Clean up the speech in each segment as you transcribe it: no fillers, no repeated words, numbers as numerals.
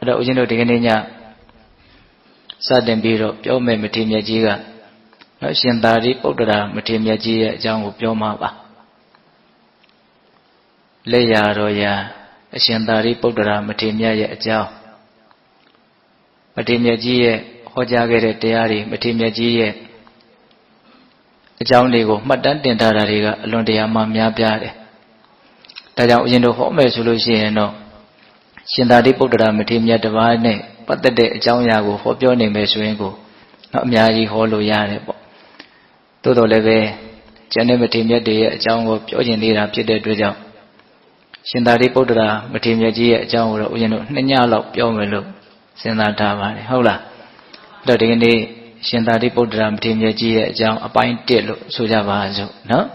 တော့ဦးဇင်းတို့ဒီကနေ့ညစတင်ပြီးတော့ပြောမယ်မထေရမြတ်ကြီးကနော်ရှင်သာရိပုတ္တရာမထေရမြတ်ကြီးရဲ့အကြောင်းကိုပြောမှာပါလက်ရတော်ရာအရှင်သာရိပုတ္တရာမထေရမြတ်ရဲ့အကြောင်းမထေရမြတ်ကြီးရဲ့ဟောကြားခဲ့တဲ့တရားတွေမထေရမြတ်ကြီးရဲ့အကြောင်းတွေကိုမှတ်တမ်းတင်ထားတာတွေကအလွန်တရာမှများပြားတယ်ဒါကြောင့်ဦးဇင်းတို့ဟောမယ်ဆိုလို့ရှိရင်တော့ရှင်သာရိပုတ္တရာမထေရမြတ်တစ်ပါးနဲ့ပတ်သက်တဲ့အကြောင်းအရာကိုဟောပြောနေမယ်ဆိုရင်ကိုတော့အများကြီးဟောလို့ရတယ်ပေါ့သို့တော်လည်းပဲကျန်တဲ့မထေရမြတ်တွေရဲ့အကြောင်းကိုပြောကျင်သေးတာဖြစ်တဲ့အတွက်ကြောင့်ရှင်သာရိပုတ္တရာမထေရမြတ်ကြီးရဲ့အကြောင်းကိုတော့ဦးဇင်းတို့2ညလောက်ပြောမယ်လို့စဉ်းစားထားပါတယ်ဟုတ်လားအဲ့တော့ဒီကနေ့ရှင်သာရိပုတ္တရာမထေရမြတ်ကြီးရဲ့အကြောင်းအပိုင်း1လို့ဆိုကြပါစို့နော်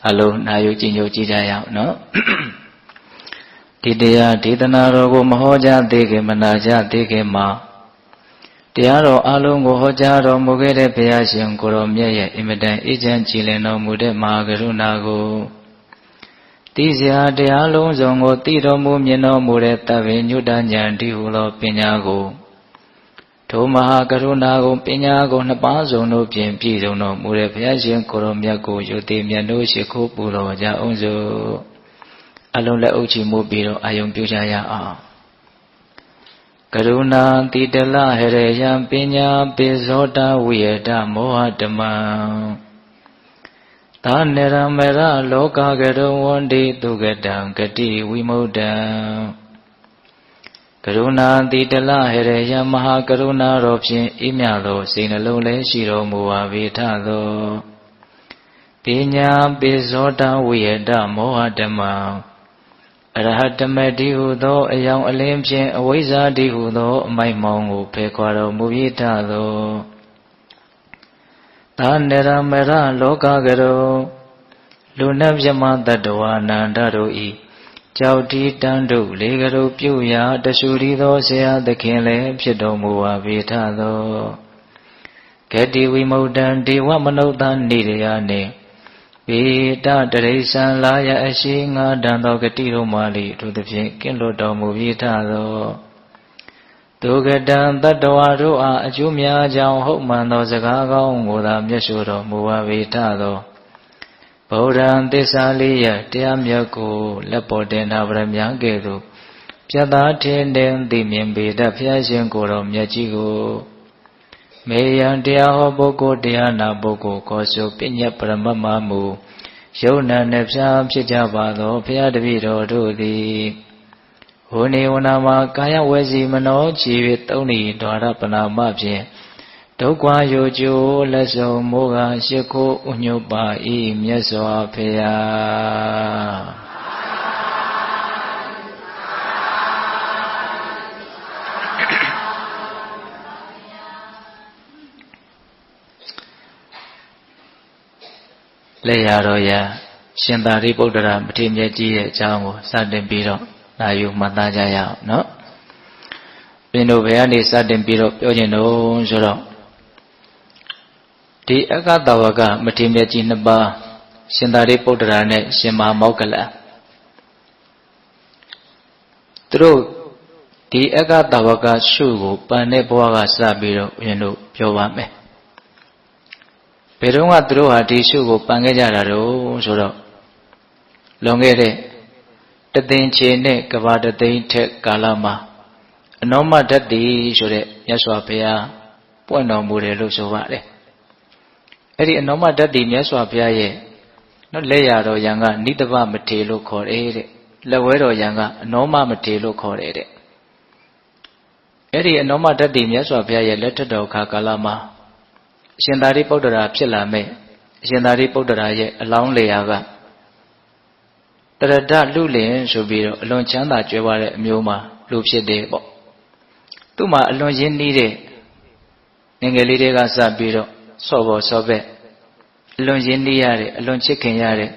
အလုံးနာယူကြည်ညိုကြည်ကြရအောင်နော်ဒီတရားဒေသနာတော်ကိုမဟောကြားသေးခင်မနာကြသေးခင်မှာတရားတော်အလုံးကိုဟောကြားတော်မူခဲ့တဲ့ဘုရားရှင်ကိုရောမြတ်ရဲ့အင်မတန်အေးချမ်းကြည်လင်တော်မူတဲ့မဟာကရုဏာကိုသိစရာတရားလုံးစုံကိုသိတော်မူမြင်တော်မူတဲ့တပ္ပေညုတဉာဏ်တည်းဟူသောပညာကိုထိုမဟာကရုဏာကိုပညာကိုနှစ်ပါးစုံတို့ဖြင့်ပြည့်စုံတော်မူတဲ့ဘုရားရှင်ကိုရောမြတ်ကိုယုတိမြတ်တို့ရှိခိုးပူတော်ကြအောင်စို့အလုံးလက်အုပ်ချီမှုပြီးတော့အာယုံပြုကြရအောင်ကရုဏာတိတလဟရေယံပညာပိဇောတဝိယတမောဟဓမ္မံသာနေရမေရလောကကရုံဝန္တိသူကတံဂတိဝိမုဒ္ဒံကရုဏာတိတလဟရေယံမဟာကရုဏာတော်ဖြင့်ဤမြသောစိတ်နှလုံးလည်းရှိတော်မူပါ၏ထသောပညာပိဇောတဝိယတမောဟဓမ္မံအရဟတမတိဟုသောအယောင်အလင်းဖြင့်အဝိဇ္ဇာတိဟုသောအမိုက်မောင်းကိုဖယ်ခွာတော်မူ၏ထသောသာနေရမေရလောကကရောလူနှင့်မြမတတ္တဝါနန္ဒတို့ဤကြောက်တီတန်းတို့လေကရုပြုရာတရှုရီသောဆရာသခင်လည်းဖြစ်တော်မူပါ၏ထသောဂတိဝိမု ക്തံ ဒေဝမနုဿနိရယနှင့်ပေတတရိစ္ဆန်လာယအရှိငါတန်သောဂတိတို့မှလိထိုသဖြင့်ကင်းလွတ်တော်မူ၏ထသောဒုက္ကတံတတ္တဝါတို့အားအကျိုးများကြောင်းဟုတ်မှန်သောစကားကောင်းကိုသာမျက်ရှိတော်မူပါ၏ထသောဗုဒ္ဓံသစ္စာလေးရတရားမြတ်ကိုလက်ပေါ်တင်ထားဗရမ ्या ကဲ့သို့ပြတ်သားထင်တဲ့သိမြင်ပေတတ်ဘုရားရှင်ကိုယ်တော်မြတ်ကြီးကိုမေယံတရားဟောပုဂ္ဂိုလ်တရားနာပုဂ္ဂိုလ်ကောစုပညတ်ပရမတ်မမူယုံနာနှဖျားဖြစ်ကြပါသောဘုရားတပည့်တော်တို့သည်ဟိုနေဝနာမှာကာယဝစီမနောချီ၍သုံးဤဒွါရပနာမဖြင့်ဒုက္ခယောကျိုးလက်စုံမိုးကရှိခိုးဥညုပါဤမြတ်စွာဘုရားလက်ရတော်ရာရှင်သာရိပုတ္တရာမထေရမြတ်ကြီးရဲ့အကြောင်းကိုစတင်ပြီးတော့နာယူမှတ်သားကြရအောင်နော်ဘင်းတို့ဘယ်ကနေစတင်ပြီးတော့ပြောကျင်တော့ဆိုတော့ဒီအက္ခတဝကမထေရမြတ်ကြီးနှစ်ပါးရှင်သာရိပုတ္တရာနဲ့ရှင်မဟာမောက္ကလသူတို့ဒီအက္ခတဝကရှုကိုပန်တဲ့ဘဝကစပြီးတော့ဘင်းတို့ပြောပါမယ်ဘယ်တော့မှသူတို့ဟာဒီရှုကိုပန်ခဲ့ကြတာတော့ဆိုတော့လွန်ခဲ့တဲ့တသိန်းချေနဲ့ကဘာတသိန်းထက်ကာလမှာအနောမဓာတ်တိဆိုတဲ့မြတ်စွာဘုရားပွင့်တော်မူတယ်လို့ဆိုပါတယ်အဲ့ဒီအနောမဓာတ်တိမြတ်စွာဘုရားရဲ့နော်လက်ရတော်ယံကနိတဗမထေလို့ခေါ်တယ်တဲ့လက်ဝဲတော်ယံကအနောမမထေလို့ခေါ်တယ်တဲ့အဲ့ဒီအနောမဓာတ်တိမြတ်စွာဘုရားရဲ့လက်ထက်တော်ခါကာလမှာအရှင်သာရိပုတ္တရာဖြစ်လာမဲ့အရှင်သာရိပုတ္တရာရဲ့အလောင်းလေယာကတရဒလူလင်ဆိုပြီးတော့အလွန်ချမ်းသာကြွယ်ဝတဲ့အမျိုးမှာလူဖြစ်တယ်ပေါ့သူ့မှာအလွန်ရင်းနှီးတဲ့ငယ်ငယ်လေးတွေကစပြီးတော့စော့ဘော်စော့ဘက်အလွန်ရင်းနှီးရတဲ့အလွန်ချစ်ခင်ရတဲ့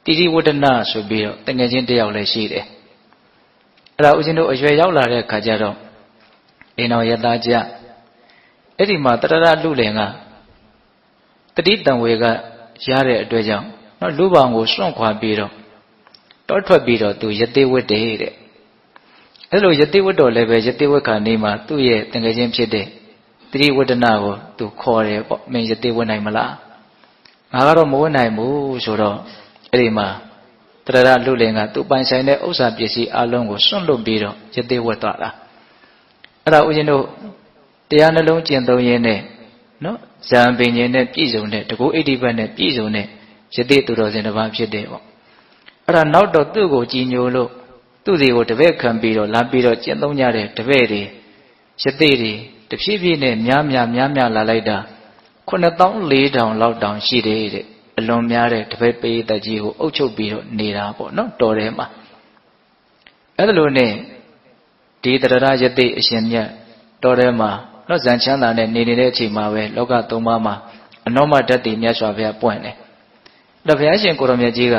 တိတိဝတ္တနာဆိုပြီးတော့တငယ်ချင်းတယောက်လည်းရှိတယ်အဲ့ဒါဦးဇင်းတို့အရွယ်ရောက်လာတဲ့အခါကျတော့အိမ်တော်ရသားကြအဲ့ဒီမှာတရဒလူလင်ကတတိတံဝေကရတဲ့အတွက်ကြောင့်နော်လူပောင်ကိုစွန့်ခွာပြီးတော့တောထွက်ပြီးတော့သူယသိဝတ်တဲ့ အဲ့လိုယတိဝတ္တော်လည်းပဲယတိဝက္ခနေမှာသူ့ရဲ့တကယ်ချင်းဖြစ်တဲ့သတိဝတ္တနာကိုသူခေါ်တယ်ပေါ့မင်းယတိဝတ်နိုင်မလားငါကတော့မဝတ်နိုင်ဘူးဆိုတော့အဲ့ဒီမှာတရရလူလင်ကသူပိုင်ဆိုင်တဲ့ဥစ္စာပစ္စည်းအလုံးကိုစွန့်လွတ်ပြီးတော့ယတိဝတ်သွားတာအဲ့ဒါဦးဇင်းတို့တရားနှလုံးကျင့်သုံးရင်းနဲ့နော်ဇံပင်ခြင်းနဲ့ပြည့်စုံတဲ့တကူဣတိပတ်နဲ့ပြည့်စုံတဲ့ယတိသူတော်စင်တစ်ပါးဖြစ်တယ်ပေါ့အဲ့ဒါနောက်တော့သူ့ကိုကြည်ညိုလို့သူ့စီကိုတပည့်ခံပြီးတော့လာပြီးတော့ကျင့်သုံးကြတဲ့တပည့်တွေယတိတွေတဖြည်းဖြည်းနဲ့များများလာလိုက်တာ94,000လောက်တောင်ရှိတယ်တဲ့အလွန်များတဲ့တပည့်ပရိသတ်ကြီးကိုအုပ်ချုပ်ပြီးတော့နေတာပေါ့နော်တော်ထဲမှာအဲ့ဒါလိုနဲ့ဒီတရရယတိအရှင်မြတ်တော်ထဲမှာနော်ဇန်ချမ်းသာနဲ့နေနေတဲ့အချိန်မှာပဲလောကသုံးပါးမှာအနောမတ္တိမြတ်စွာဘုရားပွင့်တယ်။ဒါဘုရားရှင်ကိုရောင်မြတ်ကြီးက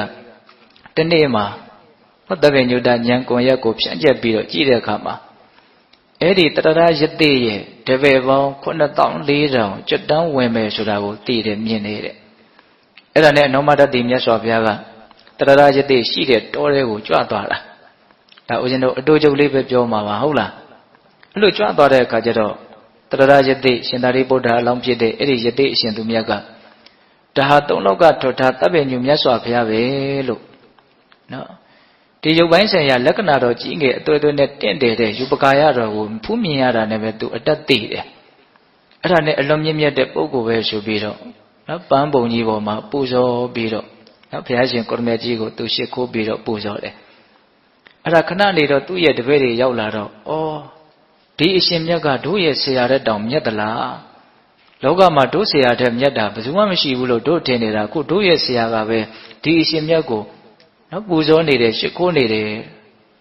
တနေ့မှာဟောတပည့်ညုတဉာဏ်ကွန်ရက်ကိုဖြန့်ကျက်ပြီးတော့ကြည့်တဲ့အခါမှာအဲ့ဒီတရရယတိရဲ့တပည့်ပေါင်း94,000ကျွတ်တန်းဝင်မယ်ဆိုတာကိုသိတယ်မြင်နေတဲ့အဲ့ဒါနဲ့အနောမတ္တိမြတ်စွာဘုရားကတရရယတိရှိတဲ့တောထဲကိုကြွသွားတာဒါဦးဇင်းတို့အတူချုပ်လေးပဲပြောမှာပါဟုတ်လားအဲ့လိုကြွသွားတဲ့အခါကျတော့တရရယတိရှင်သာရိပုတ္တရာအလောင်းဖြစ်တဲ့အဲ့ဒီယတိအရှင်သူမြတ်ကဒါဟာသုံးလောကထွတ်ထားတပ်ပင်ညူမြတ်စွာဘုရားပဲလို့နော်ဒီရုပ်ပိုင်းဆိုင်ရာလက္ခဏာတော်ကြီးငယ်အတွေ့အကြုံနဲ့တင့်တယ်တဲ့ယူပကာယတော်ကိုဖူးမြင်ရတာနဲ့ပဲသူအတတ်သိတယ်အဲ့ဒါနဲ့အလွန်မြင့်မြတ်တဲ့ပုဂ္ဂိုလ်ပဲဆိုပြီးတော့နော်ပန်းပုံကြီးပေါ်မှာပူဇော်ပြီးတော့နော်ဘုရားရှင်ကိုရမကြီးကိုသူရှ िख ိုးပြီးတော့ပူဇော်တယ်အဲ့ဒါခဏနေတော့သူ့ရဲ့တပည့်တွေရောက်လာတော့ဩဒီအရှင်မြတ်ကတို့ရဲ့ဆရာတဲ့တောင်မြတ်သလားလောကမှာတို့ဆရာတဲ့မြတ်တာဘယ်သူမှမရှိဘူးလို့တို့ထင်နေတာခုတို့ရဲ့ဆရာကပဲဒီအရှင်မြတ်ကိုနော်ပူဇော်နေတယ်ရှ िख ိုးနေတယ်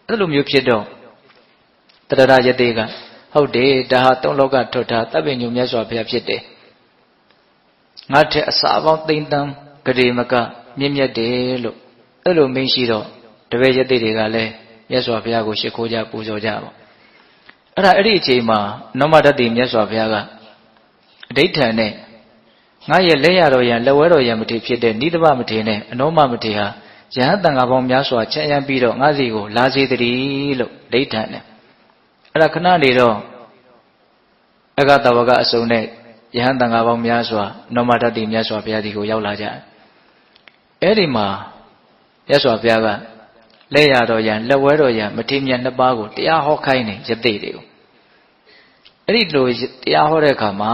အဲ့လိုမျိုးဖြစ်တော့တရရယတိကဟုတ်တယ်ဒါဟာသုံးလောကထွတ်ထားတပ်ပင်ညုမြတ်စွာဘုရားဖြစ်တယ်ငါထက်အစာပေါင်းသိမ့်တန်းဂရေမကမြင့်မြတ်တယ်လို့အဲ့လိုမင်းရှိတော့တပည့်ယတိတွေကလည်းမြတ်စွာဘုရားကိုရှ िख ိုးကြပူဇော်ကြပါအဲ့ဒီအချိန်မှာနောမတ္တိမြတ်စွာဘုရားကအဋိဋ္ဌံနဲ့ငါရဲ့လက်ရတော်ရန်လက်ဝဲတော်ရန်မထေဖြစ်တဲ့နိဒဗမထေနဲ့အနောမမထေဟာယဟန်တန်ဃာပေါင်းများစွာချမ်းရမ်းပြီးတော့ငါစီကိုလာစေတည်းလို့အဋိဋ္ဌံနဲ့အဲ့ဒါခဏနေတော့အဂတဝကအစုံနဲ့ယဟန်တန်ဃာပေါင်းများစွာနောမတ္တိမြတ်စွာဘုရားဒီကိုရောက်လာကြအဲ့ဒီမှာမြတ်စွာဘုရားကလက်ရတော်ရန်လက်ဝဲတော်ရန်မထေမြတ်နှစ်ပါးကိုတရားဟောခိုင်းနေယတိတွေကိုအဲ့ဒီလိုတရားဟောတဲ့အခါမှာ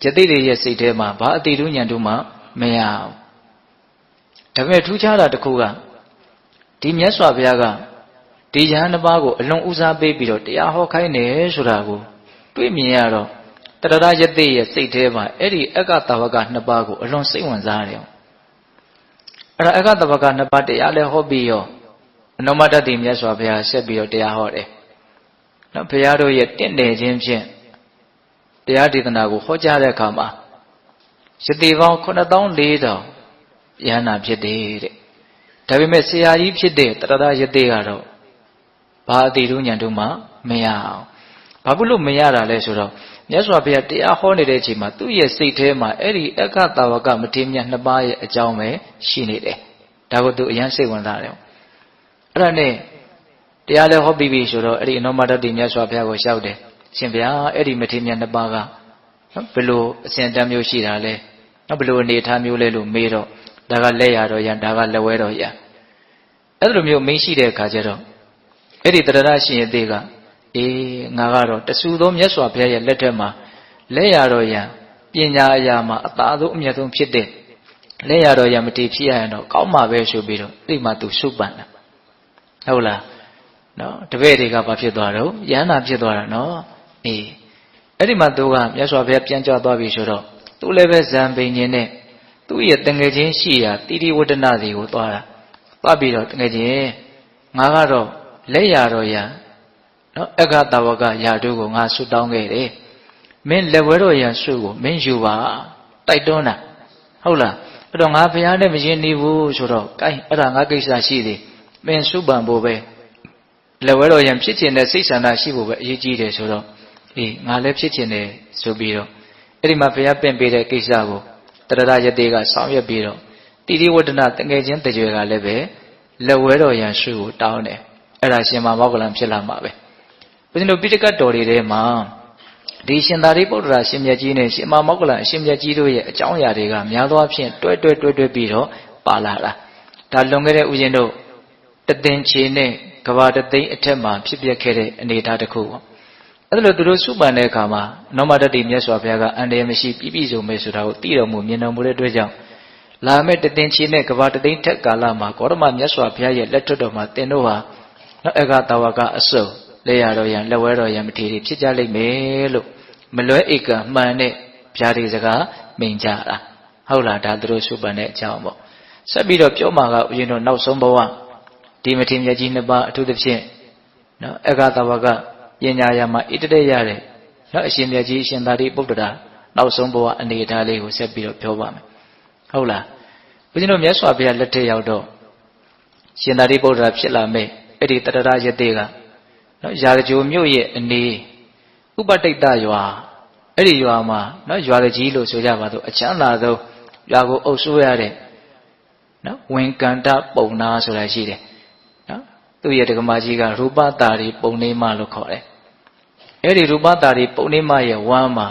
ယတိတွေရဲ့စိတ်ထဲမှာဘာအတိတုဉဏ်တို့မှမရဘူးဒါပေမဲ့ထူးခြားတာတစ်ခုကဒီမြတ်စွာဘုရားကဒီယဟန်နှစ်ပါးကိုအလွန်ဦးစားပေးပြီးတော့တရားဟောခိုင်းနေဆိုတာကိုတွေ့မြင်ရတော့တရရယတိရဲ့စိတ်ထဲမှာအဲ့ဒီအက္ခတဝကနှစ်ပါးကိုအလွန်စိတ်ဝင်စားတယ်အဲ့ဒါအက္ခတဝကနှစ်ပါးတရားလည်းဟောပြီးရောအနောမတ္တိမြတ်စွာဘုရားဆက်ပြီးတော့တရားဟောတယ်နော်ဘုရားတို့ရဲ့တင့်တယ်ခြင်းဖြင့်တရားဒေသနာကိုဟောကြားတဲ့အခါမှာယတိပေါင်း94,000ယဟနာဖြစ်တယ်တဲ့ဒါပေမဲ့ဆရာကြီးဖြစ်တဲ့တရရယတိကတော့ဘာအတိတုဉဏ်တို့မှမရအောင်ဘာဖြစ်လို့မရတာလဲဆိုတော့မြတ်စွာဘုရားတရားဟောနေတဲ့အချိန်မှာသူ့ရဲ့စိတ်ထဲမှာအဲ့ဒီအက္ခတဝကမထေမြတ်နှစ်ပါးရဲ့အကြောင်းပဲရှိနေတယ်ဒါကိုသူအရင်စိတ်ဝင်စားတယ်အဲ့ဒါနဲ့တရားလည်းဟောပြီးပြီဆိုတော့အဲ့ဒီအနောမတ္တိမြတ်စွာဘုရားကိုလျှောက်တယ်ရှင်ဗျာအဲ့ဒီမထေမြတ်နှစ်ပါးကနော်ဘယ်လိုအစဉ်တမ်းမျိုးရှိတာလဲနော်ဘယ်လိုအနေထားမျိုးလဲလို့မေးတော့ဒါကလက်ရတော်ရန်ဒါကလက်ဝဲတော်ရန်အဲ့လိုမျိုးမင်းရှိတဲ့အခါကျတော့အဲ့ဒီတရရရှင်ယတိကအေးငါကတော့တဆူသောမြတ်စွာဘုရားရဲ့လက်ထက်မှာလက်ရတော်ရန်ပညာအရာမှာအသာဆုံးအမြတ်ဆုံးဖြစ်တဲ့လက်ရတော်ရန်မတည်ဖြစ်ရရင်တော့ကောင်းမှာပဲဆိုပြီးတော့ဒီမှာသူစုပန်တာဟုတ်လားနော်တပည့်တွေကဘာဖြစ်သွားတော့ယန္တာဖြစ်သွားတာနော်အေးအဲ့ဒီမှာသူကမြတ်စွာဘုရားပြန်ကြွသွားပြီဆိုတော့သူလည်းပဲဇံပိန်ခြင်းနဲ့သူ့ရဲ့တငယ်ချင်းရှိရာတိတိဝတ္တနာစီကိုသွားတာသွားပြီးတော့တငယ်ချင်းငါကတော့လက်ရတော်ရန်နော်အက္ခတဝကယာတို့ကိုငါဆွတောင်းခဲ့တယ်မင်းလက်ဝဲတော်ရန်ဆွကိုမင်းယူပါတိုက်တွန်းတာဟုတ်လားအဲ့တော့ငါဘုရားနဲ့မရင်းနေဘူးဆိုတော့ကိုင်းအဲ့ဒါငါကိစ္စရှိသေးမင်းစုပန်ဖို့ပဲလက်ဝဲတော်ရန်ဖြစ်ခြင်းနဲ့စိတ်ဆန္ဒရှိဖို့ပဲအရေးကြီးတယ်ဆိုတော့အေးငါလည်းဖြစ်ခြင်းတယ်ဆိုပြီးတော့အဲ့ဒီမှာဘုရားပင့်ပေးတဲ့ကိစ္စကိုတရရယတိကဆောင်ရွက်ပြီးတော့တိတိဝတ္တနာတငယ်ချင်းတကြွယ်ကလည်းပဲလက်ဝဲတော်ရန်ဆွကိုတောင်းတယ်အဲ့ဒါရှင်မမောက္ကလံဖြစ်လာမှာပဲ ဦးဇင်းတို့ပိဋကတ်တော်တွေထဲမှာဒီရှင်သာရိပုတ္တရာရှင်မြတ်ကြီးနဲ့ရှင်မမောက္ကလန်ရှင်မြတ်ကြီးတို့ရဲ့အကြောင်းအရာတွေကများသောအားဖြင့်တွဲပြီးတော့ပါလာတာဒါလွန်ခဲ့တဲ့ဦးဇင်းတို့တသင်္ချေနဲ့ကဘာတသိန်းအထက်မှာဖြစ်ပျက်ခဲ့တဲ့အနေအထားတစ်ခုပေါ့အဲ့ဒါလို့သူတို့စုပန်တဲ့အခါမှာနောမတတိမြတ်စွာဘုရားကအန္တရာယ်မရှိပြည့်ပြည့်စုံမဲ့ဆိုတာကိုသိတော်မူမြင်တော်မူတဲ့အတွက်ကြောင့်လာမဲ့တသင်္ချေနဲ့ကဘာတသိန်းထက်ကာလမှာဂေါတမမြတ်စွာဘုရားရဲ့လက်ထွတ်တော်မှာသင်တို့ဟာနော်အဂတဝကအစုံလက်ရတော်ရန်လက်ဝဲတော်ရန်မထေရီဖြစ်ကြလိမ့်မယ်လို့မလွဲဧကမှန်တဲ့ဗျာဒီစကားမိန်ကြတာဟုတ်လားဒါသူတို့စုပန်တဲ့အကြောင်းပေါ့ဆက်ပြီးတော့ပြောမှာကဦးဇင်းတို့နောက်ဆုံးဘဝဒီမထေရမြတ်ကြီးနှစ်ပါးအထူးသဖြင့်နော်အဂတဝကပညာရာမှာဣတတဲ့ရတဲ့နော်အရှင်မြတ်ကြီးအရှင်သာရိပုတ္တရာနောက်ဆုံးဘဝအနေအထားလေးကိုဆက်ပြီးတော့ပြောပါမယ်ဟုတ်လားဦးဇင်းတို့မြတ်စွာဘုရားလက်ထက်ရောက်တော့ရှင်သာရိပုတ္တရာဖြစ်လာမဲ့အဲ့ဒီတတရယတိကနော်ရာဇဂိုမြို့ရဲ့အနေဥပတိတ်တရွာအဲ့ဒီရွာမှာနော်ရွာကြီးလို့ဆိုကြပါတော့အချမ်းသာဆုံးရွာကိုအုပ်စိုးရတဲ့နော်ဝင်ကန္တပုံနာဆိုတာရှိတယ်နော်သူ့ရဲ့ဒကမာကြီးကရူပတာရီပုံနေမလို့ခေါ်တယ်အဲ့ဒီရူပတာရီပုံနေမရဲ့ဝမ်းမှာ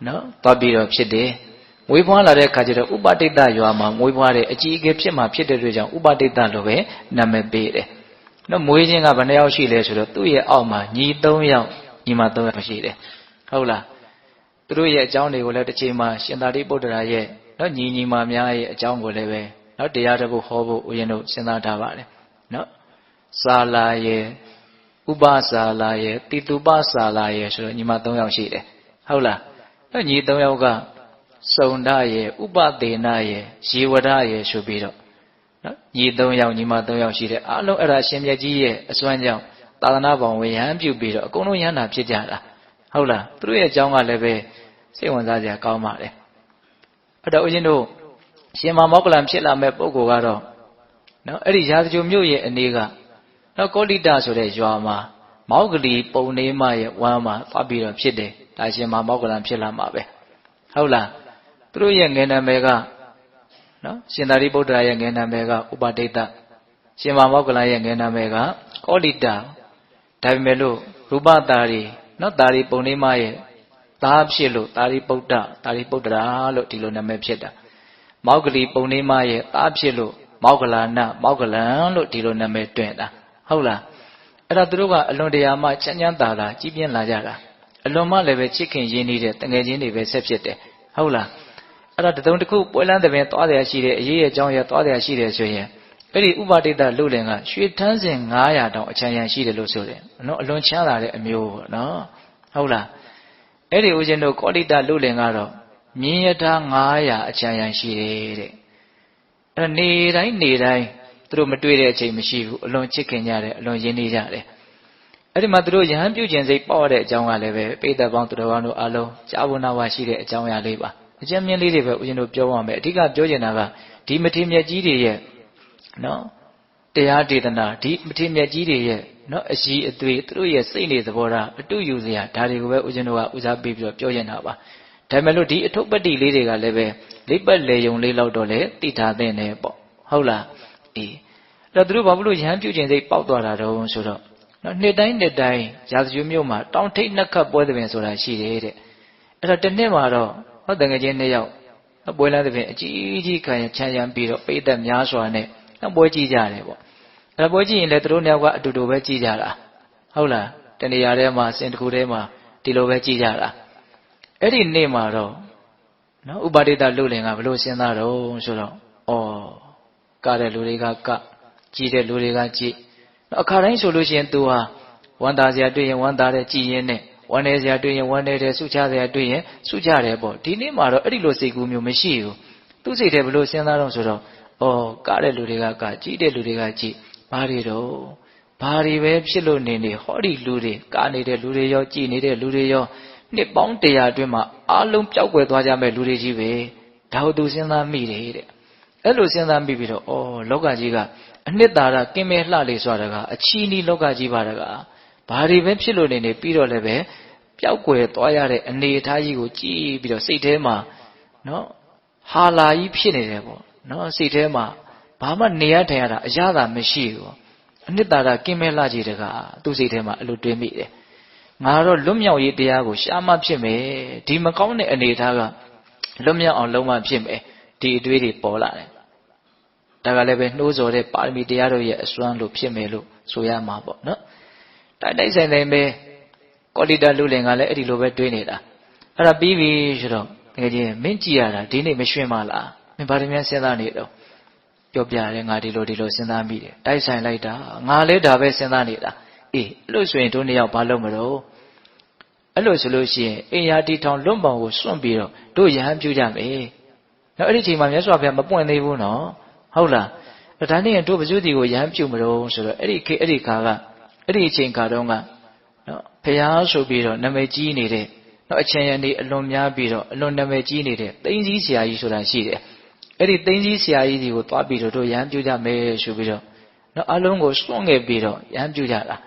နော်သွားပြီးတော့ဖြစ်တယ်မွေးဖွားလာတဲ့အခါကျတော့ဥပတိတ်တရွာမှာမွေးဖွားတဲ့အကြီးအကဲဖြစ်မှာဖြစ်တဲ့အတွက်ကြောင့်ဥပတိတ်တလို့ပဲနာမည်ပေးတယ်နော်မွေးခြင်းကဘယ်နှယောက်ရှိလဲဆိုတော့သူ့ရဲ့အောက်မှာညီ3ယောက်ညီမ3ယောက်ရှိတယ်ဟုတ်လားသူတို့ရဲ့အကြောင်းတွေကိုလည်းတစ်ချိန်မှာရှင်သာရိပုတ္တရာရဲ့နော်ညီမများရဲ့အကြောင်းကိုလည်းပဲနော်တရားတစ်ပုဒ်ဟောဖို့ဦးဇင်းတို့စဉ်းစားထားပါတယ်နော်စာလာရဲ့ဥပစာလာရဲ့တိတုပစာလာရဲ့ဆိုတော့ညီမ3ယောက်ရှိတယ်ဟုတ်လားနော်ညီ3ယောက်ကစုံဒရဲ့ဥပသေနရဲ့ရေဝဒရဲ့ဆိုပြီးတော့နော်ညီ3ယောက်ညီမ3ယောက်ရှိတယ်အားလုံးအဲ့ဒါရှင်မြတ်ကြီးရဲ့အစွမ်းကြောင့်သာသနာ့ဘောင်ဝေယံပြုပြီးတော့အကုန်လုံးယန္တာဖြစ်ကြတာဟုတ်လားသူတို့ရဲ့အကြောင်းကလည်းပဲစိတ်ဝင်စားစရာကောင်းပါတယ်အဲ့တော့ဦးဇင်းတို့ရှင်မောက္ကလန်ဖြစ်လာမဲ့ပုဂ္ဂိုလ်ကတော့နော်အဲ့ဒီရာဇဂိုမြို့ရဲ့အနေကနော်ကောလိတဆိုတဲ့ရွာမှာမောက္ကလီပုံနေမရဲ့ဝမ်းမှာသွားပြီးတော့ဖြစ်တယ်ဒါရှင်မောက္ကလန်ဖြစ်လာမှာပဲဟုတ်လားသူတို့ရဲ့ငယ်နာမည်ကနော်ရှင်သာရိပုတ္တရာရဲ့ငယ်နာမည်ကဥပတိတ်တရှင်မောက္ကလန်ရဲ့ငယ်နာမည်ကကောလိတဒါပေမဲ့လို့ရူပတာရီနော်တာရီပုံနေမရဲ့သားဖြစ်လို့တာရိပုတ္တရာလို့ဒီလိုနာမည်ဖြစ်တာမောက္ကလီပုံနေမရဲ့သားဖြစ်လို့မောက္ကလာနမောက္ကလန်လို့ဒီလိုနာမည်တွင်တာဟုတ်လားအဲ့ဒါသူတို့ကအလွန်တရာမှချမ်းချမ်းသာသာကြီးပြင်းလာကြတာအလွန်မှလည်းပဲချစ်ခင်ရင်းနှီးတဲ့တငယ်ချင်းတွေပဲဆက်ဖြစ်တယ်ဟုတ်လားအဲ့ဒါတုံးတစ်ခုပွဲလန်းတဲ့ပင်သွားတယ်ရှိတယ်အရေးရဲ့အကြောင်းရဲ့သွားတယ်ရှိတယ်ဆိုရင်အဲ့ဒီဥပတိတ္တလုလင်ကရွှေထန်းစဉ်900တောင်အချမ်းရံရှိတယ်လို့ဆိုတယ်နော်အလွန်ချမ်းသာတဲ့အမျိုးပေါ့နော်ဟုတ်လားအဲ့ဒီဦးဇင်းတို့ကောလိတလုလင်ကတော့မြင်းရထား900အချမ်းရံရှိတယ်တဲ့အဲ့နေတိုင်းသူတို့မတွေ့တဲ့အချိန်မရှိဘူးအလွန်ချစ်ခင်ကြတယ်အလွန်ရင်းနှီးကြတယ်အဲ့ဒီမှာသူတို့ယဟန်ပြုခြင်းစိတ်ပေါက်ရတဲ့အကြောင်းကလည်းပဲပိဋကပေါင်းသူတော်ကောင်းတို့အားလုံးကြားဝနာဝရှိတဲ့အကြောင်းအရာလေးပါအကျဉ်းမြင့်လေးတွေပဲဦးဇင်းတို့ပြောရမယ်အဓိကပြောချင်တာကဒီမထေရမြတ်ကြီးတွေရဲ့နော်တရားဒေသနာဒီမထေရမြတ်ကြီးတွေရဲ့နော်အရှိအသွေးသူတို့ရဲ့စိတ်နေသဘောထားအတူယူစရာဒါတွေကိုပဲဦးဇင်းတို့ကဦးစားပေးပြီးတော့ပြောနေတာပါဒါပေမဲ့လို့ဒီအထုပ်ပတ္တိလေးတွေကလည်းပဲလိပ်ပတ်လေယုံလေးလောက်တော့လေသိထားတဲ့နေပေါ့ဟုတ်လားအေးအဲ့တော့သူတို့ဘာလို့ရဟန်းပြုခြင်းစိတ်ပေါက်သွားတာတော့ဆိုတော့နော်နှစ်တိုင်းရာဇဂိုမြို့မှာတောင်ထိပ်နှစ်ခတ်ပွဲသဘင်ဆိုတာရှိတယ်တဲ့အဲ့တော့တစ်နှစ်မှာတော့ဟောတငယ်ချင်း2ယောက်ပွဲလန်းသဘင်အကြီးခံရချမ်းရံပြီးတော့ပိဋကတ်များစွာနဲ့ပွဲကြည့်ကြတယ်ပေါ့အဲ့ပွဲကြည့်ရင်လည်းသူတို့2ယောက်ကအတူတူပဲကြည့်ကြတာဟုတ်လားတနေရာထဲမှာစင်တစ်ခုထဲမှာဒီလိုပဲကြည့်ကြတာအဲ့ဒီနေ့မှာတော့နော်ဥပါဒိတလုလင်ကဘလို့စဉ်းစားတော့ဆိုတော့ကတဲ့လူတွေကကကြည့်တဲ့လူတွေကကြည့်အခါတိုင်းဆိုလို့ရှိရင် तू ဟာဝမ်းသာစရာတွေ့ရင်ဝမ်းသာတယ်ကြည်ရင်နဲ့ဝမ်းနေစရာတွေ့ရင်ဝမ်းနေတယ်ဆုချစရာတွေ့ရင်ဆုချတယ်ပေါ့ဒီနေ့မှာတော့အဲ့ဒီလိုစိတ်ကူးမျိုးမရှိဘူးသူ့စိတ်ထဲဘလို့စဉ်းစားတော့ဆိုတော့ကတဲ့လူတွေကကကြည်တဲ့လူတွေကကြည်ဘာတွေတော့ဘာတွေပဲဖြစ်လို့နေဟောဒီလူတွေကနေတဲ့လူတွေရောကြည်နေတဲ့လူတွေရောနှစ်ပေါင်း100အတွင်းမှာအားလုံးပျောက်ကွယ်သွားကြမဲ့လူတွေကြီးပဲဒါဟုတ်သူစဉ်းစားမိတယ်တဲ့အဲ့လိုစဉ်းစားမိပြီးတော့လောကကြီးကအနှစ်သာရကင်းမဲ့လှလေဆိုတာကအချီးနီးလောကကြီးပါတကားဘာတွေပဲဖြစ်လို့နေပြီးတော့လည်းပဲပျောက်ကွယ်သွားရတဲ့အနေအထားကြီးကိုကြည့်ပြီးတော့စိတ်ထဲမှာနော်ဟာလာကြီးဖြစ်နေတယ်ပေါ့နော်စိတ်ထဲမှာဘာမှနေရထိုင်ရတာအရသာမရှိဘူးအနှစ်သာရကင်းမဲ့လှကြီးတကားသူ့စိတ်ထဲမှာအဲ့လိုတွေးမိတယ် ငါတော့လွတ်မြောက်ရေးတရားကိုရှားမှဖြစ်မယ်ဒီမကောင်းတဲ့အနေထားကလွတ်မြောက်အောင်လုံးဝဖြစ်မယ်ဒီအတွေးတွေပေါ်လာတယ်ဒါကလည်းပဲနှိုးဆော်တဲ့ပါရမီတရားတို့ရဲ့အစွမ်းလို့ဖြစ်မယ်လို့ဆိုရမှာပေါ့နော်တိုက်ဆိုင်တိုင်းပဲကောလိတလူလင်ကလည်းအဲ့ဒီလိုပဲတွေးနေတာအဲ့ဒါပြီးပြီဆိုတော့တကယ်ချင်းမင်းကြည်ရတာဒီနေ့မရွှင်ပါလားမင်းဘာတွေများစဉ်းစားနေတော့ပြောပြတယ်ငါဒီလိုစဉ်းစားမိတယ်တိုက်ဆိုင်လိုက်တာငါလည်းဒါပဲစဉ်းစားနေတာအေးအဲ့လိုဆိုရင်တို့နှစ်ယောက်ဘာလုပ်မလို့အဲ့လိုဆိုလို့ရှိရင်အိယာတီထောင်လွတ်ပေါင်ကိုစွန့်ပြီးတော့တို့ရဟန်းပြုကြမယ်နော်အဲ့ဒီချိန်မှာမြတ်စွာဘုရားမပွင့်သေးဘူးနော်ဟုတ်လားဒါနဲ့တို့ပဇုတိကိုရဟန်းပြုမလို့ဆိုတော့အဲ့ဒီခါကအဲ့ဒီအချိန်ခါတုန်းကနော်ဘုရားဆိုပြီးတော့နာမည်ကြီးနေတဲ့နော်အချင်းရနေအလွန်များပြီးတော့အလွန်နာမည်ကြီးနေတဲ့သိန်းကြီးဆရာကြီးဆိုတာရှိတယ်အဲ့ဒီသိန်းကြီးဆရာကြီးတွေကိုတွားပြီးတော့တို့ရဟန်းပြုကြမယ်ဆိုပြီးတော့နော်အလုံးကိုစွန့်ခဲ့ပြီးတော့ရဟန်းပြုကြတာ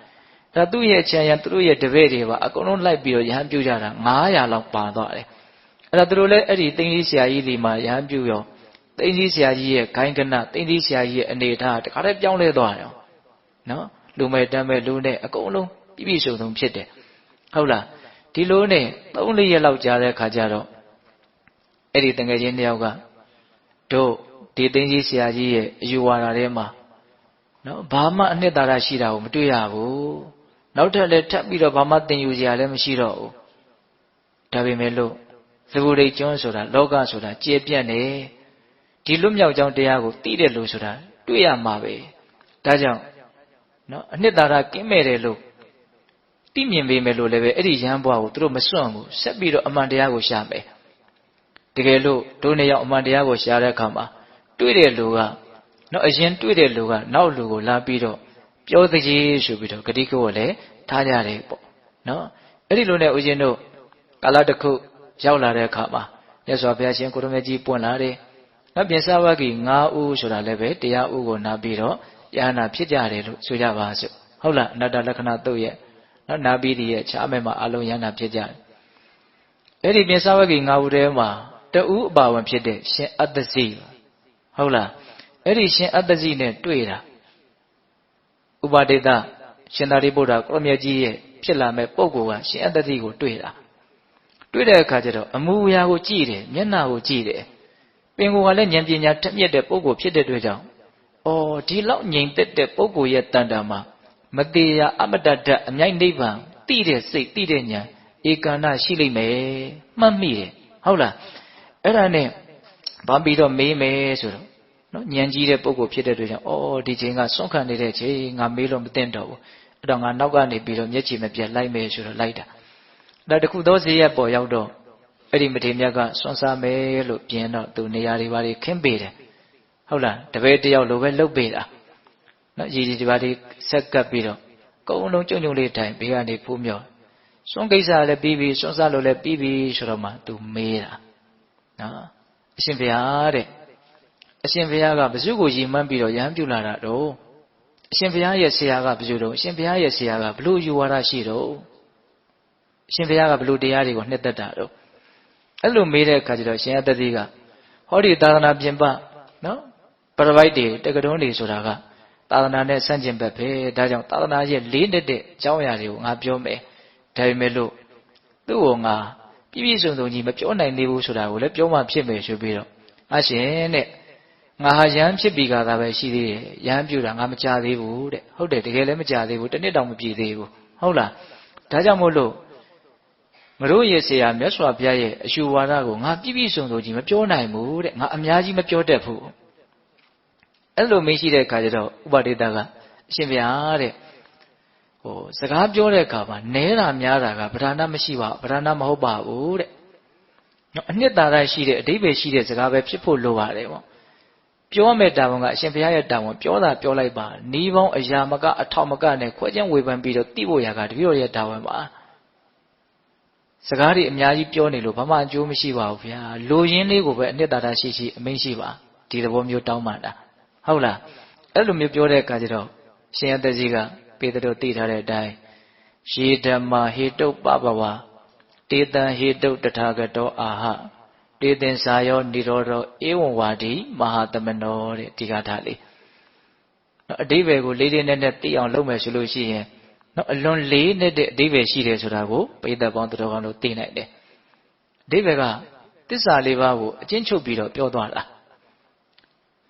ဒါသူ့ရဲ့အချင်းရသူတို့ရဲ့တပည့်တွေပါအကုန်လုံးလိုက်ပြီးတော့ရဟန်းပြုကြတာ900လောက်ပါသွားတယ်အဲ့ဒါသူတို့လည်းအဲ့ဒီသိန်းကြီးဆရာကြီးတွေမှာရဟန်းပြုရောသိန်းကြီးဆရာကြီးရဲ့ခိုင်းကနသိန်းကြီးဆရာကြီးရဲ့အနေထားတခါတည်းပြောင်းလဲသွားတယ်နော်လူမဲ့တမ်းမဲ့လူနဲ့အကုန်လုံးပြည့်စုံဖြစ်တယ်ဟုတ်လားဒီလိုနဲ့3-4ရက်လောက်ကြာတဲ့အခါကျတော့အဲ့ဒီတငယ်ချင်းတစ်ယောက်ကတို့ဒီသိန်းကြီးဆရာကြီးရဲ့အယူဝါဒထဲမှာနော်ဘာမှအနှစ်သာရရှိတာကိုမတွေ့ရဘူးနောက်ထပ်လည်းထပ်ပြီးတော့ဘာမှသင်ယူစရာလည်းမရှိတော့ဘူးဒါပေမဲ့လို့သဘူရိတ်ကျွန်းဆိုတာလောကဆိုတာကျေပြန့်နေဒီလွတ်မြောက်ကြောင်းတရားကိုသိတဲ့လူဆိုတာတွေ့ရမှာပဲဒါကြောင့်နော်အနှစ်သာရကင်းမဲ့တယ်လို့သိမြင်ပေမဲ့လို့လည်းပဲအဲ့ဒီရဟန်းဘွားကိုသူတို့မစွန့်ဘူးဆက်ပြီးတော့အမှန်တရားကိုရှာမယ်တကယ်လို့တို့နှစ်ယောက်အမှန်တရားကိုရှာတဲ့အခါမှာတွေ့တဲ့လူကနော်အရင်တွေ့တဲ့လူကနောက်လူကိုလာပြီးတော့ပြောတကြီးဆိုပြီးတော့ဂတိကိုလည်းထားကြတယ်ပေါ့နော်အဲ့ဒီလိုနဲ့ဦးဇင်းတို့ကာလတစ်ခုရောက်လာတဲ့အခါမှာမြတ်စွာဘုရားရှင်ကိုရမကြီးပွင့်လာတယ်နောက်ပြင်စဝဂီ9ဦးဆိုတာလည်းပဲတရားဥကိုနာပြီးတော့ယဟနာဖြစ်ကြတယ်လို့ဆိုကြပါစို့ဟုတ်လားအနတ္တလက္ခဏာတုတ်ရဲ့နော်နာပြီးဒီရဲ့ခြားမဲ့မှာအလုံးယဟနာဖြစ်ကြတယ်အဲ့ဒီပြင်စဝဂီ9ဦးထဲမှာတဦးအပါဝင်ဖြစ်တဲ့ရှင်အတ္တစီဟုတ်လားအဲ့ဒီရှင်အတ္တစီနဲ့တွေ့တာဥပါဒေသရှင်သာရိပုတ္တရာကိုရမကြီးရဲ့ဖြစ်လာမဲ့ပုဂ္ဂိုလ်ကရှင်အတ္တစီကိုတွေ့တာတွေ့တဲ့အခါကျတော့အမူအရာကိုကြည့်တယ်မျက်နှာကိုကြည့်တယ်ပင်ကိုယ်ကလည်းဉာဏ်ပညာထက်မြက်တဲ့ပုဂ္ဂိုလ်ဖြစ်တဲ့အတွက်ကြောင့်ဒီလောက်ငြိမ်သက်တဲ့ပုဂ္ဂိုလ်ရဲ့တန်တာမှာမတေရာအမတ္တဓာတ်အမြိုက်နိဗ္ဗာန်သိတဲ့စိတ်သိတဲ့ဉာဏ်ဧကန္တရှိလိမ့်မယ်မှတ်မိတယ်ဟုတ်လားအဲ့ဒါနဲ့ဘာပြီးတော့မေးမယ်ဆိုတော့နော်ဉာဏ်ကြီးတဲ့ပုဂ္ဂိုလ်ဖြစ်တဲ့အတွက်ကြောင့်ဒီချိန်ကစွန့်ခံနေတဲ့ချိန်ငါမေးလို့မသိတော့ဘူးအဲ့တော့ငါနောက်ကနေပြီးတော့မျက်ခြေမပြတ်လိုက်မယ်ဆိုတော့လိုက်တာဒါတခုသောဇေယျပေါ်ရောက်တော့အဲ့ဒီမထေမြတ်ကစွန့်စားမယ်လို့ပြင်တော့သူနေရာတွေဘာတွေခင်းပေးတယ်ဟုတ်လားတပည့်တယောက်လိုပဲလှုပ်ပေးတာနော်ရည်ဒီဘာတွေဆက်ကပ်ပြီးတော့ကုန်းလုံးကြုံကြုံလေးထိုင်ဘေးကနေဖူးမြော်စွန့်ကိစ္စလည်းပြီးပြီစွန့်စားလို့လည်းပြီးပြီဆိုတော့မှသူမေးတာနော်အရှင်ဘုရားတဲ့အရှင်ဘုရားကဘယ်သူကိုရည်မှန်းပြီးတော့ရဟန်းပြုလာတာတော့အရှင်ဘုရားရဲ့ဆရာကဘယ်သူတော့အရှင်ဘုရားရဲ့ဆရာကဘလို့ယူဝါဒရှိတော့အရှင်ဘုရားကဘလို့တရားတွေကိုနှစ်သက်တာတော့အဲ့လိုမေးတဲ့အခါကျတော့ရှင်အတ္တတိကဟောဒီသာသနာပြင်ပနော်ပရပိုက်တွေတက္ကတွန်းတွေဆိုတာကသာသနာနဲ့ဆန့်ကျင်ဘက်ပဲဒါကြောင့်သာသနာရဲ့လေးနက်တဲ့အကြောင်းအရာတွေကိုငါပြောမယ်ဒါပေမဲ့လို့သူ့ကိုငါပြည့်ပြည့်စုံစုံကြီးမပြောနိုင်သေးဘူးဆိုတာကိုလည်းပြောမှဖြစ်မယ်ဆိုပြီးတော့အရှင်တဲ့ငါဟာယဟန်ဖြစ်ပြီးကသာပဲရှိသေးတယ်ယဟန်ပြုတာငါမကြသေးဘူးတဲ့ဟုတ်တယ်တကယ်လည်းမကြသေးဘူးတစ်နှစ်တောင်မပြည့်သေးဘူးဟုတ်လားဒါကြောင့်မို့လို့ငါတို့ရဲ့ဆရာမြတ်စွာဘုရားရဲ့အယူဝါဒကိုငါပြည့်ပြည့်စုံစုံကြီးမပြောနိုင်ဘူးတဲ့ငါအများကြီးမပြောတတ်ဘူးအဲ့လိုမရှိတဲ့အခါကျတော့ဥပဒေတာကအရှင်ဘုရားတဲ့စကားပြောတဲ့အခါမှာနဲတာများတာကဗဒနာမရှိပါဗဒနာမဟုတ်ပါဘူးတဲ့နော်အနှစ်သာရရှိတဲ့အဓိပ္ပာယ်ရှိတဲ့စကားပဲဖြစ်ဖို့လိုပါတယ်ပေါ့ပြောမဲ့တာဝန်ကအရှင်ဘုရားရဲ့တာဝန်ပြောတာပြောလိုက်ပါနီးပေါင်းအရာမကအထောက်မကနဲ့ခွဲခြမ်းဝေဖန်ပြီးတော့တိဖို့ရာကတပည့်တော်ရဲ့တာဝန်ပါစကားတွေအများကြီးပြောနေလို့ဘာမှအကျိုးမရှိပါဘူးဗျာလိုရင်းလေးကိုပဲအနှစ်သာရရှိရှိအမိန့်ရှိပါဒီသဘောမျိုးတောင်းမှတာဟုတ်လားအဲ့လိုမျိုးပြောတဲ့အခါကျတော့ရှင်အတ္တကြီးကပေတတို့သိထားတဲ့အတိုင်းယေဓမ္မာဟေတုပပဝါတေတံဟေတုတထာဂတောအာဟတေသင်္စာယောនិရောဓောဧဝံဝါဒီမဟာသမနောတဲ့ဒီကထာလေးအဓိပ္ပာယ်ကိုလေးလေးနက်နက်သိအောင်လုပ်မယ်ဆိုလို့ရှိရင် နော်အလွန်လေးနဲ့အဓိပ္ပာယ်ရှိတယ်ဆိုတာကိုပိဋကပေါင်းသူတော်ကောင်းတို့သိနိုင်တယ်အဓိပ္ပာယ်ကသစ္စာလေးပါးကိုအကျဉ်းချုပ်ပြီးတော့ပြောသွားတ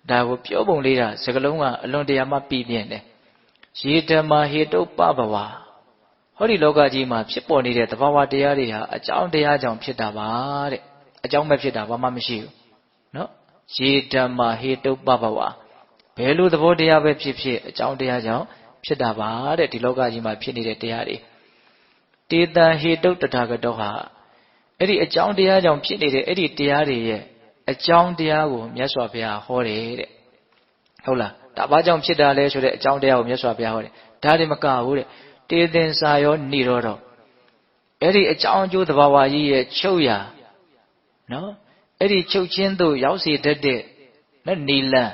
ာဒါကိုပြောပုံလေးတာစကားလုံးကအလွန်တရာမှပြည့်ပြည့်တယ်ယေဓမ္မာဟေတုပ္ပဘဝဟောဒီလောကကြီးမှာဖြစ်ပေါ်နေတဲ့သဘာဝတရားတွေဟာအကြောင်းတရားကြောင့်ဖြစ်တာပါတဲ့အကြောင်းပဲဖြစ်တာဘာမှမရှိဘူးနော်ယေဓမ္မာဟေတုပ္ပဘဝဘယ်လိုသဘောတရားပဲဖြစ်ဖြစ်အကြောင်းတရားကြောင့်ဖြစ်တာပါတဲ့ဒီလောကကြီးမှာဖြစ်နေတဲ့တရားတွေတေတံဟေတုတ္တထာဂတောဟာအဲ့ဒီအကြောင်းတရားကြောင့်ဖြစ်နေတဲ့အဲ့ဒီတရားတွေရဲ့အကြောင်းတရားကိုမြတ်စွာဘုရားဟောတယ်တဲ့ဟုတ်လားဒါဘာကြောင့်ဖြစ်တာလဲဆိုတဲ့အကြောင်းတရားကိုမြတ်စွာဘုရားဟောတယ်ဒါတွေမကဘူးတဲ့တေသင်္စာယောနိရောဓအဲ့ဒီအကြောင်းအကျိုးသဘာဝကြီးရဲ့ချုပ်ရာနော်အဲ့ဒီချုပ်ချင်းသို့ရောက်စေတတ်တဲ့နော်နီလန်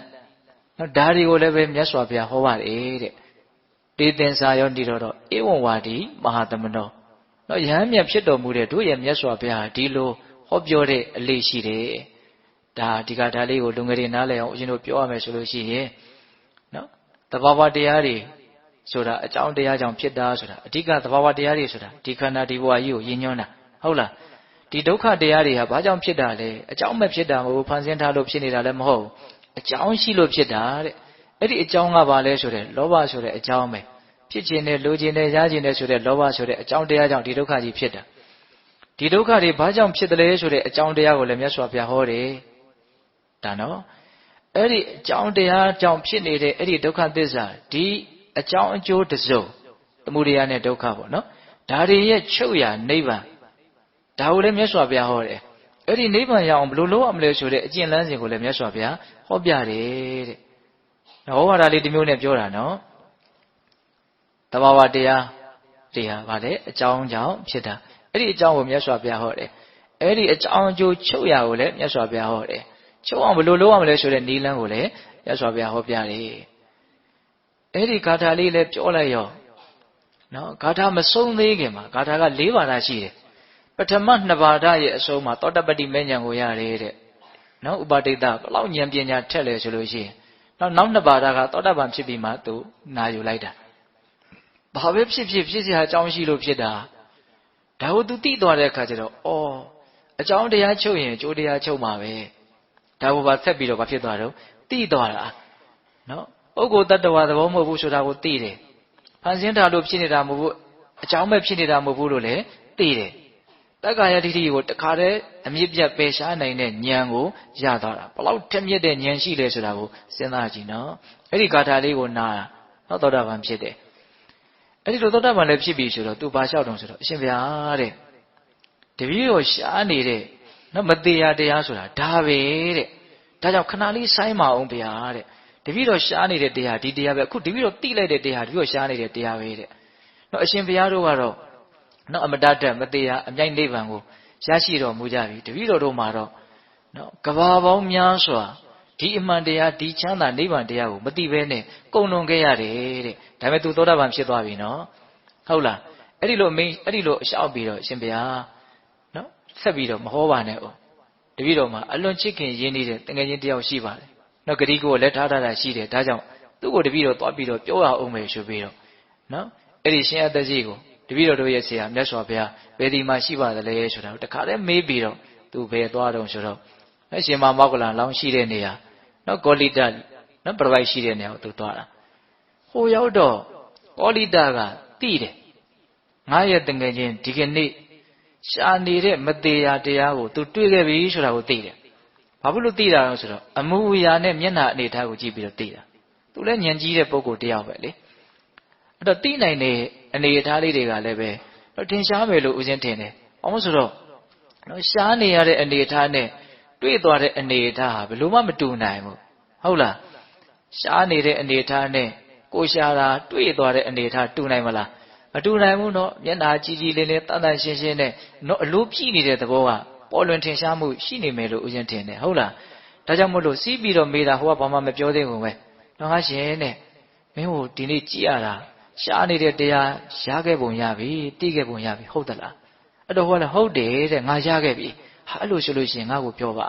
နော်ဒါတွေကိုလည်းပဲမြတ်စွာဘုရားဟောပါတယ်တဲ့တေသင်္စာယောနိရောဓဧဝံဝါဒီမဟာသမနောနော်ယဟန်မြတ်ဖြစ်တော်မူတဲ့တို့ရဲ့မြတ်စွာဘုရားဒီလိုဟောပြောတဲ့အလေးရှိတယ်ဒါဒီကဒါလေးကိုလူငယ်တွေနားလည်အောင်ဦးဇင်းတို့ပြောရမယ်ဆိုလို့ရှိရင်နော်သဘာဝတရားတွေဆိုတာအကြောင်းတရားကြောင့်ဖြစ်တာဆိုတာအဓိကသဘာဝတရားတွေဆိုတာဒီခန္ဓာဒီဘဝကြီးကိုရည်ညွှန်းတာဟုတ်လားဒီဒုက္ခတရားတွေဟာဘာကြောင့်ဖြစ်တာလဲအကြောင်းမဲ့ဖြစ်တာမဟုတ်ဖန်ဆင်းထားလို့ဖြစ်နေတာလည်းမဟုတ်အကြောင်းရှိလို့ဖြစ်တာတဲ့အဲ့ဒီအကြောင်းကဘာလဲဆိုတဲ့လောဘဆိုတဲ့အကြောင်းပဲဖြစ်ခြင်းနဲ့လိုခြင်းနဲ့ရခြင်းနဲ့ဆိုတဲ့လောဘဆိုတဲ့အကြောင်းတရားကြောင့်ဒီဒုက္ခကြီးဖြစ်တာဒီဒုက္ခတွေဘာကြောင့်ဖြစ်တယ်လဲဆိုတဲ့အကြောင်းတရားကိုလည်းမြတ်စွာဘုရားဟောတယ်ဒါနော်အဲ့ဒီအကြောင်းတရားကြောင့်ဖြစ်နေတဲ့အဲ့ဒီဒုက္ခသစ္စာဒီအကြောင်းအကျိုးတစုံသမုဒယနဲ့ဒုက္ခပေါ့နော်ဒါတွေရဲ့ချုပ်ရာနိဗ္ဗာန်ဒါကိုလည်းမြတ်စွာဘုရားဟောတယ်အဲ့ဒီနိဗ္ဗာန်ရအောင်ဘယ်လိုလုပ်ရမလဲဆိုတဲ့အကျင့်လမ်းစဉ်ကိုလည်းမြတ်စွာဘုရားဟောပြတယ်တဲ့ဟောတာလေးဒီမျိုးနဲ့ပြောတာနော်သဘာဝတရားတွေဟာဗါလေအကြောင်းကြောင့်ဖြစ်တာအဲ့ဒီအကြောင်းကိုမြတ်စွာဘုရားဟောတယ်အဲ့ဒီအကြောင်းအကျိုးချုပ်ရာကိုလည်းမြတ်စွာဘုရားဟောတယ်ချုပ်အောင်ဘယ်လိုလုပ်ရမလဲဆိုတဲ့နည်းလမ်းကိုလည်းမြတ်စွာဘုရားဟောပြတယ်အဲ့ဒီဂါထာလေးလည်းပြောလိုက်ရောနော်ဂါထာမဆုံးသေးခင်မှာဂါထာက၄ပါးသာရှိတယ်ပထမ2ပါးရဲ့အဆုံးမှာသောတပတ္တိမေဉ္ဇဉ်ကိုရတယ်တဲ့နော်ဥပါဒိတဘလောက်ဉာဏ်ပညာထက်လဲဆိုလို့ရှိရင်နောက်2ပါးကသောတပန်ဖြစ်ပြီးမှသူနာယူလိုက်တာဘာပဲဖြစ်စရာအကြောင်းရှိလို့ဖြစ်တာဒါကိုသူသိသွားတဲ့အခါကျတော့အော်အကြောင်းတရားချုပ်ရင်အကျိုးတရားချုပ်မှာပဲဒါကိုပါဆက်ပြီးတော့ဘာဖြစ်သွားတော့သိသွားတာနော်ပုဂ္ဂိုလ်တ attva သဘောမဟုတ်ဘူးဆိုတာကိုသိတယ်ဖန်ဆင်းတာလို့ဖြစ်နေတာမဟုတ်ဘူးအကြောင်းပဲဖြစ်နေတာမဟုတ်ဘူးလို့လည်းသိတယ်တက္ကာယဒိဋ္ဌိကိုတခါတည်းအမြင့်ပြတ်ပယ်ရှားနိုင်တဲ့ဉာဏ်ကိုရသွားတာဘလောက်ထက်မြက်တဲ့ဉာဏ်ရှိလဲဆိုတာကိုစဉ်းစားကြည့်နော်အဲ့ဒီဂါထာလေးကိုနာတာနော်သောတာပန်ဖြစ်တယ်အဲ့ဒီလိုသောတာပန်လည်းဖြစ်ပြီဆိုတော့သူဘာလျှောက်တုံဆိုတော့အရှင်ဘုရားတဲ့တပည့်တော်ရှားနေတဲ့နော်မတရားတရားဆိုတာဒါပဲတဲ့ဒါကြောင့်ခဏလေးဆိုင်းမအောင်ဘုရားတဲ့တပည့်တော်ရှားနေတဲ့တရားဒီတရားပဲအခုတပည့်တော်သိလိုက်တဲ့တရားတပည့်တော်ရှားနေတဲ့တရားပဲတဲ့နော်အရှင်ဘုရားတို့ကတော့နော်အမတတ်မတရားအမြိုက်နိဗ္ဗာန်ကိုရရှိတော်မူကြပြီတပည့်တော်တို့မှာတော့နော်ကဘာပေါင်းများစွာဒီအမှန်တရားဒီချမ်းသာနိဗ္ဗာန်တရားကိုမသိဘဲနဲ့ကုန်လွန်ခဲ့ရတယ်တဲ့ဒါပေမဲ့သူသောတာပန်ဖြစ်သွားပြီနော်ဟုတ်လားအဲ့ဒီလိုအလျှောက်ပြီးတော့အရှင်ဘုရားနော်ဆက်ပြီးတော့မဟောပါနဲ့哦တပည့်တော်မှာအလွန်ချစ်ခင်ရင်းနေတဲ့တကယ်ချင်းတယောက်ရှိပါတယ်နော်ဂတိကိုလည်းထားတာရှိတယ်ဒါကြောင့်သူ့ကိုတပည့်တော်သွားပြီးတော့ပြောရအောင်မယ်ဆိုပြီးတော့နော်အဲ့ဒီရှင်အသက်ကြီးကိုတပည့်တော်တို့ရဲ့ဆရာမြတ်စွာဘုရားဘယ်ဒီမှာရှိပါသလဲဆိုတာကိုတခါတည်းမေးပြီးတော့သူဘယ်သွားတော့ဆိုတော့အရှင်မောက္ကလန်လောင်းရှိတဲ့နေရာနော်ကောလိတနော်ပြပိုက်ရှိတဲ့နေရာကိုသူသွားတာဟိုရောက်တော့ကောလိတကတိတယ်ငါရဲ့တငယ်ချင်းဒီကနေ့ရှာနေတဲ့မတရားတရားကိုသူတွေ့ခဲ့ပြီဆိုတာကိုသိတယ်ဘာဖြစ်လို့သိတာလဲဆိုတော့အမူအရာနဲ့မျက်နှာအနေထားကိုကြည့်ပြီးတော့သိတာသူလည်းဉာဏ်ကြီးတဲ့ပုဂ္ဂိုလ်တယောက်ပဲလေအဲ့တော့သိနိုင်တဲ့အနေအထားလေးတွေကလည်းပဲတော့ထင်ရှားမယ်လို့ဦးဇင်းထင်တယ်။ဘာလို့ဆိုတော့နော်ရှားနေရတဲ့အနေအထားနဲ့တွေ့သွားတဲ့အနေအထားဟာဘယ်လို့မှမတူနိုင်ဘူး။ဟုတ်လား။ရှားနေတဲ့အနေအထားနဲ့ကိုရှားတာတွေ့သွားတဲ့အနေအထားတူနိုင်မလား။မတူနိုင်ဘူးနော်။မျက်နှာကြည်ကြည်လေးလေးတန်တန်ရှင်းရှင်းနဲ့နော်အလိုပြည့်နေတဲ့သဘောကပေါ်လွင်ထင်ရှားမှုရှိနေမယ်လို့ဦးဇင်းထင်တယ်ဟုတ်လား။ဒါကြောင့်မို့လို့စီးပြီးတော့မေးတာဟိုကဘာမှမပြောသေးဘူးပဲ။နော်ဟာရှင်တဲ့မင်းဟိုဒီနေ့ကြည်ရတာရှားနေတဲ့တရားရခဲ့ပုံရပြီသိခဲ့ပုံရပြီဟုတ်သလားအဲ့တော့ဟောလဲဟုတ်တယ်တဲ့ငါရခဲ့ပြီဟာအဲ့လိုဆိုလို့ရှိရင်ငါ့ကိုပြောပါ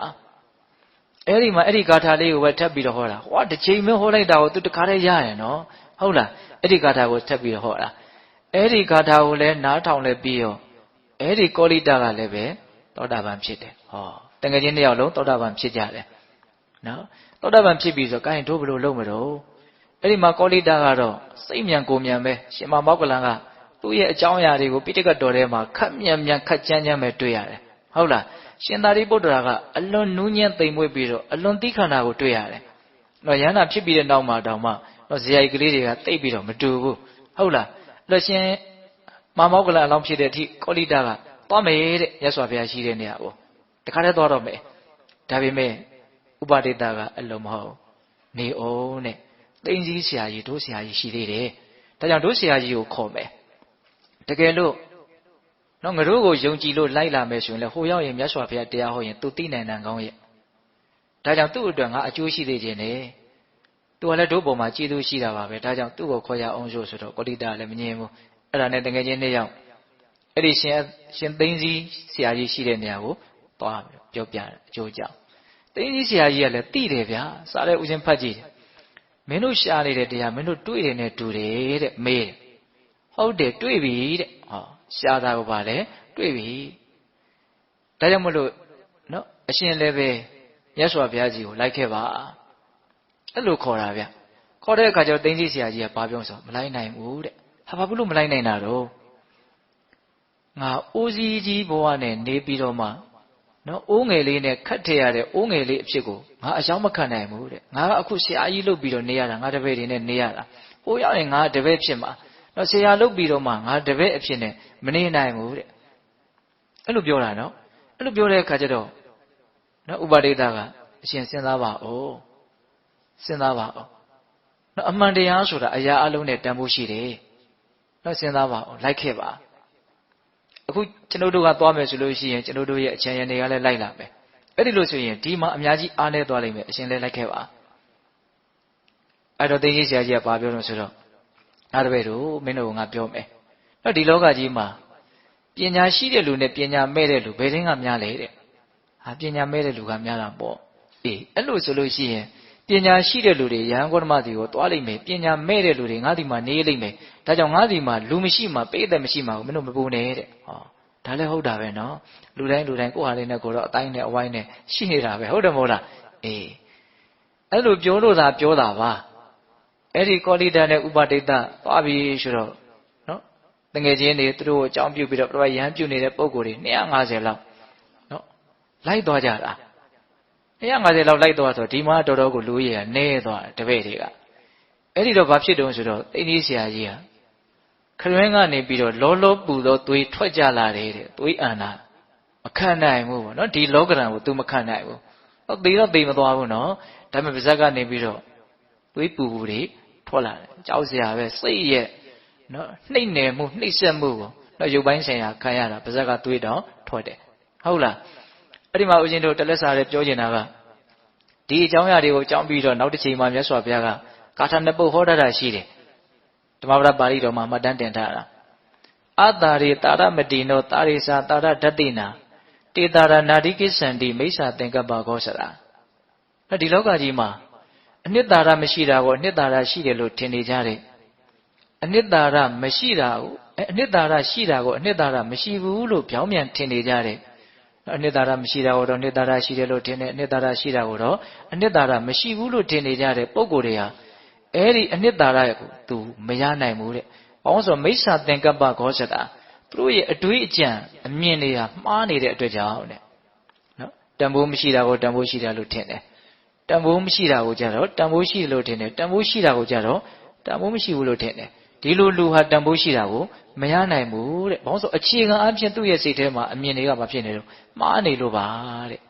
အဲ့ဒီမှာအဲ့ဒီဂါထာလေးကိုပဲထပ်ပြီးတော့ဟောတာဟောတစ်ချိန်မဟောလိုက်တာကိုသူတခါတည်းရရနော်ဟုတ်လားအဲ့ဒီဂါထာကိုထပ်ပြီးတော့ဟောတာ Eri gata ule na town le bio. Eri kolita ga lebe. Toda ban chite. Oh. Tenga jini yao lo toda ban chijale. No. Toda ban chibizo kain doblo lo mero. Eri ma kolita ga ro. Saimyan komyan be. Shima makulanga. Tuye achawya ri ko pitika dore ma khamyan khachan meတွေ့ရတယ်ဟုတ်လားရှင်သာရိပုတ္တရာကအလွန်နူးညံ့သိမ်မွေ့ပြီးတော့အလွန်သိခန္ဓာကိုတွေ့ရတယ်တော့ရဟန္တာဖြစ်ပြီးတဲ့နောက်မှာတောင်မှတော့ဇယိုက်ကလေးတွေကတိတ်ပြီးတော့မတူဘူးဟုတ်လားအဲ့တော့ရှင်မာမောက္ကလအလောင်းဖြစ်တဲ့အထိကောလိတကသွားမယ်တဲ့မြတ်စွာဘုရားရှိတဲ့နေရာကိုတခါတည်းသွားတော့မယ်ဒါပေမဲ့ဥပဒေတာကအလုံးမဟုတ်နေအောင်တဲ့သိင်းစည်းဆရာကြီးတို့ဆရာကြီးရှိသေးတယ်ဒါကြောင့်တို့ဆရာကြီးကိုခေါ်မယ်တကယ်လို့နော်ငါတို့ကိုယုံကြည်လို့လိုက်လာမယ်ဆိုရင်လေဟိုရောက်ရင်မြတ်စွာဘုရားတရားဟောရင်သူသိနိုင်တယ်ကောင်းရဲ့ဒါကြောင့်သူ့အတွက်ငါအကျိုးရှိသေးခြင်းနဲ့သူကလည်းတို့ပုံမှာကြည်သူရှိတာပါပဲဒါကြောင့်သူ့ကိုခေါ်ရအောင်ဆိုတော့ကောလိတာလည်းမငြင်းဘူးအဲ့ဒါနဲ့တကယ်ချင်းနှစ်ယောက်အဲ့ဒီရှင်သိန်းစည်းဆရာကြီးရှိတဲ့နေရာကိုသွားပြောပြတယ်အကျိုးကြောင့်သိန်းစည်းဆရာကြီးကလည်းသိတယ်ဗျာစားတဲ့ဥစဉ်ဖတ်ကြည့်မင်းတို့ရှားနေတဲ့တရားမင်းတို့တွေ့တယ်နဲ့တူတယ်တဲ့မေးဟုတ်တယ်တွေ့ပြီတဲ့ဟောရှားတာကိုပါလေတွေ့ပြီဒါကြောင့်မလို့နော်အရှင်လည်းပဲမြတ်စွာဘုရားကြီးကိုလိုက်ခဲ့ပါအဲ့လိုခေါ်တာဗျခေါ်တဲ့အခါကျတော့သိန်းကြီးဆရာကြီးကဘာပြောဆိုမလိုက်နိုင်ဘူးတဲ့ဟာဘာလို့မလိုက်နိုင်တာတော့ငါအိုးစီးကြီးဘဝနဲ့နေပြီးတော့မှနော်အိုးငယ်လေးနဲ့ခတ်ထည့်ရတဲ့အိုးငယ်လေးအဖြစ်ကိုငါအယောက်မခံနိုင်ဘူးတဲ့ငါကအခုဆရာကြီးလုပ်ပြီးတော့နေရတာငါတပည့်တွေနဲ့နေရတာဟိုရောက်ရင်ငါတပည့်ဖြစ်မှာနော်ဆရာလုပ်ပြီးတော့မှငါတပည့်အဖြစ်နဲ့မနေနိုင်ဘူးတဲ့အဲ့လိုပြောတာနော်အဲ့လိုပြောတဲ့အခါကျတော့နော်ဥပဒေတာကအရှင်စဉ်းစားပါဦးစဉ်းစားပါဦးနော်အမှန်တရားဆိုတာအရာအလုံးနဲ့တန်ဖိုးရှိတယ်နော်စဉ်းစားပါဦးလိုက်ခဲ့ပါအခုကျွန်တော်တို့ကသွားမယ်ဆိုလို့ရှိရင်ကျွန်တော်တို့ရဲ့အချမ်းရံတွေကလည်းလိုက်လာမယ်အဲ့ဒီလိုဆိုရင်ဒီမှာအများကြီးအားနေသွားလိမ့်မယ်အရှင်လည်းလိုက်ခဲ့ပါအဲ့တော့သိကြီးဆရာကြီးကဘာပြောလို့ဆိုတော့အားတပည့်တို့မင်းတို့ကငါပြောမယ်နော်ဒီလောကကြီးမှာပညာရှိတဲ့လူနဲ့ပညာမဲ့တဲ့လူဘယ်တင်းကများလဲတဲ့ဟာပညာမဲ့တဲ့လူကများတာပေါ့အေးအဲ့လိုဆိုလို့ရှိရင်ပညာရှိတဲ့လူတွေယဟန်ဂေါတမစီကိုသွားလိမ့်မယ်ပညာမဲ့တဲ့လူတွေငါဒီမှာနေလိမ့်မယ်ဒါကြောင့်ငါဒီမှာလူမရှိမှပိဋကမရှိမှမင်းတို့မပူနဲ့တဲ့ဟောဒါလည်းဟုတ်တာပဲနော်လူတိုင်းကိုယ်ဟာလေးနဲ့ကိုတော့အတိုင်းနဲ့အဝိုင်းနဲ့ရှိနေတာပဲဟုတ်တယ်မဟုတ်လားအေးအဲ့လိုပြောလို့သာပြောတာပါအဲ့ဒီကောလိတာနဲ့ဥပဒိတသွားပြီဆိုတော့နော်တငယ်ချင်းတွေသူတို့ကိုအကြောင်းပြုပြီးတော့ပြရဟန်းပြုနေတဲ့ပုံကိုယ်တွေ250လောက်နော်လိုက်သွားကြတာ250လောက်လိုက်သွားဆိုဒီမှာတော်တော်ကိုလူကြီးကနဲသွားတပည့်တွေကအဲ့ဒီတော့ဘာဖြစ်တုံးဆိုတော့သိန်းကြီးဆရာကြီးကခရွင်းကနေပြီးတော့လောလောပူသောသွေးထွက်ကြလာတယ်တဲ့သွေးအန္တာမခံနိုင်ဘူးပေါ့နော်ဒီလောကရန်ကို तू မခံနိုင်ဘူးသေတော့သေမသွားဘူးနော်ဒါပေမဲ့ပါဇက်ကနေပြီးတော့သွေးပူတွေထွက်လာတယ်ကြောက်စရာပဲစိတ်ရဲ့နော်နှိမ့်နယ်မှုနှိမ့်ဆက်မှုကိုတော့ရုပ်ပိုင်းဆိုင်ရာခံရတာပါဇက်ကသွေးတောင်ထွက်တယ်ဟုတ်လားအဲ့ဒီမှာဦးဇင်းတို့တလက်စာရဲပြောချင်တာကဒီအကြောင်းအရာတွေကိုကြောင်းပြီးတော့နောက်တစ်ချိန်မှာမြတ်စွာဘုရားကကာထာနှစ်ပုဒ်ဟောတာရှိတယ်ဓမ္မပဒပါဠိတော်မှာမှတ်တမ်းတင်ထားတာအတာရေတာရမတိနောတာရိစာတာရဓတ္တိနာတေတာရနာတိကိစ္ဆန္တိမိစ္ဆာသင်္ကပ္ပကောစရာဒီလောကကြီးမှာအနှစ်သာရမရှိတာကိုအနှစ်သာရရှိတယ်လို့ထင်နေကြတယ်အနှစ်သာရမရှိတာကိုအနှစ်သာရရှိတာကိုအနှစ်သာရမရှိဘူးလို့ပြောင်းပြန်ထင်နေကြတယ်အနှစ်သာရမရှိတာကိုတော့အနှစ်သာရရှိတယ်လို့ထင်တယ်အနှစ်သာရရှိတာကိုတော့အနှစ်သာရမရှိဘူးလို့ထင်နေကြတဲ့ပုံကိုယ်တွေဟာအဲ့ဒီအနှစ်သာရကို तू မရနိုင်ဘူးတဲ့။ဘာလို့ဆိုမိစ္ဆာသင်္ကပ္ပဂောဇတာသူတို့ရဲ့အတွေးအကြံအမြင်တွေဟာမှားနေတဲ့အတွက်ကြောင့်တဲ့။နော်တန်ဖိုးမရှိတာကိုတန်ဖိုးရှိတယ်လို့ထင်တယ်။တန်ဖိုးမရှိတာကိုကြတော့တန်ဖိုးရှိတယ်လို့ထင်တယ်။တန်ဖိုးရှိတာကိုကြတော့တန်ဖိုးမရှိဘူးလို့ထင်တယ်။ဒီလိုလူဟာတန်ဖိုးရှိတာကိုမရနိုင်ဘူးတဲ့။ဘာလို့ဆိုအခြေခံအဖြစ်သူ့ရဲ့စိတ်ထဲမှာအမြင်တွေကမဖြစ်နေလို့မှားနေလို့ပါတဲ့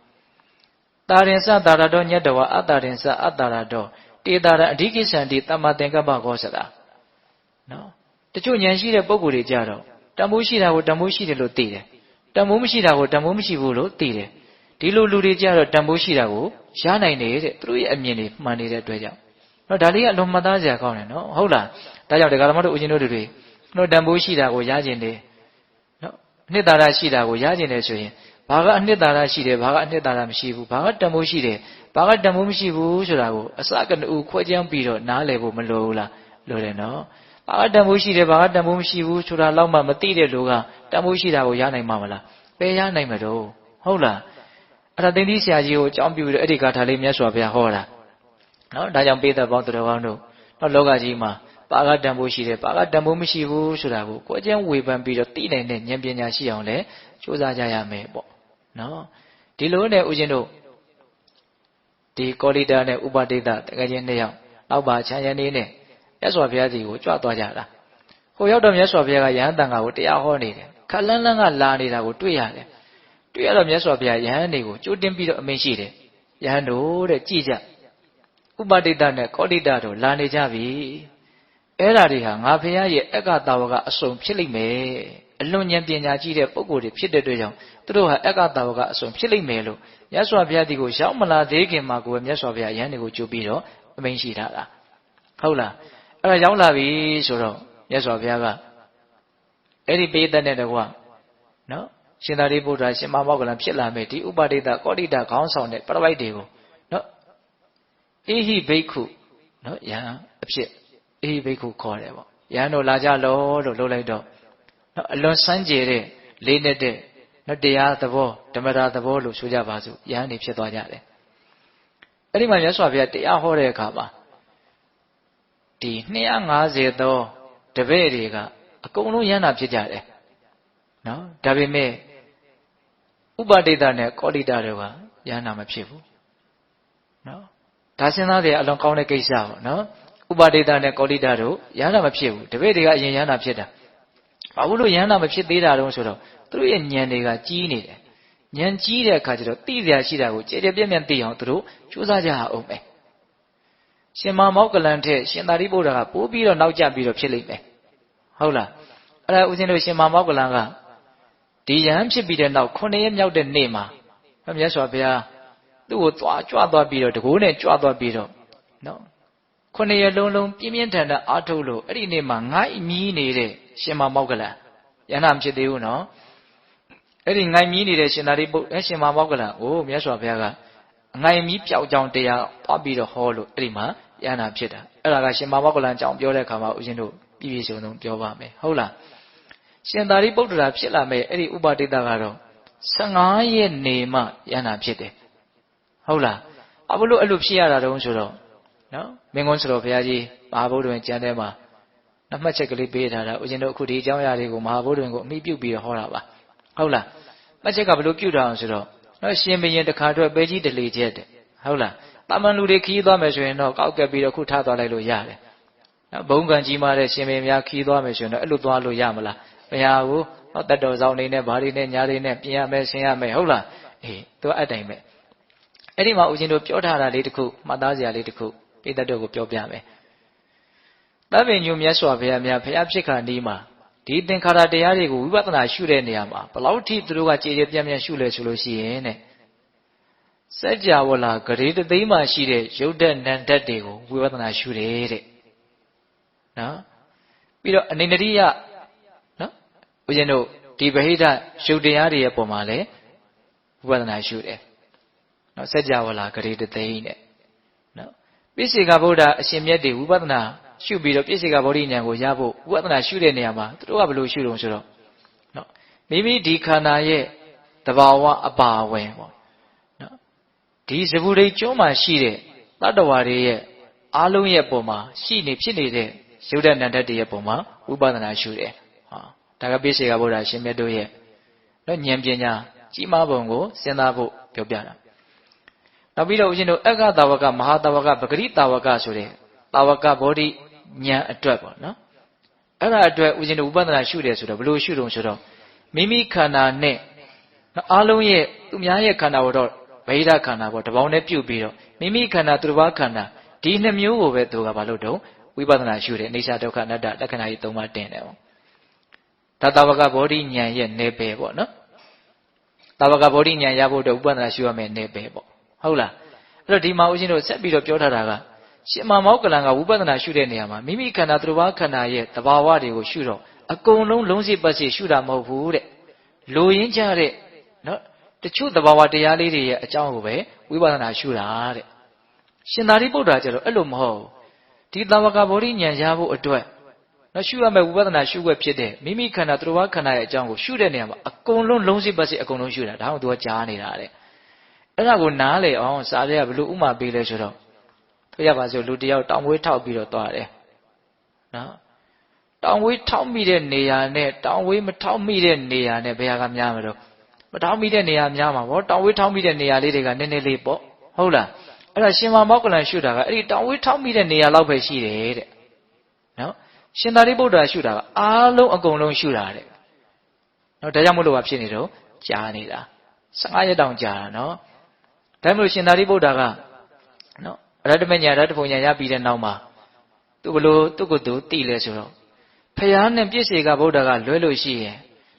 ။တာရင်စတာရတော်ညတ္တဝအတ္တရင်စအတ္တရတော်တေတာရအဓိကိစ္ဆန္တိတမ္မာသင်္ကပ္ပဂောစတာနော်တချို့ဉာဏ်ရှိတဲ့ပုဂ္ဂိုလ်တွေကြတော့တန်ဖိုးရှိတာကိုတန်ဖိုးရှိတယ်လို့သိတယ်တန်ဖိုးမရှိတာကိုတန်ဖိုးမရှိဘူးလို့သိတယ်ဒီလိုလူတွေကြတော့တန်ဖိုးရှိတာကိုရနိုင်တယ်တဲ့သူတို့ရဲ့အမြင်တွေမှန်နေတဲ့အတွက်ကြောင့်နော်ဒါလေးကအလွန်မှတ်သားစရာကောင်းတယ်နော်ဟုတ်လားဒါကြောင့်ဒကာဓမ္မတို့ဦးဇင်းတို့တွေနော်တန်ဖိုးရှိတာကိုရကျင်တယ်နော်အနှစ်သာရရှိတာကိုရကျင်တယ်ဆိုရင်ဘာကအနှစ်သာရရှိတယ်ဘာကအနှစ်သာရမရှိဘူးဘာကတန်ဖိုးရှိတယ်ဘာကတန်ဖိုးမရှိဘူးဆိုတာကိုအစကတူခွဲခြမ်းပြီးတော့နားလည်ဖို့မလိုဘူးလားလိုတယ်နော် ဘာတန်ဖိုးရှိတယ်ဘာတန်ဖိုးမရှိဘူးဆိုတာလောက်မှမသိတဲ့လူကတန်ဖိုးရှိတာကိုရနိုင်မှာမလားဘယ်ရနိုင်မှာတော့ဟုတ်လားအဲ့ဒါသိသိဆရာကြီးကိုအကြောင်းပြုပြီးတော့အဲ့ဒီဂါထာလေးမြတ်စွာဘုရားဟောတာနော်ဒါကြောင့်ပိဿပေါင်းတော်ကောင်းတို့တော့လောကကြီးမှာဘာကတန်ဖိုးရှိတယ်ဘာကတန်ဖိုးမရှိဘူးဆိုတာကိုကိုယ်ကျန်းဝေဖန်ပြီးတော့သိနိုင်တဲ့ဉာဏ်ပညာရှိအောင်လဲကြိုးစားကြရမယ်ပေါ့နော်ဒီလိုနဲ့ဦးဇင်းတို့ဒီကောလိတာနဲ့ဥပဒိတတကယ်ချင်းနှစ်ယောက်နောက်ပါချမ်းရနေနဲ့မြတ်စွာဘုရားကြီးကိုကြွသွားကြတာဟိုရောက်တော့မြတ်စွာဘုရားကယဟန်တန်ခါကိုတရားဟောနေတယ်ခက်လန်းလန်းကလာနေတာကိုတွေ့ရတယ်တွေ့ရတော့မြတ်စွာဘုရားယဟန်တွေကိုကြိုးတင်ပြီးတော့အမိန့်ရှိတယ်ယဟန်တို့တဲ့ကြည်ကြဥပဒိတနဲ့ကောလိတာတို့လာနေကြပြီအဲ့ဓာတွေဟာငါဘုရားရဲ့အက္ခတာဝကအစုံဖြစ်လိမ့်မယ်အလွန်ဉာဏ်ပညာကြီးတဲ့ပုဂ္ဂိုလ်တွေဖြစ်တဲ့အတွက်ကြောင့်သူတို့ဟာအက္ခတာဝကအစုံဖြစ်လိမ့်မယ်လို့မြတ်စွာဘုရားဒီကိုရောက်မလာသေးခင်မှာကိုယ်မြတ်စွာဘုရားယဟန်တွေကိုကြိုးပြီးတော့အမိန့်ရှိထားတာဟုတ်လားအဲ့ဒါရောက်လာပြီဆိုတော့မြတ်စွာဘုရားကအဲ့ဒီပိဋကတ်နဲ့တကွာနော်ရှင်သာရိပုတ္တရာရှင်မမောက္ကလံဖြစ်လာမယ်ဒီဥပဒိတကောလိတခေါင်းဆောင်တဲ့ပရပိုက်တွေကိုနော်အေဟိဘိက္ခုနော်ယဟန်အဖြစ်အေဟိဘိက္ခုခေါ်တယ်ပေါ့ယဟန်တို့လာကြလို့လုပ်လိုက်တော့နော်အလွန်စမ်းကြယ်တဲ့လေးနဲ့တဲ့နော်တရားသဘောဓမ္မတာသဘောလို့ဆိုကြပါစို့ယဟန်နေဖြစ်သွားကြတယ်အဲ့ဒီမှာမြတ်စွာဘုရားတရားဟောတဲ့အခါမှာဒီ250သောတပည့်တွေကအကုန်လုံးယန္တာဖြစ်ကြတယ်နော်ဒါပေမဲ့ဥပဒိတနဲ့ကောလိတတို့ကယန္တာမဖြစ်ဘူးနော်ဒါစဉ်းစားတယ်အလွန်ကောင်းတဲ့ကိစ္စပေါ့နော်ဥပဒိတနဲ့ကောလိတတို့ယန္တာမဖြစ်ဘူးတပည့်တွေကအရင်ယန္တာဖြစ်တာဘာလို့ယန္တာမဖြစ်သေးတာတုံးဆိုတော့သူတို့ရဲ့ဉာဏ်တွေကကြီးနေတယ်ဉာဏ်ကြီးတဲ့အခါကျတော့သိစရာရှိတာကိုကြည်ကြဲပြည့်ပြည့်သိအောင်သူတို့ကြိုးစားကြအောင်ပဲရှင်မမောက္ကလံထက်ရှင်သာရိပုတ္တရာကပိုးပြီးတော့နောက်ကျပြီးတော့ဖြစ်လိမ့်မယ်ဟုတ်လားအဲ့ဒါဦးဇင်းတို့ရှင်မမောက္ကလံကဒီယဟန်ဖြစ်ပြီးတဲ့နောက်9ရက်မြောက်တဲ့နေ့မှာမြတ်စွာဘုရားသူ့ကိုကြွသွားပြီးတော့တကိုးနဲ့ကြွသွားပြီးတော့နော်9ရက်လုံးပြင်းပြင်းထန်ထန်အားထုတ်လို့အဲ့ဒီနေ့မှာငိုင်းမြီးနေတဲ့ရှင်မမောက္ကလံယဟန်မဖြစ်သေးဘူးနော်အဲ့ဒီငိုင်းမြီးနေတဲ့ရှင်သာရိပုတ္တရှင်မမောက္ကလံကိုမြတ်စွာဘုရားကငိုင်းမြီးပျောက်ကြောင်တရားသွားပြီးတော့ဟောလို့အဲ့ဒီမှာယဟန်ဖြစ်တာအဲ့ဒါကရှင်မမောက္ကလံအကြောင်းပြောတဲ့အခါမှာဦးဇင်းတို့ပြည့်ပြည့်စုံစုံပြောပါမယ်ဟုတ်လားရှင်သာရိပုတ္တရာဖြစ်လာမဲ့အဲ့ဒီဥပဒိတကတော့15ရက်နေမှယဟန်ဖြစ်တယ်ဟုတ်လားဘာလို့အဲ့လိုဖြစ်ရတာတုံးဆိုတော့နော်မင်းကွန်းစတော်ဘုရားကြီးမဟာဗုဒ္ဓဝင်ကျမ်းထဲမှာနှမှတ်ချက်ကလေးပေးထားတာဦးဇင်းတို့အခုဒီအကြောင်းအရာတွေကိုမဟာဗုဒ္ဓဝင်ကိုအမိပြုပြီးတော့ဟောတာပါဟုတ်လားမှတ်ချက်ကဘယ်လိုပြုတာအောင်ဆိုတော့နော်ရှင်ဘုရင်တစ်ခါတော့ပဲကြီးတလေချက်တဲ့ဟုတ်လားတာမန်လူတွေခီးသွားမယ်ဆိုရင်တော့ကောက်ကပ်ပြီးတော့ခုထားသွားလိုက်လို့ရတယ်နော်ဘုံကံကြီးမားတဲ့ရှင်ဘုရင်များခီးသွားမယ်ဆိုရင်တော့အဲ့လိုသွားလို့ရမလားမရဘူးနော်တတ်တော်ဆောင်နေနဲ့ဘာတွေနဲ့ညာတွေနဲ့ပြင်ရမယ်ဆင်ရမယ်ဟုတ်လားအေးသူအတိုင်းပဲအဲ့ဒီမှာဦးဇင်းတို့ပြောထားတာလေးတစ်ခုမှတ်သားစရာလေးတစ်ခုပိဋကတ်တို့ကိုပြောပြမယ်သဗ္ဗညုမြတ်စွာဘုရားများဘုရားဖြစ်ခါနီးမှာဒီသင်္ခါရတရားတွေကိုဝိပဿနာရှုတဲ့နေရာမှာဘလောက်ထိသူတို့ကကြည်ကြည်ပြန့်ပြန့်ရှုလဲဆိုလို့ရှိရင်တဲ့စัจ java လာဂရေတသိမ်းမှာရှိတဲ့ရုပ်ဓာတ်နံဓာတ်တွေကိုဝိပဿနာရှုတယ်တဲ့နော်ပြီးတော့အနေနရိယနော်ဦးဇင်းတို့ဒီဗဟိတရုပ်တရားတွေရဲ့ပုံမှာလည်းဝိပဿနာရှုတယ်နော်စัจ java လာဂရေတသိမ်းနဲ့နော်ပိစိကဗုဒ္ဓအရှင်မြတ်တွေဝိပဿနာရှုပြီးတော့ပိစိကဗောဓိဉာဏ်ကိုရဖို့ဝိပဿနာရှုတဲ့နေရာမှာသူတို့ကဘယ်လိုရှုတုံးဆိုတော့နော်မိမိဒီခန္ဓာရဲ့သဘာဝအပါဝင်ပေါ့နော်ဒီဇဗုဒိကျွန်းမှာရှိတဲ့တတ္တဝါတွေရဲ့အားလုံးရဲ့ပုံမှာရှိနေဖြစ်နေတဲ့ရုပ်ဓာတ်နံဓာတ်တွေရဲ့ပုံမှာဝိပဿနာရှုတယ်ဟာဒါကပိစိကဗုဒ္ဓရှင်မြတ်တို့ရဲ့နော်ဉာဏ်ပညာကြီးမားပုံကိုစဉ်းစားဖို့ပြောပြတာနောက်ပြီးတော့ဦးဇင်းတို့အက္ခတာဝကမဟာတာဝကပဂရိတာဝကဆိုတဲ့တာဝကဗောဓိဉာဏ်အတွက်ပေါ့နော်အဲ့ဒါအတွက်ဦးဇင်းတို့ဝိပဿနာရှုတယ်ဆိုတော့ဘယ်လိုရှုတုံးဆိုတော့မိမိခန္ဓာနဲ့အားလုံးရဲ့သူများရဲ့ခန္ဓာကိုတော့ဗဟိတခန္ဓာပေါ့တပေါင်းနဲ့ပြုတ်ပြီးတော့မိမိခန္ဓာသူတစ်ပါးခန္ဓာဒီနှစ်မျိုးကိုပဲသူကဘာလို့တုံးဝိပဿနာရှုတယ်အိဋ္ဌဒုက္ခအနတ္တလက္ခဏာကြီး၃ပါးတင်တယ်ပေါ့ဒါတာဝကဗောဓိဉာဏ်ရဲ့နယ်ပယ်ပေါ့နော်တာဝကဗောဓိဉာဏ်ရဖို့အတွက်ဝိပဿနာရှုရမယ်နယ်ပယ်ပေါ့ဟုတ်လားအဲ့တော့ဒီမှာဦးဇင်းတို့ဆက်ပြီးတော့ပြောထားတာကရှင်မမောက္ကလံကဝိပဿနာရှုတဲ့နေရာမှာမိမိခန္ဓာသူတစ်ပါးခန္ဓာရဲ့သဘာဝတွေကိုရှုတော့အကုန်လုံးလုံးစိပတ်စိရှုတာမဟုတ်ဘူးတဲ့လိုရင်းကြတဲ့နော်တချို့သဘာဝတရားလေးတွေရဲ့အကြောင်းကိုပဲဝိပဿနာရှုတာတဲ့ရှင်သာရိပုတ္တရာကျတော့အဲ့လိုမဟုတ်ဒီတာဝကဗောဓိဉာဏ်ရဖို့အတွက် နော်ရှုရမယ့်ဝိပဿနာရှုွက်ဖြစ်တဲ့မိမိခန္ဓာသူတော်ဘာခန္ဓာရဲ့အကြောင်းကိုရှုတဲ့နေရာမှာအကုန်လုံးလုံးစိတ်ပတ်စိတ်အကုန်လုံးရှုတာဒါမှမဟုတ်သူကကြားနေတာတဲ့အဲ့ဒါကိုနားလေအောင်စာရဲကဘလို့ဥမာပေးလဲဆိုတော့တွေ့ရပါစို့လူတယောက်တောင်ဝေးထောက်ပြီးတော့သွားတယ်နော်တောင်ဝေးထောက်မိတဲ့နေရာနဲ့တောင်ဝေးမထောက်မိတဲ့နေရာနဲ့ဘယ်ဟာကများမလို့မထောက်မိတဲ့နေရာများမှာဗောတောင်ဝေးထောက်မိတဲ့နေရာလေးတွေကနည်းနည်းလေးပေါ့ဟုတ်လားအဲ့ဒါရှင်မောက္ကလန်ရှုတာကအဲ့ဒီတောင်ဝေးထောက်မိတဲ့နေရာလောက်ပဲရှိတယ်တဲ့နော်ရှင်သာရိပုတ္တရာရှုတာကအားလုံးအကုန်လုံးရှုတာတဲ့နော်ဒါကြောင့်မလို့ဘာဖြစ်နေတော့ကြားနေတာ15ရက်တောင်ကြာတာနော်ဒါမှမဟုတ်ရှင်သာရိပုတ္တရာကနော်အရဟတမညာရတ္တဘုံညာရပြီးတဲ့နောက်မှာသူဘလို့သူ့ကိုယ်သူသိလဲဆိုတော့ဖယားနဲ့ပြည့်စေကဗုဒ္ဓကလွဲလို့ရှိရင်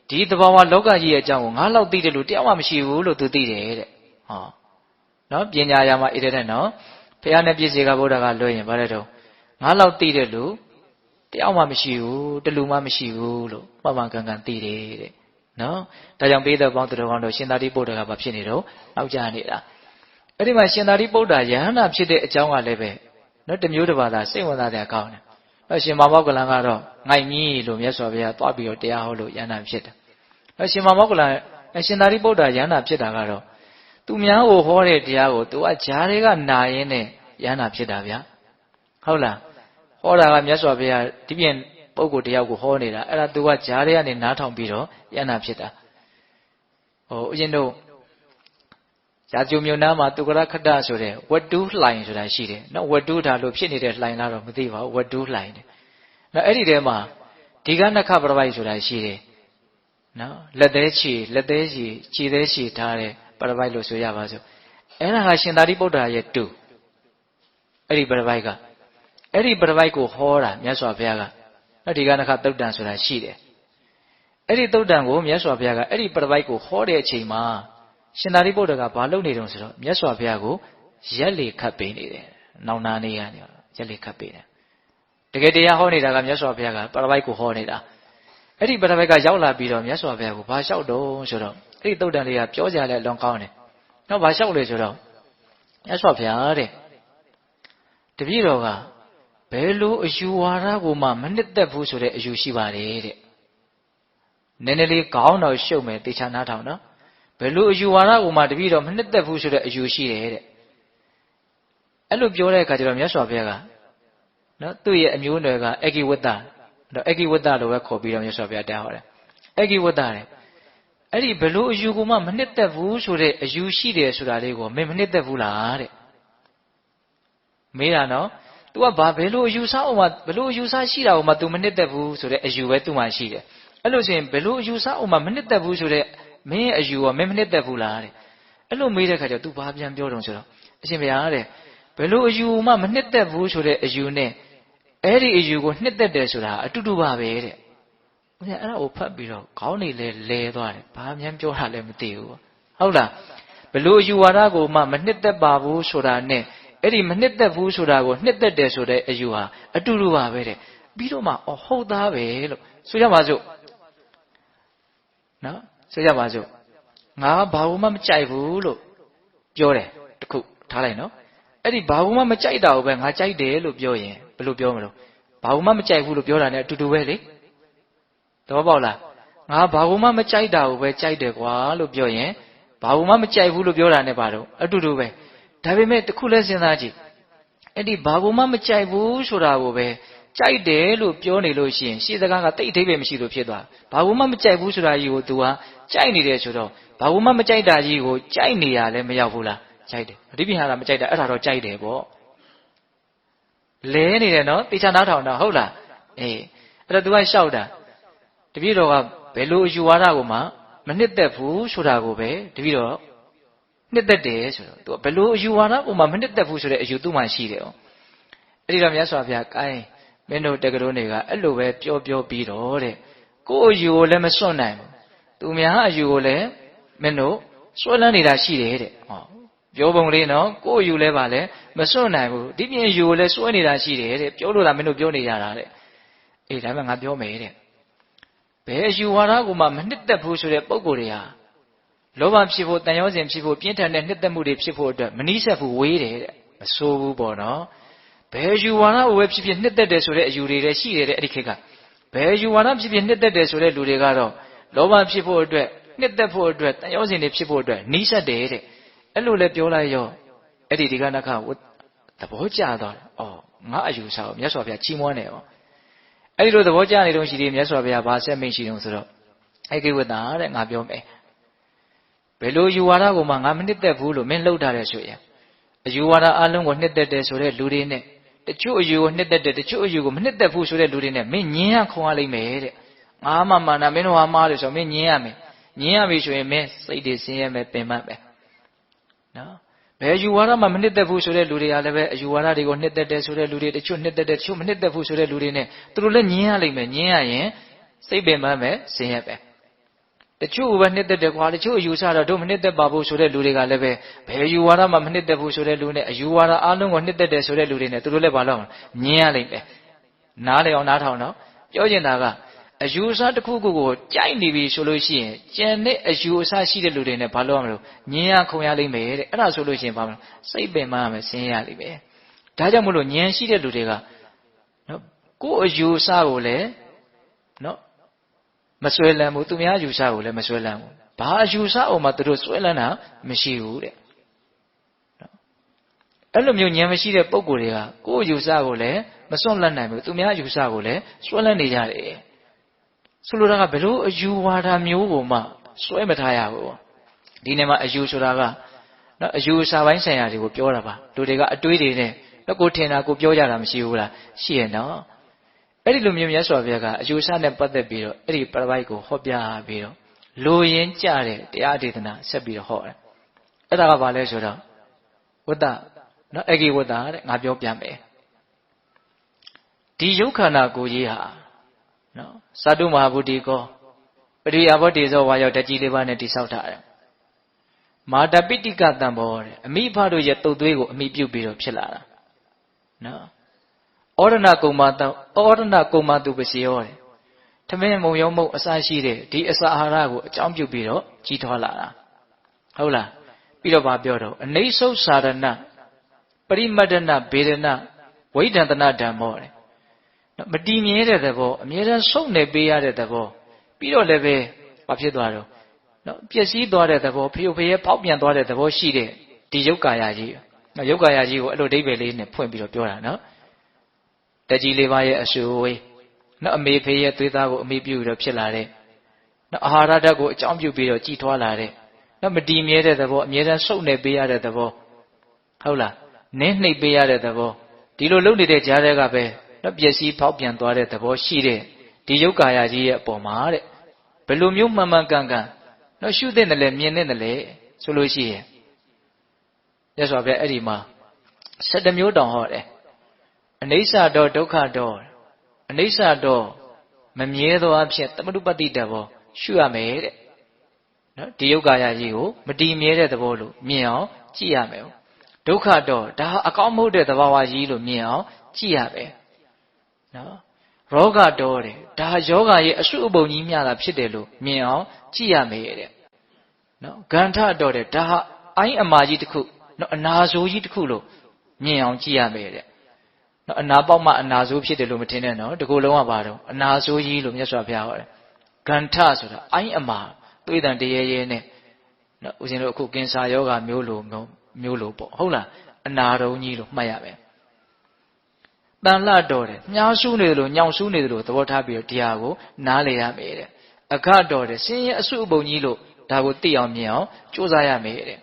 ဒီသဘာဝလောကကြီးရဲ့အကြောင်းကိုငါလောက်သိတယ်လို့တရားမှမရှိဘူးလို့သူသိတယ်တဲ့ဟောနော်ပညာရာမှာဣတဲ့နော်ဖယားနဲ့ပြည့်စေကဗုဒ္ဓကလွဲရင်ဘာလဲတော့ငါလောက်သိတယ်လို့တရားမှမရှိဘူးတလူမှမရှိဘူးလို့မှန်မှန်ကန်ကန်သိတယ်တဲ့နော်ဒါကြောင့်ပေးတဲ့ပေါင်းသူတော်ကောင်းတို့ရှင်သာရိပုတ္တရာကဘာဖြစ်နေတော့နောက်ကျနေတာအဲ့ဒီမှာရှင်သာရိပုတ္တရာယဟန္တာဖြစ်တဲ့အကြောင်းကလည်းပဲနော်တမျိုးတစ်ပါးသာစိတ်ဝင်စားတဲ့အကောင်းတယ်အဲ့ရှင်မောက္ကလန်ကတော့ငိုက်မြီးလို့မြတ်စွာဘုရားသွားပြီးတော့တရားဟောလို့ယဟန္တာဖြစ်တယ်အဲ့ရှင်မောက္ကလန်ရှင်သာရိပုတ္တရာယဟန္တာဖြစ်တာကတော့သူများကိုဟောတဲ့တရားကိုသူကဂျားတွေကနာရင်းနဲ့ယဟန္တာဖြစ်တာဗျာဟုတ်လားဟောတာကမြတ်စွာဘုရားဒီပြင်ပုဂ္ဂိုလ်တယောက်ကိုဟောနေတာအဲ့ဒါသူကဂျားတွေကနေနားထောင်ပြီးတော့ယဟန္တာဖြစ်တာဦးဇင်းတို့ရာဇုံမြို့နားမှာတုကရခတ္တဆိုတဲ့ဝတ္တုလှိုင်ဆိုတာရှိတယ်နော်ဝတ္တုဒါလို့ဖြစ်နေတဲ့လှိုင်လားတော့မသိပါဘူးဝတ္တုလှိုင်တယ်နော်အဲ့ဒီထဲမှာဒီကနခပရပိုက်ဆိုတာရှိတယ်နော်လက်သေးချီခြေသေးချီထားတဲ့ပရပိုက်လို့ဆိုရပါစို့အဲ့ဒါကရှင်သာရိပုတ္တရာရဲ့တူအဲ့ဒီပရပိုက်ကအဲ့ဒီပရပိုက်ကိုဟောတာမြတ်စွာဘုရားကနော်ဒီကနခသုတ်တံဆိုတာရှိတယ်အဲ့ဒီသုတ်တံကိုမြတ်စွာဘုရားကအဲ့ဒီပရပိုက်ကိုဟောတဲ့အချိန်မှာရှင်သာရိပုတ္တရာကဘာလုပ်နေတုံးဆိုတော့မြတ်စွာဘုရားကိုရက်လေခတ်ပေးနေတယ်။နောင်နာနေရနေရက်လေခတ်ပေးတယ်။တကယ်တရားဟောနေတာကမြတ်စွာဘုရားကပရပိုက်ကိုဟောနေတာ။အဲ့ဒီပရပိုက်ကရောက်လာပြီးတော့မြတ်စွာဘုရားကိုဘာလျှောက်တုံးဆိုတော့အဲ့ဒီသုတ်တန်လေးကပြောကြလဲလွန်ကောင်းတယ်။နောက်ဘာလျှောက်လဲဆိုတော့မြတ်စွာဘုရားတဲ့တပည့်တော်ကဘယ်လိုအယူဝါဒကိုမှမနှစ်သက်ဘူးဆိုတဲ့အယူရှိပါတယ်တဲ့။နည်းနည်းလေးခေါင်းတော်ရှုပ်မယ်တေချာနားထောင်နော်။ဘယ်လိုအယူဝါဒကိုမှတပည့်တော်မနှစ်သက်ဘူးဆိုတဲ့အယူရှိတယ်တဲ့အဲ့လိုပြောတဲ့အခါကျတော့မြတ်စွာဘုရားကနော်သူ့ရဲ့အမျိုးနွယ်ကအဂိဝတ္တတော့အဂိဝတ္တလို့ပဲခေါ်ပြီးတော့မြတ်စွာဘုရားတရားဟောတယ်အဂိဝတ္တတဲ့အဲ့ဒီဘယ်လိုအယူကိုမှမနှစ်သက်ဘူးဆိုတဲ့အယူရှိတယ်ဆိုတာလေးကိုမင်းမနှစ်သက်ဘူးလားတဲ့မေးတာနော် तू ကဘာဘယ်လိုအယူဆအောင်မှဘယ်လိုအယူဆရှိတာကိုမှ तू မနှစ်သက်ဘူးဆိုတဲ့အယူပဲ तू မှရှိတယ်အဲ့လိုဆိုရင်ဘယ်လိုအယူဆအောင်မှမနှစ်သက်ဘူးဆိုတဲ့မင်းရဲ့အယူကမင်းမနှစ်သက်ဘူးလားတဲ့အဲ့လိုမေးတဲ့ခါကျတော့ तू ဘာပြန်ပြောတုံးဆိုတော့အရှင်ဘုရားတဲ့ဘယ်လိုအယူမှမနှစ်သက်ဘူးဆိုတဲ့အယူနဲ့အဲ့ဒီအယူကိုနှစ်သက်တယ်ဆိုတာအတူတူပါပဲတဲ့ဦးဇင်းအဲ့ဒါကိုဖတ်ပြီးတော့ခေါင်းနေလဲသွားတယ်ဘာမှန်းပြောတာလည်းမသိဘူးဟုတ်လားဘယ်လိုအယူဝါဒကိုမှမနှစ်သက်ပါဘူးဆိုတာနဲ့အဲ့ဒီမနှစ်သက်ဘူးဆိုတာကိုနှစ်သက်တယ်ဆိုတဲ့အယူဟာအတူတူပါပဲတဲ့ပြီးတော့မှဟုတ်သားပဲလို့ဆိုကြပါစို့နော်ဆိုကြပါစို့ငါဘာမှမကြိုက်ဘူးလို့ပြောတယ်တခုထားလိုက်နော်အဲ့ဒီဘာမှမကြိုက်တာကိုပဲငါကြိုက်တယ်လို့ပြောရင်ဘယ်လိုပြောမလို့ဘာမှမကြိုက်ဘူးလို့ပြောတာ ਨੇ အတူတူပဲလေသဘောပေါက်လားငါဘာမှမကြိုက်တာကိုပဲကြိုက်တယ်ကွာလို့ပြောရင်ဘာမှမကြိုက်ဘူးလို့ပြောတာ ਨੇ ပါတော့အတူတူပဲဒါပေမဲ့တခုလဲစဉ်းစားကြည့်အဲ့ဒီဘာမှမကြိုက်ဘူးဆိုတာကိုပဲကြိုက်တယ်လို့ပြောနေလို့ရှိရင်ရှေ့စကားကတိတ်အထိပ်ပဲမရှိလို့ဖြစ်သွားဘာမှမကြိုက်ဘူးဆိုတာကြီးကို तू ဟာကြိုက်နေတယ်ဆိုတော့ဘာမှမကြိုက်တာကြီးကိုကြိုက်နေရလဲမရောက်ဘူးလားကြိုက်တယ်အဓိပ္ပာယ်ဟာမကြိုက်တာအဲ့ဒါတော့ကြိုက်တယ်ပေါ့လဲနေတယ်နော်တေချာနားထောင်တာဟုတ်လားအေးအဲ့တော့ तू ကရှောက်တာတပည့်တော်ကဘယ်လိုအယူဝါဒကိုမှမနှစ်သက်ဘူးဆိုတာကိုပဲတပည့်တော်နှစ်သက်တယ်ဆိုတော့ तू ဘယ်လိုအယူဝါဒကိုမှမနှစ်သက်ဘူးဆိုတဲ့အယူသူ့မှရှိတယ်အောင်အဲ့ဒီတော့မြတ်စွာဘုရားကိုင်းမင်းတို့တက္ကသိုလ်တွေကအဲ့လိုပဲပြောပြီးတော့တဲ့ကိုယ့်အယူကိုလည်းမစွန့်နိုင်ဘူးသူများအယူကိုလည်းမင်းတို့စွန့်လန်းနေတာရှိတယ်တဲ့ဟောပြောပုံလေးနော်ကိုယ့်အယူလည်းပါလေမစွန့်နိုင်ဘူးဒီပြင်အယူကိုလည်းစွန့်နေတာရှိတယ်တဲ့ပြောလို့လားမင်းတို့ပြောနေရတာတဲ့အေးဒါမှငါပြောမယ်တဲ့ဘယ်အယူဝါဒကိုမှမနှစ်သက်ဘူးဆိုတဲ့ပုံကိုယ်တွေဟာလောဘဖြစ်ဖို့တန်ရောစဉ်ဖြစ်ဖို့ပြင်းထန်တဲ့နှစ်သက်မှုတွေဖြစ်ဖို့အတွက်မနှိစက်ဘူးဝေးတယ်တဲ့မဆိုးဘူးပေါ့နော်ဘယ်အယူဝါဒကိုပဲဖြစ်ဖြစ်နှစ်သက်တယ်ဆိုတဲ့အယူတွေလည်းရှိတယ်တဲ့အဲ့ဒီခေတ်က ဘယ်ယူဝါဒဖြစ်ဖြစ်နှစ်သက်တယ်ဆိုတဲ့လူတွေကတော့လောဘဖြစ်ဖို့အတွက်နှစ်သက်ဖို့အတွက်တန်ရောစင်တွေဖြစ်ဖို့အတွက်နီးစပ်တယ်တဲ့အဲ့လိုလဲပြောလိုက်ရောအဲ့ဒီဒီကနခသဘောကျသွားတယ်အော်ငါအယူဆကိုမြတ်စွာဘုရားချီးမွမ်းတယ်ဩအဲ့ဒီလိုသဘောကျနေတော့ရှိသေးမြတ်စွာဘုရားဗာဆက်မိတ်ရှိတုံဆိုတော့အဲ့ကိဝတ္တာတဲ့ငါပြောမယ်ဘယ်လိုယူဝါဒကိုမှငါမနှစ်သက်ဘူးလို့မင်းလှုပ်ထားတယ်ဆိုရင်အယူဝါဒအလုံးကိုနှစ်သက်တယ်ဆိုတဲ့လူတွေနဲ့တချို့အယူကိုနှစ်သက်တယ်တချို့အယူကိုမနှစ်သက်ဘူးဆိုတဲ့လူတွေနဲ့မင်းညင်းရခုံရလိမ့်မယ်တဲ့ငါမှမာနာမင်းတို့ဟာမားလို့ဆိုမင်းညင်းရမယ်ညင်းရပြီဆိုရင်မင်းစိတ်တွေဆင်းရဲမယ်ပင်ပန်းမယ်နော်ဘယ်ယူဝါဒမှမနှစ်သက်ဘူးဆိုတဲ့လူတွေကလည်းပဲအယူဝါဒတွေကိုနှစ်သက်တယ်ဆိုတဲ့လူတွေတချို့နှစ်သက်တယ်တချို့မနှစ်သက်ဘူးဆိုတဲ့လူတွေနဲ့သူတို့လည်းညင်းရလိမ့်မယ်ညင်းရရင်စိတ်ပင်ပန်းမယ်ဆင်းရဲပဲတချို့ပဲနှစ်သက်တယ်ကွာတချို့အယူဆတော့တို့မနှစ်သက်ပါဘူးဆိုတဲ့လူတွေကလည်းပဲဘယ်ယူဝါဒမှမနှစ်သက်ဘူးဆိုတဲ့လူနဲ့အယူဝါဒအလုံးကိုနှစ်သက်တယ်ဆိုတဲ့လူတွေနဲ့သူတို့လည်းဘာလို့ညင်းရလိမ့်မယ်နားလေအောင်နားထောင်တော့ပြောချင်တာကအယူအဆတစ်ခုခုကိုကြိုက်နေပြီဆိုလို့ရှိရင်ကျန်တဲ့အယူအဆရှိတဲ့လူတွေနဲ့ဘာလို့ရမလို့ညင်းရခုံရလိမ့်မယ်တဲ့အဲ့ဒါဆိုလို့ရှိရင်ဘာမလို့စိတ်ပင်ပန်းရမယ်ဆင်းရလိမ့်မယ်ဒါကြောင့်မလို့ညံရှိတဲ့လူတွေကနော်ကိုယ်အယူအဆကိုလည်းနော်မဆွဲလန်းဘူးသူများအယူအဆကိုလည်းမဆွဲလန်းဘူးဘာအယူအဆအောင်မှသူတို့ဆွဲလန်းတာမရှိဘူးတဲ့နော်အဲ့လိုမျိုးညံမရှိတဲ့ပုံကိုယ်တွေကကိုယ်အယူအဆကိုလည်းမစွန့်လန်းနိုင်ဘူးသူများအယူအဆကိုလည်းဆွဲလန်းနေကြတယ်ဆိုလိုတာကဘယ်လိုအယူဝါဒမျိုးကိုမှစွဲမထားရဘူးဒီနေ့မှာအယူဆိုတာကနော်အယူအဆပိုင်းဆိုင်ရာတွေကိုပြောတာပါလူတွေကအတွေးတွေနဲ့တော့ကိုထင်တာကိုပြောကြတာမရှိဘူးလားရှိရဲ့နော်အဲ့ဒီလိုမျိုးမြတ်စွာဘုရားကအယူအဆနဲ့ပတ်သက်ပြီးတော့အဲ့ဒီပရပိုက်ကိုဟောပြပြီးတော့လိုရင်းကြတဲ့တရားဒေသနာဆက်ပြီးတော့ဟောတယ်အဲ့ဒါကဘာလဲဆိုတော့ဝတ္တနော်အဂိဝတ္တတဲ့ငါပြောပြမယ်ဒီယုတ်ခန္ဓာကိုယ်ကြီးဟာနော်သတ္တုမဟာဗုဒ္ဓေကောပရိယာဘောတေဇောဝါယောဓာတ်ကြီးလေးပါးနဲ့တိဆောက်ထားတယ်မာတပိဋိကတံဘောတဲ့အမိဖတို့ရဲ့တုတ်သွေးကိုအမိပြုတ်ပြီးတော့ဖြစ်လာတာနော်ဩရဏကုမ္မာတံဩရဏကုမ္မာတုပစီယောတဲ့ထမင်းမုံရုံမုံအစရှိတဲ့ဒီအစာအာဟာရကိုအကြောင်းပြုပြီးတော့ကြီးထွားလာတာဟုတ်လားပြီးတော့ဗာပြောတော့အနိစ္စစာရဏပရိမတ္တနာဘေဒနာဝိဒန္တနာဓမ္မောတဲ့မတည်မြဲတဲ့သဘောအမြဲတမ်းဆုံးနေပေးရတဲ့သဘောပြီးတော့လည်းပဲဘာဖြစ်သွားတော့နော်ပျက်စီးသွားတဲ့သဘောဖျုတ်ဖျဲဖောက်ပြန်သွားတဲ့သဘောရှိတဲ့ဒီယုတ်ကာယကြီးနော်ယုတ်ကာယကြီးကိုအဲ့လိုအဓိပ္ပာယ်လေးနဲ့ဖွင့်ပြီးတော့ပြောတာနော်တကြီးလေးပါးရဲ့အဆူဝေးနော်အမေဖေရဲ့သွေးသားကိုအမိပြုပြီးတော့ဖြစ်လာတဲ့နော်အာဟာရဓာတ်ကိုအကြောင်းပြုပြီးတော့ကြည်ထွားလာတဲ့နော်မတည်မြဲတဲ့သဘောအမြဲတမ်းဆုံးနေပေးရတဲ့သဘောဟုတ်လားနင်းနှိပ်ပေးရတဲ့သဘောဒီလိုလုပ်နေတဲ့ကြားတွေကပဲနော်ပျက်စီးဖောက်ပြန်သွားတဲ့သဘောရှိတဲ့ဒီယုတ်ကာယကြီးရဲ့အပေါ်မှာတဲ့ဘယ်လိုမျိုးမှန်မှန်ကန်ကန်နော်ရှုတဲ့တယ်လေမြင်တဲ့တယ်လေဆိုလို့ရှိရင်မြတ်စွာဘုရားအဲ့ဒီမှာ7မျိုးတောင်ဟောတယ်အနိစ္စတော့ဒုက္ခတော့အနိစ္စတော့မမြဲသောအဖြစ်သမတုပတ္တိတဘောရှုရမယ်တဲ့နော်ဒီယုတ်ကာယကြီးကိုမတည်မြဲတဲ့သဘောလို့မြင်အောင်ကြည့်ရမယ်ဒုက္ခတော့ဒါအကောင်းမဟုတ်တဲ့သဘာဝကြီးလို့မြင်အောင်ကြည့်ရမယ်နော်ရောဂတော့တဲ့ဒါယောဂရဲ့အစုအပုံကြီးများတာဖြစ်တယ်လို့မြင်အောင်ကြည့်ရမယ်တဲ့နော်ဂန္ဓတော့တဲ့ဒါဟာအိုင်းအမာကြီးတစ်ခုနော်အနာဆိုးကြီးတစ်ခုလို့မြင်အောင်ကြည့်ရမယ်တဲ့နော်အနာပေါက်မှအနာဆိုးဖြစ်တယ်လို့မထင်နဲ့နော်ဒီကိုယ်လုံးကပါတော့အနာဆိုးကြီးလို့မြတ်စွာဘုရားဟောတယ်ဂန္ဓဆိုတာအိုင်းအမာသွေးတန်တရေရဲနဲ့နော်ဦးဇင်းတို့အခုကင်ဆာယောဂမျိုးလိုပေါ့ဟုတ်လားအနာတုံးကြီးလို့မှတ်ရမယ်တန်လှတော်တယ်မြားဆူးနေတယ်လို့ညောင်ဆူးနေတယ်လို့သဘောထားပြီးတော့တရားကိုနားလေရမယ်တဲ့အခတော်တယ်ဆင်းရဲအစုအပုံကြီးလို့ဒါကိုသိအောင်မြင်အောင်ကြိုးစားရမယ်တဲ့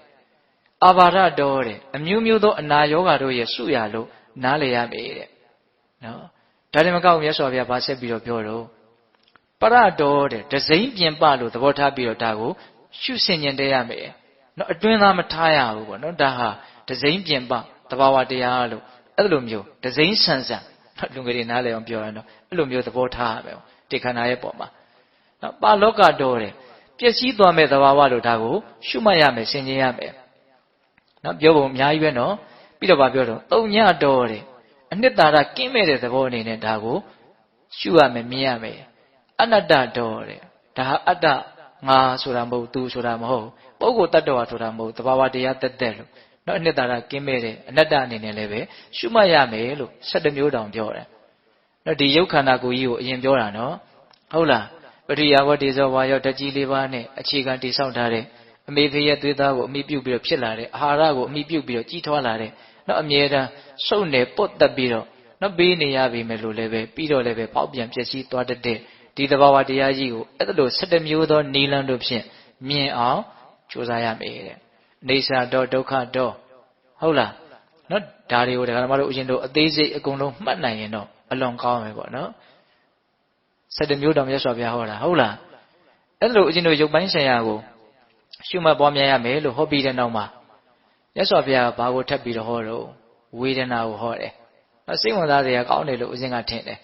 အာဘာဒတော်တယ်အမျိုးမျိုးသောအနာယောဂါတို့ရဲ့စုရလို့နားလေရမယ်တဲ့နော်ဒါလည်းမကောက်မြတ်စွာဘုရားဗာဆက်ပြီးတော့ပြောတော့ပရတော်တဲ့ဒစိမ့်ပြင်ပလို့သဘောထားပြီးတော့ဒါကိုရှုဆင်ញင်တဲ့ရမယ်နော်အတွင်းသားမထားရဘူးပေါ့နော်ဒါဟာဒစိမ့်ပြင်ပသဘာဝတရားလို့အဲ့လိုမျိုးဒစိမ့်ဆန်ဆန်လူငယ်တွေနားလည်အောင်ပြောရတော့အဲ့လိုမျိုးသဘောထားရမယ်တေခန္ဓာရဲ့ပုံမှာနော်ပါလောကတော်တယ်ပျက်စီးသွားမဲ့သဘာဝလို့ဒါကိုရှုမှတ်ရမယ်ဆင်ခြင်ရမယ်နော်ပြောပုံအများကြီးပဲနော်ပြီးတော့ဗာပြောတော့သုံညတော်တယ်အနှစ်သာရကင်းမဲ့တဲ့သဘောအနေနဲ့ဒါကိုရှုရမယ်မြင်ရမယ်အနတ္တတော်တယ်ဒါဟာအတ္တငါဆိုတာမဟုတ်သူဆိုတာမဟုတ်ပုဂ္ဂိုလ်တ attva ဆိုတာမဟုတ်သဘာဝတရားတက်တက်လို့နော်အနှစ်သာရကင်းမဲ့တဲ့အနတ္တအနေနဲ့လည်းပဲရှုမှတ်ရမယ်လို့7မျိုးတောင်ပြောတယ် နော်ဒီယုတ်ခန္ဓာကိုယ်ကြီးကိုအရင်ပြောတာနော်ဟုတ်လားပရိယာဝတ္တိဇောဝါယောဓာတ်ကြီး၄ပါးနဲ့အခြေခံတည်ဆောက်ထားတဲ့အမေဖေရဲ့သွေးသားကိုအမိပြုတ်ပြီးတော့ဖြစ်လာတဲ့အာဟာရကိုအမိပြုတ်ပြီးတော့ကြီးထွားလာတဲ့နော်အမြဲတမ်းစုပ်နေပုတ်တက်ပြီးတော့နော်ပေးနေရပြီမယ်လို့လည်းပဲပြီးတော့လည်းပဲပေါက်ပြန်ပျက်စီးသွားတတ်တဲ့ဒီသဘာဝတရားကြီးကိုအဲ့လို17မျိုးသောနိလန်းတို့ဖြင့်မြင်အောင်ကြိုးစားရမယ်တဲ့နေစာတော့ဒုက္ခတော့ဟုတ်လားနော်ဒါတွေကိုဒကာမတို့ဦးဇင်းတို့အသေးစိတ်အကုန်လုံးမှတ်နိုင်ရင်တော့အလွန်ကောင်းမယ်ပေါ့နော်17မျိုးတောင်မြတ်စွာဘုရားဟောတာဟုတ်လားအဲ့လိုဦးဇင်းတို့ရုပ်ပိုင်းဆိုင်ရာကိုရှုမှတ်ပွားများရမယ်လို့ဟောပြီးတဲ့နောက်မှာမြတ်စွာဘုရားဘာကိုထပ်ပြီးတော့ဟောတော့ဝေဒနာကိုဟောတယ်နော်စိတ်ဝင်စားစရာကောင်းတယ်လို့ဦးဇင်းကထင်တယ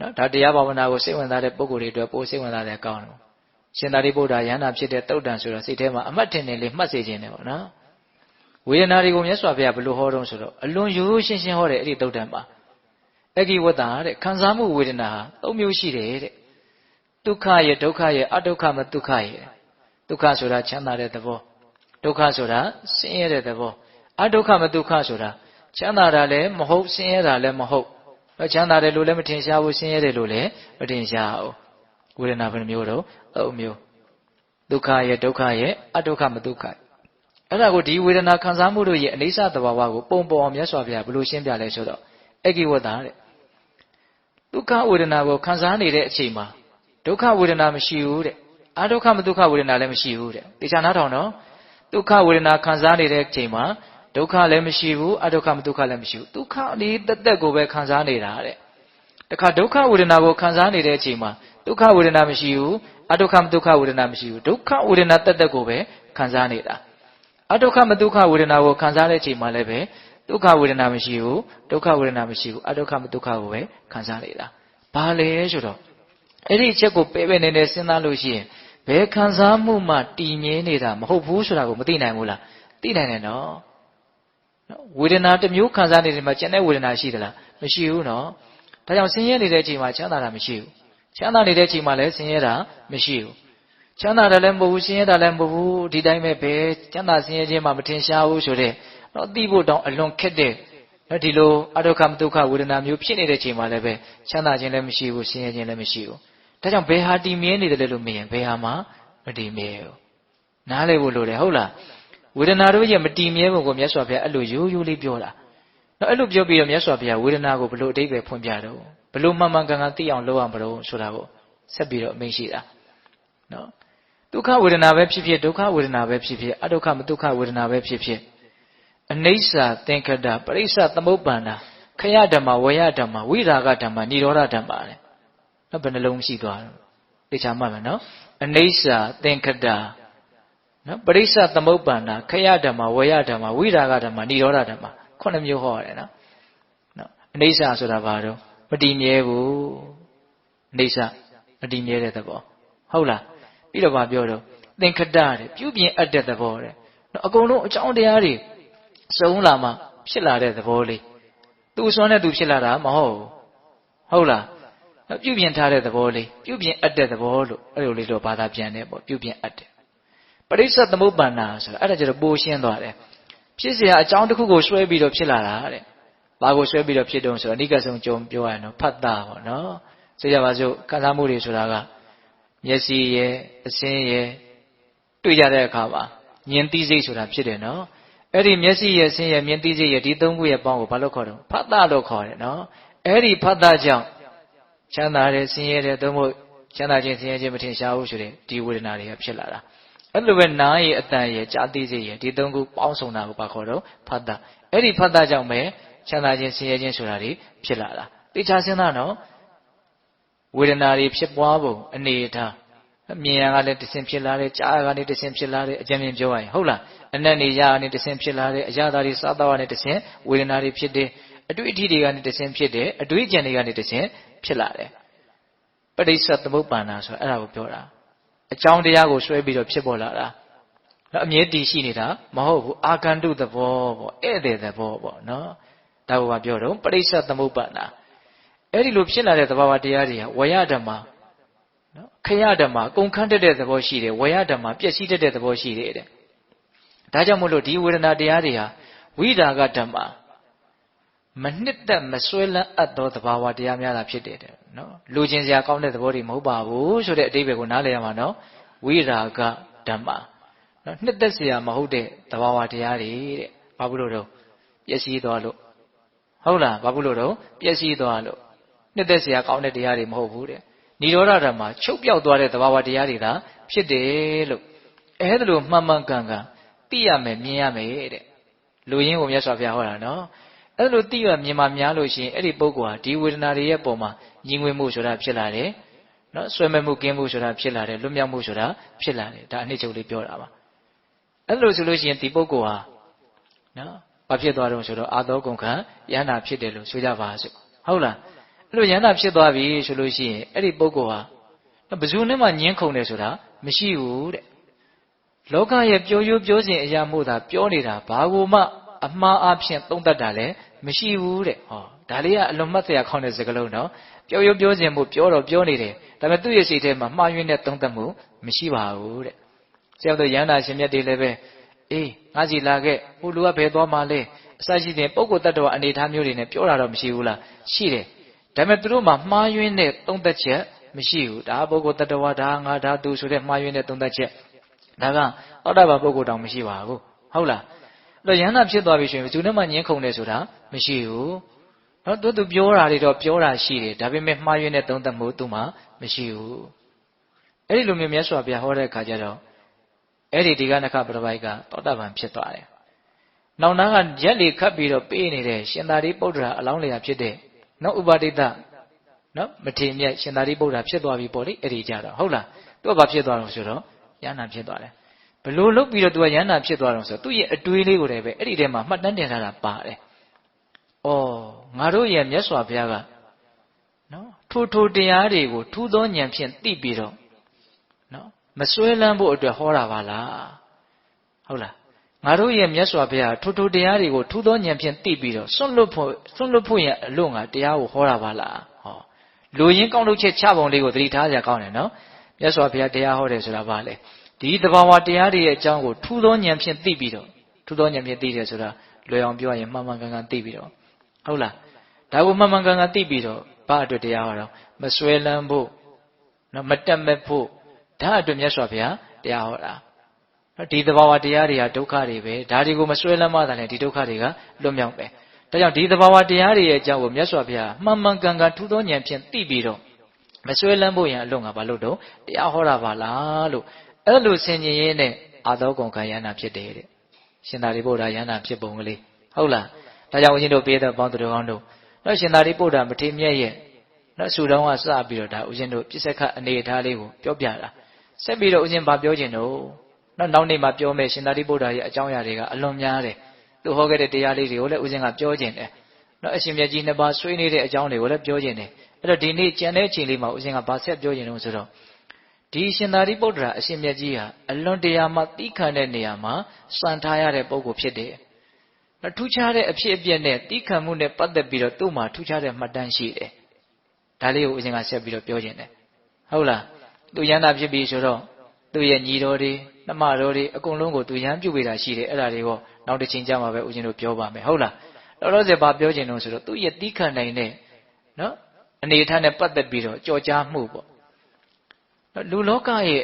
်နော်ဒါတရားဘာဝနာကိုစိတ်ဝင်စားတဲ့ပုဂ္ဂိုလ်တွေအတွက်ပိုစိတ်ဝင်စားတယ်ကောင်းတယ်ရှင်သာရိပုတ္တရာယန္တာဖြစ်တဲ့တုတ်တန်ဆိုတော့စိတ်ထဲမှာအမှတ်ထင်နေလေမှတ်စေခြင်းတယ်ပေါ့နော်ဝေဒနာတွေကိုမြတ်စွာဘုရားဘယ်လိုဟောတော့ဆိုတော့အလွန်ရိုးရိုးရှင်းရှင်းဟောတယ်အဲ့ဒီတုတ်တန်မှာအဂိဝတ္တာတဲ့ခံစားမှုဝေဒနာဟာ၃မျိုးရှိတယ်တဲ့ဒုက္ခရဲ့ဒုက္ခရဲ့အဒုက္ခမဒုက္ခရဲ့ဒုက္ခဆိုတာချမ်းသာတဲ့သဘောဒုက္ခဆိုတာဆင်းရဲတဲ့သဘောအဒုက္ခမဒုက္ခဆိုတာချမ်းသာတာလည်းမဟုတ်ဆင်းရဲတာလည်းမဟုတ်ချမ်းသာတယ်လို့လည်းမထင်ရှားဘူးဆင်းရဲတယ်လို့လည်းမထင်ရှားဘူးဝေဒနာဘယ်နှမျိုးတော့၃မျိုးဒုက္ခရဲ့ဒုက္ခရဲ့အဒုက္ခမဒုက္ခအဲ့ဒါကိုဒီဝေဒနာခံစားမှုတို့ရဲ့အနိစ္စသဘာဝကိုပုံပေါ်အောင်မြတ်စွာဘုရားဘယ်လိုရှင်းပြလဲဆိုတော့အဂိဝတ္တာတဲ့ဒုက္ခဝေဒနာကိုခံစားနေတဲ့အချိန်မှာဒုက္ခဝေဒနာမရှိဘူးတဲ့အဒုက္ခမဒုက္ခဝေဒနာလည်းမရှိဘူးတဲ့တေချာနားထောင်နော်ဒုက္ခဝေဒနာခံစားနေတဲ့အချိန်မှာဒုက္ခလည်းမရှိဘူးအဒုက္ခမဒုက္ခလည်းမရှိဘူးဒုက္ခလေးတက်တက်ကိုပဲခံစားနေတာတဲ့တခါဒုက္ခဝေဒနာကိုခံစားနေတဲ့အချိန်မှာဒုက္ခဝေဒနာမရှိဘူးအဒုက္ခမဒုက္ခဝေဒနာမရှိဘူးဒုက္ခဝေဒနာတက်တက်ကိုပဲခံစားနေတာအဒုက္ခမဒုက္ခဝေဒနာကိုခံစားတဲ့အချိန်မှာလည်းပဲဒုက္ခဝေဒနာမရှိဘူးဒုက္ခဝေဒနာမရှိဘူးအဒုက္ခမဒုက္ခကိုပဲခံစားနေတာဘာလဲဆိုတော့အဲ့ဒီအချက်ကိုပဲပဲနေနေစဉ်းစားလို့ရှိရင်ဘယ်ခံစားမှုမှတည်မြဲနေတာမဟုတ်ဘူးဆိုတာကိုမသိနိုင်ဘူးလားသိနိုင်တယ်နော်ဝေဒနာတစ်မျိုးခံစားနေတယ်မှာကျန်တဲ့ဝေဒနာရှိသလားမရှိဘူးနော်ဒါကြောင့်ဆင်းရဲနေတဲ့အချိန်မှာချမ်းသာတာမရှိဘူးချမ်းသာနေတဲ့အချိန်မှာလည်းဆင်းရဲတာမရှိဘူးချမ်းသာတယ်လည်းမဟုတ်ဘူးဆင်းရဲတာလည်းမဟုတ်ဘူးဒီတိုင်းပဲပဲချမ်းသာဆင်းရဲခြင်းမှမထင်ရှားဘူးဆိုတဲ့တော့သိဖို့တောင်အလွန်ခက်တဲ့ဒီလိုအဒုက္ခမဒုက္ခဝေဒနာမျိုးဖြစ်နေတဲ့အချိန်မှာလည်းပဲချမ်းသာခြင်းလည်းမရှိဘူးဆင်းရဲခြင်းလည်းမရှိဘူးဒါကြောင့်ဘယ်ဟာတည်မြဲနေတယ်လို့မေးရင်ဘယ်ဟာမှမတည်မြဲဘူးနားလည်ဖို့လိုတယ်ဟုတ်လားဝေဒနာတို့ရဲ့မတည်မြဲပုံကိုမြတ်စွာဘုရားအဲ့လိုရိုးရိုးလေးပြောတာနော်အဲ့လိုပြောပြီးတော့မြတ်စွာဘုရားဝေဒနာကိုဘယ်လိုအဓိပ္ပာယ်ဖွင့်ပြတော့ဘယ်လိုမှန်မှန်ကန်ကန်သိအောင်လုပ်အောင်မလို့ဆိုတာကိုဆက်ပြီးတော့အမိန့်ရှိတာနော်ဒုက္ခဝေဒနာပဲဖြစ်ဖြစ်ဒုက္ခဝေဒနာပဲဖြစ်ဖြစ်အဒုက္ခမဒုက္ခဝေဒနာပဲဖြစ်ဖြစ်အနိစ္စသင်္ခတပရိစ္ဆသမုပ္ပန္နာခယဓမ္မဝေယဓမ္မဝိရာဂဓမ္မនិရောဓဓမ္မတဲ့နော်ဘယ်နှလုံးရှိသွားတော့သိချာမှတ်မယ်နော်အနိစ္စသင်္ခတနော်ပရိစ္ဆသမုပ္ပန္နာခယဓမ္မဝေယဓမ္မဝိရာဂဓမ္မនិရောဓဓမ္မ9မျိုးဟောရတယ်နော်အနိစ္စဆိုတာဘာတော့မတည်မြဲဘူးအနိစ္စမတည်မြဲတဲ့သဘောဟုတ်လားပြီးတော့ဗာပြောတော့သင်္ခတတဲ့ပြုပြင်အပ်တဲ့သဘောတဲ့နော်အကုန်လုံးအကြောင်းတရားတွေစုံလာမှဖြစ်လာတဲ့သဘောလေးသူ့စွမ်းနဲ့သူဖြစ်လာတာမဟုတ်ဘူးဟုတ်လားပြုပြင်ထားတဲ့သဘောလေးပြုပြင်အပ်တဲ့သဘောလို့အဲ့လိုလေးတော့ဘာသာပြန်တယ်ပေါ့ပြုပြင်အပ်တယ်ပရိစ္ဆသမုပ္ပန္နာဆိုတာအဲ့ဒါကျတော့ပိုရှင်းသွားတယ်ဖြစ်เสียအကြောင်းတစ်ခုကိုဆွဲပြီးတော့ဖြစ်လာတာတဲ့ဘာကိုဆွဲပြီးတော့ဖြစ်တုံးဆိုတော့အနိကဆုံးကြုံပြောရရင်တော့ဖတ်တာပေါ့နော်ဆိုကြပါစို့ခံစားမှုတွေဆိုတာကမျက်စိရဲ့အစင်းရဲ့တွေ့ကြတဲ့အခါမှာမြင်သိစိတ်ဆိုတာဖြစ်တယ်နော်အဲ့ဒီမျက်စိရဲ့အစင်းရဲ့မြင်သိစိတ်ရဲ့ဒီသုံးခုရဲ့ပေါင်းကိုဘာလို့ခေါ်တော့ဖတ်တာလို့ခေါ်တယ်နော်အဲ့ဒီဖတ်တာကြောင့်ချမ်းသာတယ်ဆင်းရဲတယ်သို့မဟုတ်ချမ်းသာခြင်းဆင်းရဲခြင်းမထင်ရှားဘူးဆိုတဲ့ဒီဝေဒနာတွေကဖြစ်လာတာအဲ့လိုပဲနားရဲ့အတန်ရဲ့ကြားသိစိတ်ရဲ့ဒီသုံးခုပေါင်းစုံတာကိုဘာခေါ်တော့ဖတ်တာအဲ့ဒီဖတ်တာကြောင့်ပဲချမ်းသာခြင်းဆင်းရဲခြင်းဆိုတာတွေဖြစ်လာတာသိချာစဉ်းစားနော်ဝေဒနာတွေဖြစ်ပွားပုံအနေအထားမြင်ရကလည်းတဆင်ဖြစ်လာတယ်ကြားရကလည်းတဆင်ဖြစ်လာတယ်အကြံဉာဏ်ပြောရရင်ဟုတ်လားအနက်နေရကနေတဆင်ဖြစ်လာတယ်အရာသာတွေစားတော့ကနေတဆင်ဝေဒနာတွေဖြစ်တယ်အတွေ့အထိတွေကနေတဆင်ဖြစ်တယ်အတွေ့အကြံတွေကနေတဆင်ဖြစ်လာတယ်ပရိစ္ဆသမုပ္ပန္နာဆိုအဲ့ဒါကိုပြောတာအကြောင်းတရားကိုဆွဲပြီးတော့ဖြစ်ပေါ်လာတာနော်အမြဲတည်ရှိနေတာမဟုတ်ဘူးအာကန္တုသဘောပေါ့ဧည့်သည်သဘောပေါ့နော်ဒါကိုပြောတော့ပရိစ္ဆသမုပ္ပန္နာအဲ့ဒီလိုဖြစ်လာတဲ့သဘာဝတရားတွေကဝေယဓမ္မနော်ခယဓမ္မကုန်ခန်းတတ်တဲ့သဘောရှိတယ်ဝေယဓမ္မပျက်စီးတတ်တဲ့သဘောရှိတယ်တဲ့ဒါကြောင့်မို့လို့ဒီဝေဒနာတရားတွေဟာဝိရာဂဓမ္မ မနှစ်သက်မဆွဲလန်းအပ်သောသဘာဝတရားများသာဖြစ်တယ်နော်လူချင်းစရာကောင်းတဲ့သဘောတွေမဟုတ်ပါဘူးဆိုတဲ့အဓိပ္ပာယ်ကိုနားလည်ရမှာနော်ဝိရာဂဓမ္မနော်နှစ်သက်စရာမဟုတ်တဲ့သဘာဝတရားတွေတဲ့ဘာဖြစ်လို့တော့ပျက်စီးသွားလို့ဟုတ်လားဘာဖြစ်လို့တော့ပျက်စီးသွားလို့နှစ်သက်စရာကောင်းတဲ့တရားတွေမဟုတ်ဘူးတဲ့និရောဓဓမ္မချုပ်ပြောက်သွားတဲ့သဘာဝတရားတွေသာဖြစ်တယ်လို့အဲ့ဒါလိုမှန်မှန်ကန်ကန်သိရမယ်မြင်ရမယ်တဲ့လူရင်းကိုမြတ်စွာဘုရားဟောတာနော်အဲ့လိုသိရမြင်မှများလို့ရှိရင်အဲ့ဒီပုဂ္ဂိုလ်ဟာဒီဝေဒနာတွေရဲ့ပုံမှာညီငွေမှုဆိုတာဖြစ်လာတယ်နော်ဆွဲမဲ့မှုကင်းမှုဆိုတာဖြစ်လာတယ်လွတ်မြောက်မှုဆိုတာဖြစ်လာတယ်ဒါအနှစ်ချုပ်လေးပြောတာပါအဲ့လိုဆိုလို့ရှိရင်ဒီပုဂ္ဂိုလ်ဟာနော်ဘာဖြစ်သွားတော့ဆိုတော့အာသောကုန်ခံယန္တာဖြစ်တယ်လို့ဆိုကြပါစို့ဟုတ်လားအဲ့လိုယန္တာဖြစ်သွားပြီဆိုလို့ရှိရင်အဲ့ဒီပုဂ္ဂိုလ်ဟာဘယ်သူနဲ့မှညှင်းခုန်တယ်ဆိုတာမရှိဘူးတဲ့လောကရဲ့ပြောရိုးပြောစဉ်အရာမို့သာပြောနေတာဘာကိုမှအမှားအဖြစ်သုံးတတ်တာလည်းမရှိဘူးတဲ့ဟောဒါလေးကအလွန်မှတ်စရာကောင်းတဲ့စကားလုံးနော်ပြောရိုးပြောစဉ်မို့ပြောတော့ပြောနေတယ်ဒါပေမဲ့သူ့ရဲ့စိတ်ထဲမှာမှားယွင်းတဲ့သုံးသပ်မှုမရှိပါဘူးတဲ့ဆရာတို့ယန္တာရှင်မြတ်တွေလည်းပဲအေးငါစီလာခဲ့ဟိုလူကဘယ်သွားမှလဲအစရှိတဲ့ပုဂ္ဂိုလ်တ attva အနေထားမျိုးတွေနဲ့ပြောတာတော့မရှိဘူးလားရှိတယ်ဒါပေမဲ့သူတို့မှာမှားယွင်းတဲ့သုံးသပ်ချက်မရှိဘူးဒါပုဂ္ဂိုလ်တ attva ဒါငါဒါသူဆိုတဲ့မှားယွင်းတဲ့သုံးသပ်ချက်ဒါကသောတာပန်ပုဂ္ဂိုလ်တောင်မရှိပါဘူးဟုတ်လားအဲ့တော့ယန္တာဖြစ်သွားပြီဆိုရင်ဘယ်သူနဲ့မှညှင်းခုန်တယ်ဆိုတာမရှိဘူးနော်သူပြောတာတွေတော့ပြောတာရှိတယ်ဒါပေမဲ့မှားယွင်းတဲ့သုံးသပ်မှုသူ့မှာမရှိဘူးအဲ့ဒီလိုမျိုးမြတ်စွာဘုရားဟောတဲ့အခါကျတော့အဲ့ဒီဒီကနခပရပိုက်ကသောတာပန်ဖြစ်သွားတယ်နောင်နာကရက်လေခတ်ပြီးတော့ပေးနေတဲ့ရှင်သာရိပုတ္တရာအလောင်းလျာဖြစ်တဲ့နော်ဥပါတိတနော်မထေမြတ်ရှင်သာရိပုတ္တရာဖြစ်သွားပြီပေါ့လေအဲ့ဒီကြတော့ဟုတ်လားသူကဘာဖြစ်သွားတော့ဆိုတော့ယန္တာဖြစ်သွားတယ်ဘလို့လုတ်ပြီးတော့သူကယန္တာဖြစ်သွားတော့ဆိုသူ့ရဲ့အတွေးလေးကိုလည်းပဲအဲ့ဒီထဲမှာမှတ်တမ်းတင်ထားတာပါတယ်ဩငါတို့ရဲ့မြတ်စွာဘုရားကနော်ထိုတရားတွေကိုထူးသောဉာဏ်ဖြင့်သိပြီးတော့နော်မစွဲလန်းဖို့အတွက်ဟောတာပါလားဟုတ်လားငါတို့ရဲ့မြတ်စွာဘုရားထိုတရားတွေကိုထူးသောဉာဏ်ဖြင့်သိပြီးတော့စွန့်လွတ်ဖို့ရဲ့အလို့ငါတရားကိုဟောတာပါလားဟောလူရင်းကောင်းလုပ်ချက်ချပုံလေးကိုသတိထားကြကောင်းတယ်နော်မြတ်စွာဘုရားတရားဟောတယ်ဆိုတာဘာလဲဒီသဘာဝတရားတွေရဲ့အကြောင်းကိုထူးသောဉာဏ်ဖြင့်သိပြီးတော့ထူးသောဉာဏ်ဖြင့်သိတယ်ဆိုတာလွယ်အောင်ပြောရရင်မှန်မှန်ကန်ကန်သိပြီးတော့ဟုတ်လားဒါကိုမှန်မှန်ကန်ကန်သိပြီးတော့ဘာအတွက်တရားဟောတော့မစွဲလန်းဖို့နော်မတက်မဲ့ဖို့ဒါအတွက်မြတ်စွာဘုရားတရားဟောတာဒီသဘာဝတရားတွေဟာဒုက္ခတွေပဲဒါတွေကိုမစွဲလန်းမှသာလေဒီဒုက္ခတွေကလွတ်မြောက်ပဲဒါကြောင့်ဒီသဘာဝတရားတွေရဲ့အကြောင်းကိုမြတ်စွာဘုရားမှန်မှန်ကန်ကန်ထူးသောဉာဏ်ဖြင့်သိပြီးတော့မစွဲလန်းဖို့ရန်အလို့ငါဘာလို့တော့တရားဟောတာပါလားလို့အဲ့လိုဆင်ញင်ရင်းနဲ့အာသောကုန်ခံယန္တာဖြစ်တယ်တဲ့ရှင်သာရိပုတ္တရာယန္တာဖြစ်ပုံကလေးဟုတ်လားဒါကြောင့်ဦးဇင်းတို့ပေးတဲ့ပေါင်းသူတော်ကောင်းတို့နော်ရှင်သာရိပုတ္တရာမထေမြတ်ရဲ့နော်ဆူတောင်းကစပြီးတော့ဒါဦးဇင်းတို့ပြစ္ဆခအနေအထားလေးကိုပြောပြတာဆက်ပြီးတော့ဦးဇင်းဗာပြောခြင်းတို့နော်နောက်နေ့မှာပြောမယ်ရှင်သာရိပုတ္တရာရဲ့အကြောင်းအရာတွေကအလွန်များတယ်သူဟောခဲ့တဲ့တရားလေးတွေကိုလည်းဦးဇင်းကပြောခြင်းတယ်နော်အရှင်မြတ်ကြီးနှစ်ပါးဆွေးနေတဲ့အကြောင်းတွေကိုလည်းပြောခြင်းတယ်အဲ့တော့ဒီနေ့ကျန်တဲ့အချိန်လေးမှာဦးဇင်းကဗာဆက်ပြောခြင်းလို့ဆိုတော့ဒီရှင်သာရိပုတ္တရာအရှင်မြတ်ကြီးဟာအလွန်တရာမှသိခံတဲ့နေရာမှာစံထားရတဲ့ပုဂ္ဂိုလ်ဖြစ်တယ်ထူးခြားတဲ့အဖြစ်အပျက်နဲ့သိခံမှုနဲ့ပတ်သက်ပြီးတော့သူ့မှာထူးခြားတဲ့မှတ်တမ်းရှိတယ်ဒါလေးကိုဦးဇင်းကဆက်ပြီးတော့ပြောခြင်းတယ်ဟုတ်လားသူယန္တာဖြစ်ပြီးဆိုတော့သူ့ရဲ့ညီတော်တွေနှမတော်တွေအကုန်လုံးကိုသူယမ်းပြုတ်ပေးတာရှိတယ်အဲ့ဒါတွေကိုနောက်တစ်ချိန်ကြာမှာပဲဦးဇင်းတို့ပြောပါမယ်ဟုတ်လားလောလောဆယ်ဘာပြောခြင်းလို့ဆိုတော့သူ့ရဲ့သိခံနိုင်တဲ့နော်အနေအထားနဲ့ပတ်သက်ပြီးတော့ကြော်ကြားမှုပေါ့လူလောကရဲ့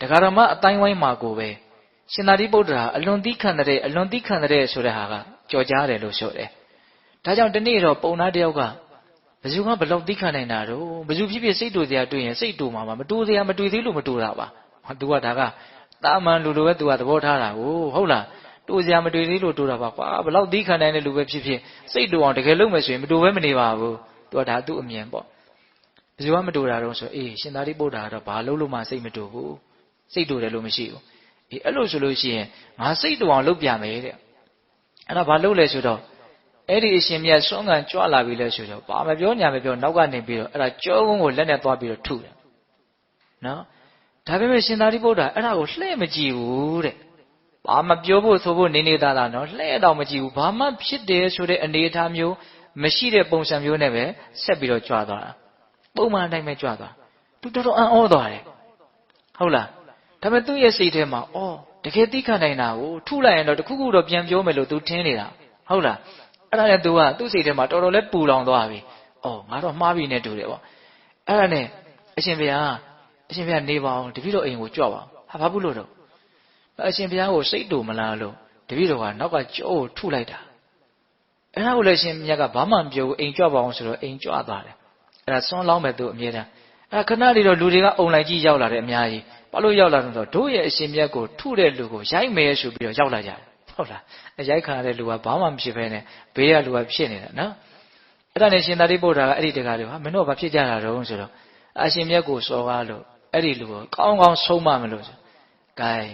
တရားဓမ္မအတိုင်းဝိုင်းမှာကိုပဲရှင်သာရိပုတ္တရာအလွန်သိခံတဲ့အလွန်သိခံတဲ့ဆိုတဲ့ဟာကကြော်ကြားတယ်လို့ဆိုတယ်ဒါကြောင့်ဒီနေ့တော့ပုံနာတယောက်ကဘယ်သူကဘလောက်သိခံနိုင်တာတော့ဘယ်သူဖြစ်ဖြစ်စိတ်တူစရာတွေ့ရင်စိတ်တူမှာမတူစရာမတွေ့သေးလို့မတူတာပါသူကဒါကတာမန်လူလိုပဲသူကသဘောထားတာကိုဟုတ်လားတူစရာမတွေ့သေးလို့တူတာပါကွာဘလောက်သိခံနိုင်တဲ့လူပဲဖြစ်ဖြစ်စိတ်တူအောင်တကယ်လုပ်မယ်ဆိုရင်မတူဘဲမနေပါဘူးသူကဒါသူ့အမြင်ပေါ့ဘယ်သူကမတူတာတော့ဆိုအေးရှင်သာရိပုတ္တရာတော့ဘာလို့လို့မှစိတ်မတူဘူးစိတ်တူတယ်လို့မရှိဘူးအေးအဲ့လိုဆိုလို့ရှိရင်ငါစိတ်တူအောင်လုပ်ပြမယ်တဲ့အဲ့ဒါဘာလုပ်လဲဆိုတော့အဲ့ဒီအရှင်မြတ်စွန့်ကန်ကြွလာပြီလဲဆိုတော့ဘာမပြောညာမပြောနောက်ကနေပြီးတော့အဲ့ဒါကြောကုန်းကိုလက်နဲ့သွားပြီးတော့ထုတယ်နော်ဒါပေမဲ့ရှင်သာရိပုတ္တရာအဲ့ဒါကိုလှည့်မကြည့်ဘူးတဲ့ဘာမပြောဖို့ဆိုဖို့နေနေသားသားနော်လှည့်တော့မကြည့်ဘူးဘာမှဖြစ်တယ်ဆိုတဲ့အနေအထားမျိုးမရှိတဲ့ပုံစံမျိုးနဲ့ပဲဆက်ပြီးတော့ကြွသွားတာပုံမှန်အတိုင်းပဲကြွသွားသူတော်တော်အံ့ဩသွားတယ်ဟုတ်လားဒါပေမဲ့သူ့ရဲ့စိတ်ထဲမှာတကယ်သိခံနိုင်တာကိုထုလိုက်ရင်တော့တခုခုတော့ပြန်ပြောမယ်လို့သူထင်နေတာဟုတ်လား အဲ့ဒါနဲ့ तू ကသူ့စိတ်ထဲမှာတော်တော်လေးပူလောင်သွားပြီ။အော်ငါတော့မှားပြီနဲ့တူတယ်ပေါ့။အဲ့ဒါနဲ့အရှင်ဘုရားနေပါအောင်တပည့်တော်အိမ်ကိုကြွပါအောင်။ဟာဘာဘူးလို့တော့အရှင်ဘုရားကိုစိတ်တူမလားလို့တပည့်တော်ကနောက်ကကြောကိုထုလိုက်တာ။အဲ့ဒါကိုလည်းရှင်မြတ်ကဘာမှမပြောဘူးအိမ်ကြွပါအောင်ဆိုတော့အိမ်ကြွသွားတယ်။အဲ့ဒါဆွမ်းလောင်းမဲ့သူအမြဲတမ်းအဲ့ခဏလေးတော့လူတွေကအုံလိုက်ကြီးရောက်လာတယ်အများကြီးဘာလို့ရောက်လာတော့တို့ရဲ့အရှင်မြတ်ကိုထုတဲ့လူကိုရိုက်မယ်ဆိုပြီးတော့ရောက်လာကြတယ်ဟုတ်လားရိုက်ခါတဲ့လူကဘာမှမဖြစ်ဘဲနဲ့ဘေးကလူကဖြစ်နေတာနော်အဲ့ဒါနဲ့ရှင်သာရိပုတ္တရာကအဲ့ဒီတကားလေးဟာမင်းတို့ဘာဖြစ်ကြတာတုံးဆိုတော့အရှင်မြတ်ကိုစော်ကားလို့အဲ့ဒီလူကိုကောင်းကောင်းဆုံးမမလို့ဆိုဂိုင်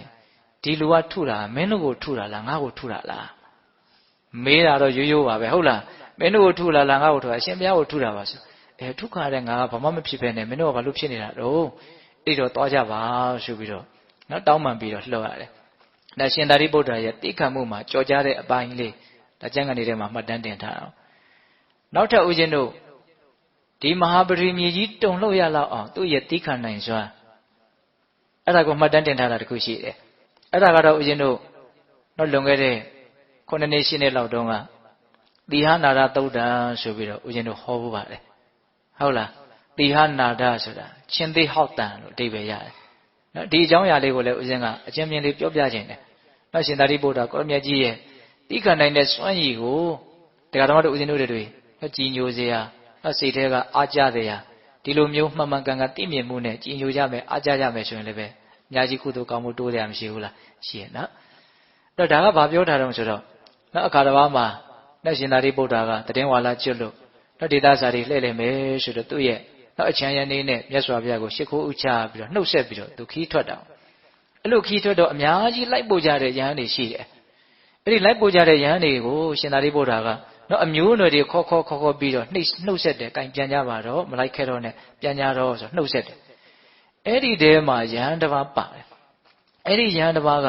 းဒီလူကထုတာမင်းတို့ကိုထုတာလားငါ့ကိုထုတာလားမေးတာတော့ရိုးရိုးပါပဲဟုတ်လားမင်းတို့ကိုထုလားငါ့ကိုထုတာအရှင်ဘုရားကိုထုတာပါဆိုထုခါတဲ့ငါကဘာမှမဖြစ်ဘဲနဲ့မင်းတို့ကဘာလို့ဖြစ်နေတာတော့အဲ့တော့သွားကြပါဆိုပြီးတော့နော်တောင်းပန်ပြီးတော့လှော်ရတယ်ဒါရှင်သာရိပုတ္တရာရဲ့တိက္ခမှုမှာကြော်ကြားတဲ့အပိုင်းလေးဒါကျမ်းဂန်ထဲမှာမှတ်တမ်းတင်ထားအောင်နောက်ထပ်ဦးဇင်းတို့ဒီမဟာပရိမြေကြီးတုံလှုပ်ရလောက်အောင်သူ့ရဲ့တိက္ခနိုင်စွာအဲ့ဒါကိုမှတ်တမ်းတင်ထားတာတခုရှိတယ်အဲ့ဒါကတော့ဦးဇင်းတို့နော်လွန်ခဲ့တဲ့9 နှစ်10နှစ်လောက်တုန်းကတိဟနာရသုတ်တံဆိုပြီးတော့ဦးဇင်းတို့ဟောဖို့ပါတယ်ဟုတ်လားတိဟနာဒဆိုတာချင်းသေးဟောက်တန်လို့အဓိပ္ပာယ်ရတယ်နော်ဒီအကြောင်းအရာလေးကိုလည်းဦးဇင်းကအကျဉ်းမြင်လေးပြောပြခြင်းတယ်နော်ရှင်သာရိပုတ္တရာကိုရမြတ်ကြီးရဲ့တိခဏနိုင်တဲ့စွမ်းရည်ကိုတရားတော်တို့ဦးဇင်းတို့တွေကြည်ညိုစေရနော်စိတ်ထဲကအားကြစေရဒီလိုမျိုးမှန်မှန်ကန်ကန်သိမြင်မှုနဲ့ကြည်ညိုကြမယ်အားကြကြမယ်ဆိုရင်လည်းပဲအများကြီးကုသိုလ်ကောင်းမှုတိုးတယ်မရှိဘူးလားရှိရနော်အဲ့တော့ဒါကဘာပြောထားတော့ဆိုတော့နော်အခါတစ်ပါးမှာနော်ရှင်သာရိပုတ္တရာကတည်င်းဝါလာကျွတ်လို့နော်ဒေသစာတွေလှည့်လည်မယ်ဆိုတော့သူ့ရဲ့နော်အချမ်းရနေနဲ့မြတ်စွာဘုရားကိုရှ िख ိုးဥချပြီးတော့နှုတ်ဆက်ပြီးတော့သူခီးထွက်တာအဲ့လိုခီးထွက်တော့အများကြီးလိုက်ပို့ကြတဲ့ယဟန်တွေရှိတယ်အဲ့ဒီလိုက်ပို့ကြတဲ့ယဟန်တွေကိုရှင်သာရိပုတ္တရာကနော်အမျိုးအနွယ်တွေခေါ်ပြီးတော့နှုတ်ဆက်တယ်တိုင်ပြန်ကြပါတော့မလိုက်ခဲ့တော့နဲ့ပြန်ကြတော့ဆိုနှုတ်ဆက်တယ်အဲ့ဒီထဲမှာယဟန်တစ်ပါးပါတယ်အဲ့ဒီယဟန်တစ်ပါးက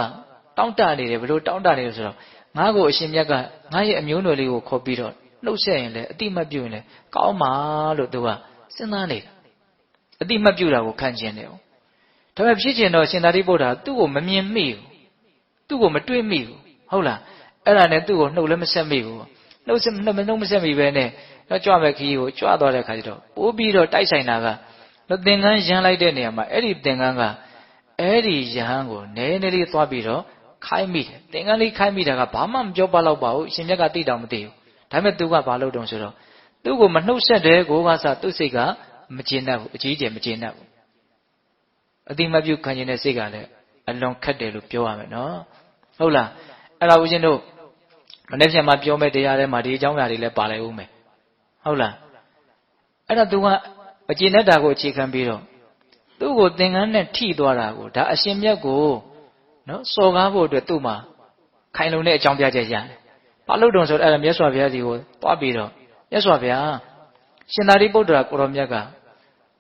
တောင့်တနေတယ်ဘယ်လိုတောင့်တနေလဲဆိုတော့ငါ့ကိုအရှင်မြတ်ကငါ့ရဲ့အမျိုးအနွယ်လေးကိုခေါ်ပြီးတော့နှုတ်ဆက်ရင်လည်းအတိမတ်ပြုရင်လည်းကောင်းပါလို့သူကစဉ်းစားနေတာအတိမတ်ပြုတာကိုခံကျင်တယ်ဒါပေမဲ့ဖြစ်ကျင်တော့ရှင်သာရိပုတ္တရာသူ့ကိုမမြင်မိဘူးသူ့ကိုမတွေ့မိဘူးဟုတ်လားအဲ့ဒါနဲ့သူ့ကိုနှုတ်လည်းမဆက်မိဘူးနှုတ်မဆက်မိပဲနဲ့တော့ကြွမဲ့ခရီးကိုကြွသွားတဲ့ခါကျတော့ပိုးပြီးတော့တိုက်ဆိုင်တာကသင်္ကန်းရမ်းလိုက်တဲ့နေရာမှာအဲ့ဒီသင်္ကန်းကအဲ့ဒီယဟန်ကိုနည်းနည်းလေးသွားပြီးတော့ခိုင်းမိတယ်သင်္ကန်းလေးခိုင်းမိတာကဘာမှမပြောပါတော့ပါဘူးရှင်မြတ်ကသိတောင်မသိဘူးဒါပေမဲ့သူကဘာလုပ်တုံးဆိုတော့သူ့ကိုမနှုတ်ဆက်တဲ့ကိုကစသူ့စိတ်ကမကျေနပ်ဘူးအကြီးကျယ်မကျေနပ်ဘူးအတိမပြုခံကျင်တဲ့စိတ်ကလည်းအလွန်ခက်တယ်လို့ပြောရမယ်နော်ဟုတ်လားအဲ့ဒါဦးဇင်းတို့မနေ့ပြန်မှပြောမဲ့တရားထဲမှာဒီအကြောင်းအရာတွေလည်းပါလိုက်ဦးမယ်ဟုတ်လားအဲ့ဒါသူကမကျေနပ်တာကိုအခြေခံပြီးတော့သူ့ကိုသင်္ကန်းနဲ့ထိသွားတာကိုဒါအရှင်မြတ်ကိုနော်စော်ကားဖို့အတွက်သူ့မှာခိုင်လုံတဲ့အကြောင်းပြချက်ရတယ်ဘာလို့တုံဆိုတော့အဲ့ဒါမြတ်စွာဘုရားကြီးကိုသွားပြီးတော့မြတ်စွာဘုရားရှင်သာရိပုတ္တရာကိုရောမြတ်က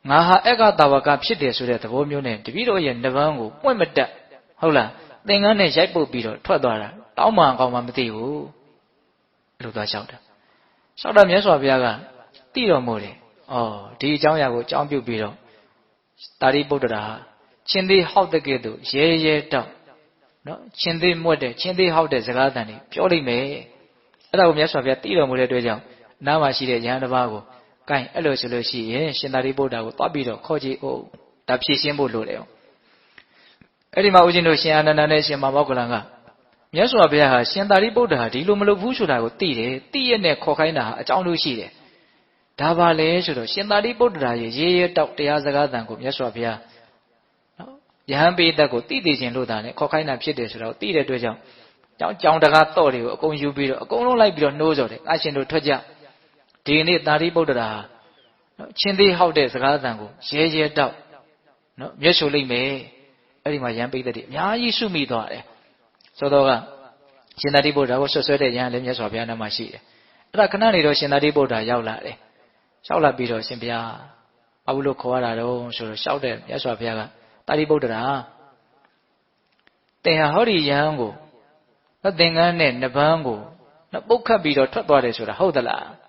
ငါဟာအက္ခတာဝကဖြစ်တယ်ဆိုတဲ့သဘောမျိုးနဲ့တပည့်တော်ရဲ့နှပန်းကိုပွင့်မတက်ဟုတ်လားသင်္ကန်းနဲ့ရိုက်ပုတ်ပြီးတော့ထွက်သွားတာတောင်းပန်ကောင်းမှမသိဘူးအဲ့လိုသွားလျှောက်တာမြတ်စွာဘုရားကသိတော်မူတယ်ဒီအကြောင်းအရာကိုအကြောင်းပြုပြီးတော့သာရိပုတ္တရာချင်းသေးဟောက်တဲ့ကဲ့သို့ရဲတောက်နော်ချင်းသေးမွတ်တဲ့ချင်းသေးဟောက်တဲ့စကားသံတွေပြောလိမ့်မယ်အဲ့ဒါကိုမြတ်စွာဘုရားသိတော်မူတဲ့အတွက်ကြောင့်နားမှာရှိတဲ့ယဟန်တစ်ပါးကိုကိုင်းအဲ့လိုဆိုလို့ရှိရင်ရှင်သာရိပုတ္တရာကိုသွားပြီးတော့ခေါ်ကြည့်အောင်ဒါဖြည့်ရှင်းဖို့လိုတယ်အဲ့ဒီမှာဦးဇင်းတို့ရှင်အာနန္ဒာနဲ့ရှင်မောဂ္ဂလန်ကမြတ်စွာဘုရားဟာရှင်သာရိပုတ္တရာဒီလိုမလုပ်ဘူးဆိုတာကိုသိတယ်သိရနဲ့ခေါ်ခိုင်းတာဟာအကြောင်းလို့ရှိတယ်ဒါပါလေဆိုတော့ရှင်သာရိပုတ္တရာရဲ့ရဲတောက်တရားစကားသံကိုမြတ်စွာဘုရားနော်ယဟန်ပိဋကကိုသိသိခြင်းလို့တာနဲ့ခေါ်ခိုင်းတာဖြစ်တယ်ဆိုတော့သိတဲ့အတွက်ကြောင့်ကြောင်တကားတော့တွေကိုအကုန်ယူပြီးတော့အကုန်လုံးလိုက်ပြီးတော့နှိုးစော်တယ်အရှင်တို့ထွက်ကြဒီနေ့သာရိပုတ္တရာနော်ချင်းသေးဟောက်တဲ့စကားသံကိုရဲတောက်နော်မျက်ရှုပ်လိုက်မယ်အဲ့ဒီမှာယဟန်ပိဋကတွေအများကြီးစုမိသွားတယ်ဆိုတော့ကရှင်သာရိပုတ္တရာကိုဆွဆွဲတဲ့ယဟန်လည်းမြတ်စွာဘုရားနာမှာရှိတယ်အဲ့ဒါခဏနေတော့ရှင်သာရိပုတ္တရာရောက်လာတယ်ရောက်လာပြီးတော့ရှင်ဘုရားဘာလို့ခေါ်ရတာတော့ဆိုတော့ရှောက်တဲ့မြတ်စွာဘုရားကသာရိပုတ္တရာသင်ဟာဟောဒီယဟန်ကိုသင်္ကန်းနဲ့နှပန်းကိုပုတ်ခတ်ပြီးတော့ထွက်သွားတယ်ဆိုတာဟုတ်သလာ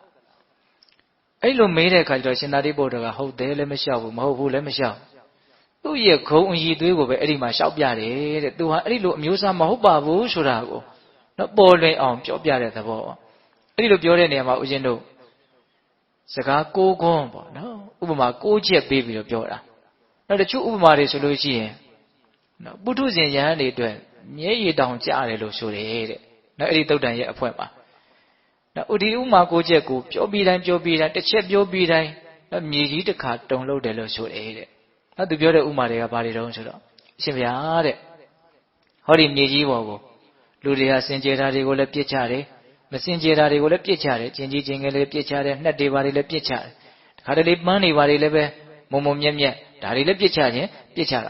းအဲ့လိုမေးတဲ့အခါကျတော့ရှင်သာရိပုတ္တရာကဟုတ်တယ်လည်းမလျှောက်ဘူးမဟုတ်ဘူးလည်းမလျှောက်သူ့ရဲ့ဂုံအည်သွေးကိုပဲအဲ့ဒီမှာလျှောက်ပြတယ်တဲ့သူဟာအဲ့ဒီလိုအမျိုးအစားမဟုတ်ပါဘူးဆိုတာကိုနော်ပေါ်လွင်အောင်ပြောပြတဲ့သဘော အဲ့ဒီလိုပြောတဲ့နေရာမှာဦးဇင်းတို့စကားကိုးခွန်းပေါ့နော်ဥပမာကိုးချက်ပေးပြီးတော့ပြောတာနောက်တချို့ဥပမာတွေဆိုလို့ရှိရင်နော်ပုထုဇဉ်ယဟန်တွေအတွက်မျက်ရည်တောင်ကျတယ်လို့ဆိုတယ်တဲ့နော်အဲ့ဒီသုတ်တန်ရဲ့အဖွဲ့မှာနော်ဥဒီဥမာကိုးချက်ကိုပြောပြီးတိုင်းတစ်ချက်ပြောပြီးတိုင်းနော်မြေကြီးတစ်ခါတုံလို့တယ်လို့ဆိုတယ်တဲ့နော်သူပြောတဲ့ဥမာတွေကဘာတွေတုံးဆိုတော့အရှင်ဗျာတဲ့ဟောဒီမြေကြီးပေါ်ကိုလူတွေဟာစင်ကြယ်တာတွေကိုလည်းပြစ်ချတယ်မစင်ကြယ်တာတွေကိုလည်းပြစ်ချတယ်ကျင်ကြီးကျင်ငယ်လေးပြစ်ချတယ်နှက်တွေဘာတွေလည်းပြစ်ချတယ်တခါတလေပန်းတွေဘာတွေလည်းပဲမုံမုံမြက်မြက်ဒါတွေလည်းပြစ်ချခြင်းပြစ်ချတာ